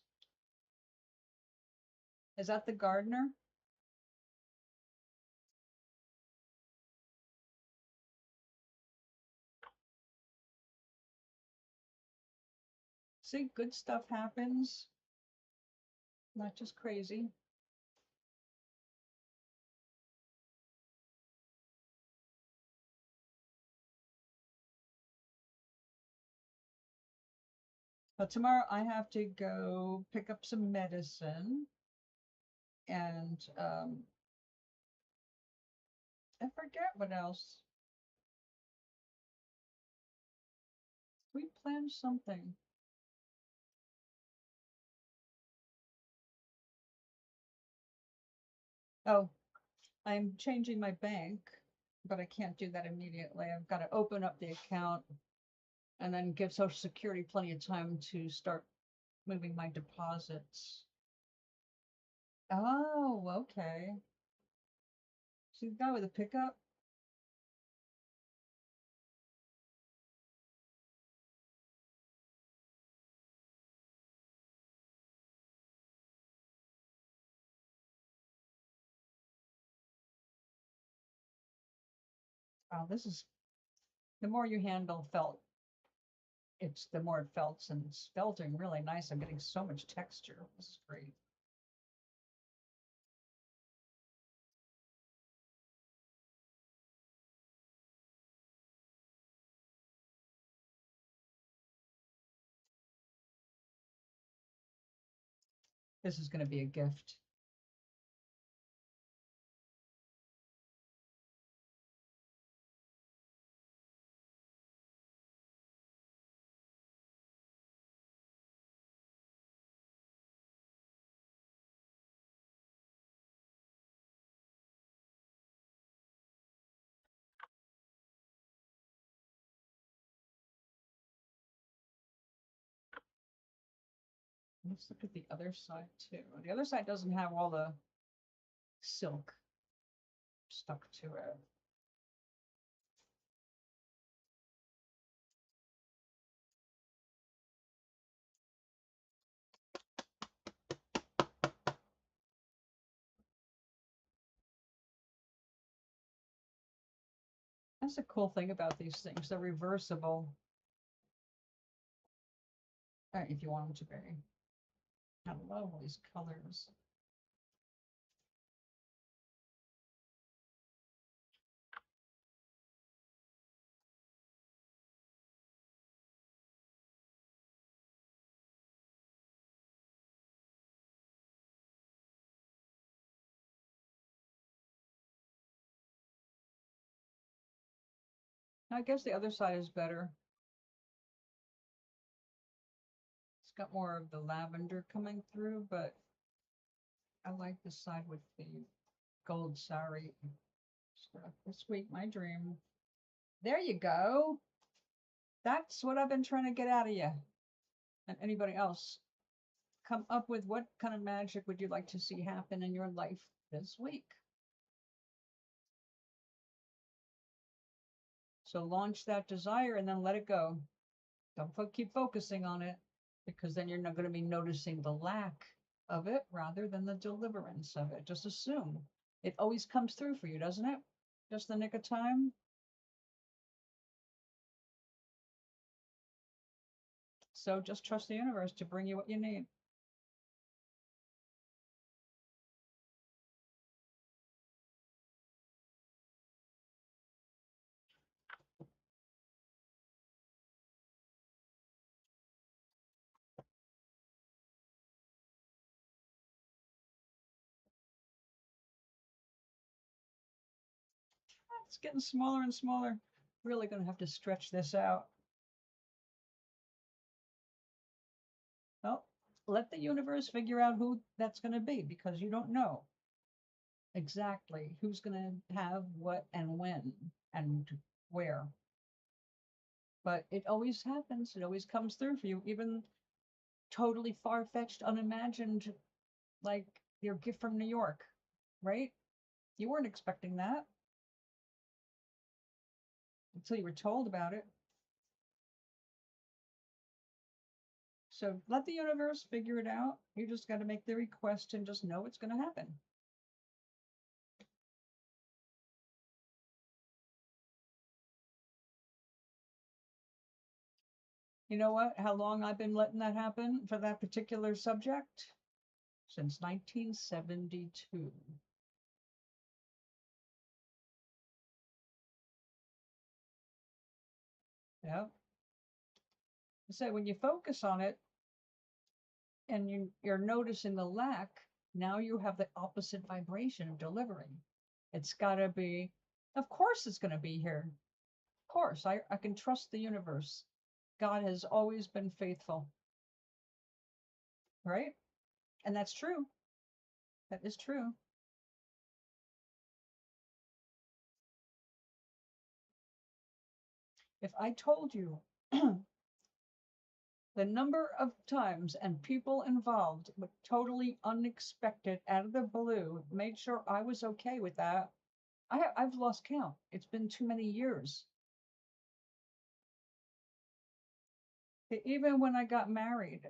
Speaker 2: Is that the gardener? See, good stuff happens. Not just crazy. But tomorrow I have to go pick up some medicine. And I forget what else. We planned something. Oh, I'm changing my bank, but I can't do that immediately. I've got to open up the account and then give Social Security plenty of time to start moving my deposits. Oh, okay. See the guy with the pickup? Oh, this is the more you handle felt, it's the more it felts, and it's felting really nice. I'm getting so much texture. This is great. This is going to be a gift. Let's look at the other side too. The other side doesn't have all the silk stuck to it. That's the cool thing about these things. They're reversible. If you want them to be. I love all these colors. I guess the other side is better. It's got more of the lavender coming through, but I like the side with the gold sari stuff. This week, my dream. There you go. That's what I've been trying to get out of you. And anybody else, come up with what kind of magic would you like to see happen in your life this week? So launch that desire and then let it go. Don't keep focusing on it, because then you're not going to be noticing the lack of it rather than the deliverance of it. Just assume it always comes through for you, doesn't it? Just the nick of time. So just trust the universe to bring you what you need. It's getting smaller and smaller. Really going to have to stretch this out. Well, let the universe figure out who that's going to be, because you don't know exactly who's going to have what and when and where. But it always happens. It always comes through for you, even totally far-fetched, unimagined, like your gift from New York, right? You weren't expecting that until you were told about it. So let the universe figure it out. You just got to make the request and just know it's going to happen. You know what? How long I've been letting that happen for that particular subject? Since 1972. Yeah. So when you focus on it and you're noticing the lack, now you have the opposite vibration of delivering. It's got to be, of course it's going to be here. Of course, I can trust the universe. God has always been faithful. Right? And that's true. That is true. If I told you the number of times and people involved were totally unexpected, out of the blue, made sure I was okay with that, I've lost count. It's been too many years. Even when I got married,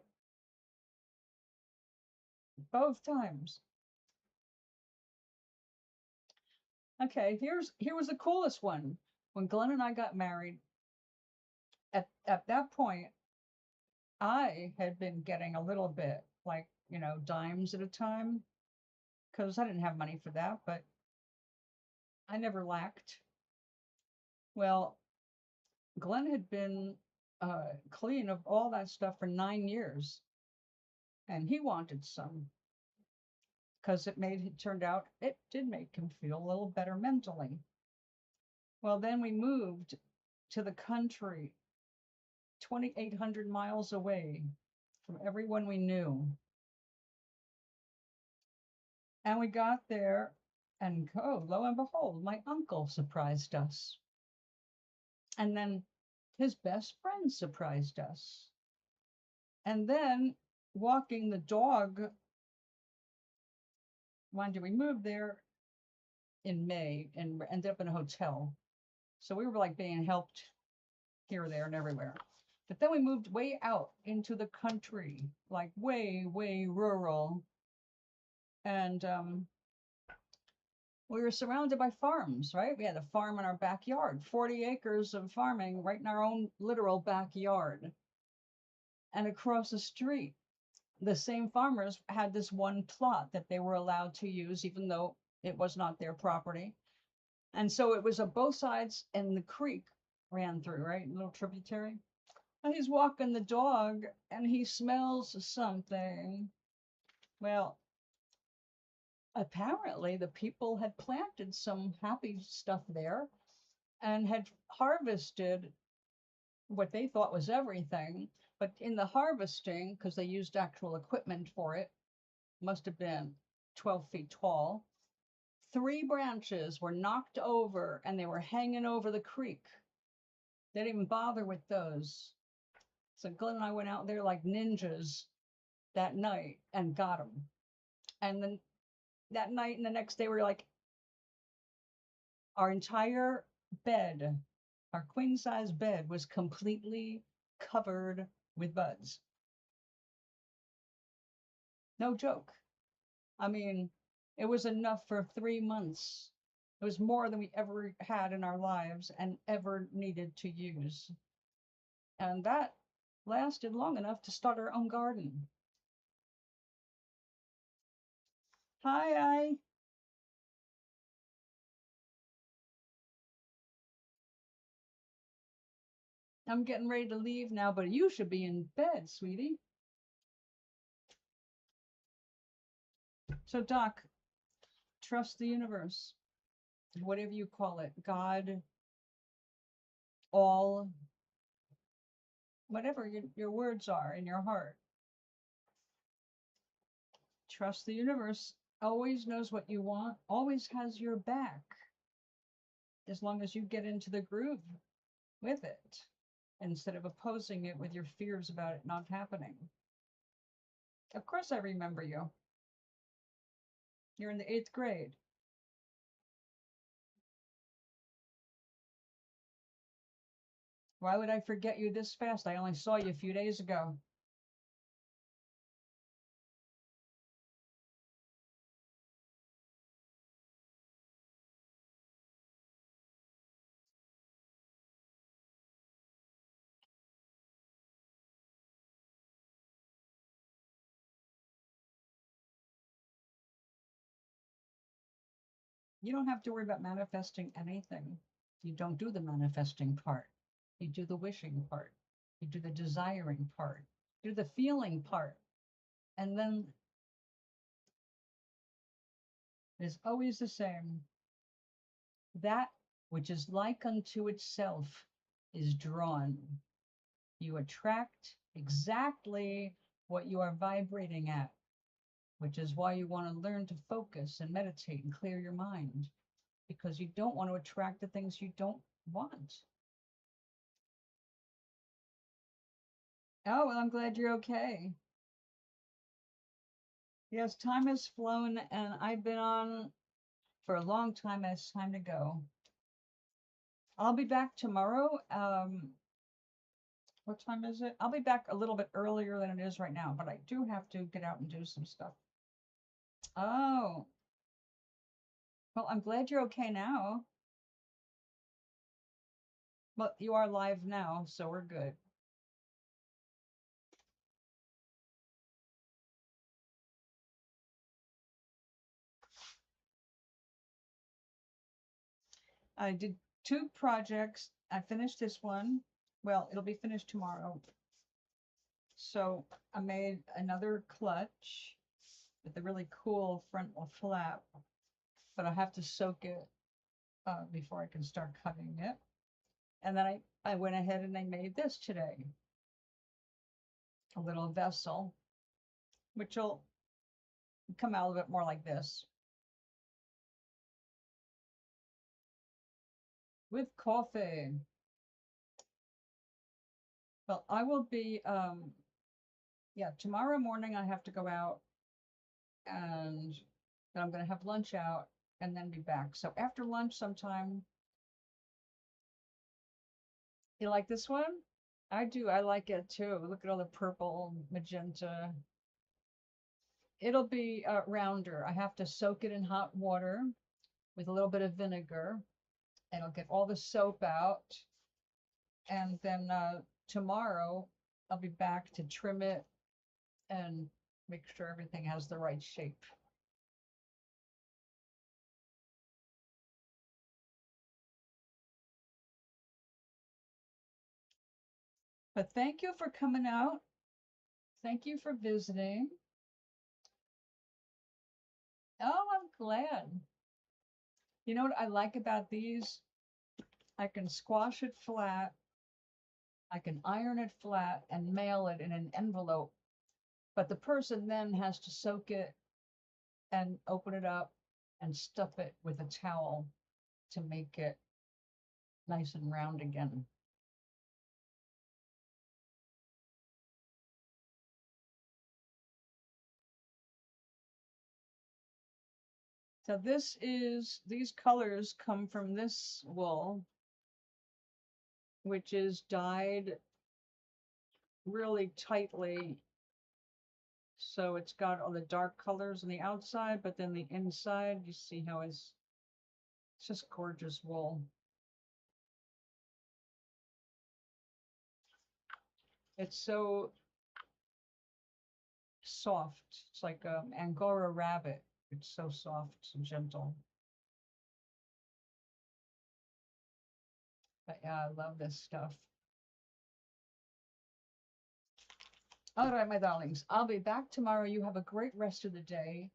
Speaker 2: both times. Okay, here was the coolest one. When Glenn and I got married, at that point, I had been getting a little bit, like, dimes at a time, because I didn't have money for that, but I never lacked. Well, Glenn had been clean of all that stuff for 9 years, and he wanted some, because it turned out it did make him feel a little better mentally. Well, then we moved to the country, 2,800 miles away from everyone we knew. And we got there, and lo and behold, my uncle surprised us. And then his best friend surprised us. And then walking the dog, mind you, we moved there in May and ended up in a hotel. So we were like being helped here, there, and everywhere. But then we moved way out into the country, like way, way rural. And we were surrounded by farms, right? We had a farm in our backyard, 40 acres of farming right in our own literal backyard. And across the street, the same farmers had this one plot that they were allowed to use, even though it was not their property. And so it was on both sides, and the creek ran through, right? A little tributary. And he's walking the dog and he smells something. Well, apparently the people had planted some happy stuff there, and had harvested what they thought was everything. But in the harvesting, because they used actual equipment for it, must have been 12 feet tall, 3 branches were knocked over and they were hanging over the creek. They didn't even bother with those. So Glenn and I went out there like ninjas that night and got them. And then that night and the next day, we were like, our entire bed, our queen size bed, was completely covered with buds. No joke. I mean, it was enough for 3 months. It was more than we ever had in our lives and ever needed to use. And that lasted long enough to start our own garden. Hi. I'm getting ready to leave now, but you should be in bed, sweetie. So, Doc, trust the universe, whatever you call it, God, all, whatever your words are in your heart. Trust the universe, always knows what you want, always has your back, as long as you get into the groove with it, instead of opposing it with your fears about it not happening. Of course I remember you. You're in the 8th grade. Why would I forget you this fast? I only saw you a few days ago. You don't have to worry about manifesting anything. You don't do the manifesting part. You do the wishing part. You do the desiring part. You do the feeling part. And then it's always the same. That which is like unto itself is drawn. You attract exactly what you are vibrating at, which is why you want to learn to focus and meditate and clear your mind, because you don't want to attract the things you don't want. Oh, well, I'm glad you're okay. Yes, time has flown and I've been on for a long time. It's time to go. I'll be back tomorrow. What time is it? I'll be back a little bit earlier than it is right now, but I do have to get out and do some stuff. Oh, well, I'm glad you're okay now. But you are live now, so we're good. I did 2 projects. I finished this one. Well, it'll be finished tomorrow. So I made another clutch with a really cool front flap, but I have to soak it before I can start cutting it. And then I went ahead and I made this today, a little vessel, which will come out a bit more like this. With coffee. Well, I will be, yeah, tomorrow morning I have to go out and then I'm going to have lunch out and then be back. So after lunch sometime. You like this one? I do. I like it too. Look at all the purple, magenta. It'll be rounder. I have to soak it in hot water with a little bit of vinegar. And I'll get all the soap out. And then tomorrow I'll be back to trim it and make sure everything has the right shape. But thank you for coming out. Thank you for visiting. Oh, I'm glad. You know what I like about these? I can squash it flat. I can iron it flat and mail it in an envelope. But the person then has to soak it and open it up and stuff it with a towel to make it nice and round again. So these colors come from this wool, which is dyed really tightly. So it's got all the dark colors on the outside, but then the inside, you see how it's just gorgeous wool. It's so soft. It's like Angora rabbit. It's so soft and gentle. But yeah, I love this stuff. All right, my darlings, I'll be back tomorrow. You have a great rest of the day.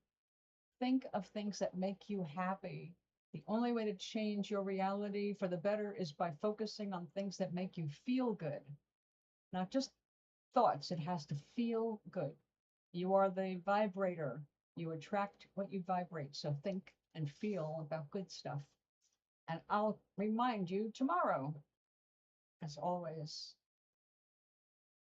Speaker 2: Think of things that make you happy. The only way to change your reality for the better is by focusing on things that make you feel good. Not just thoughts, it has to feel good. You are the vibrator. You attract what you vibrate. So think and feel about good stuff. And I'll remind you tomorrow, as always.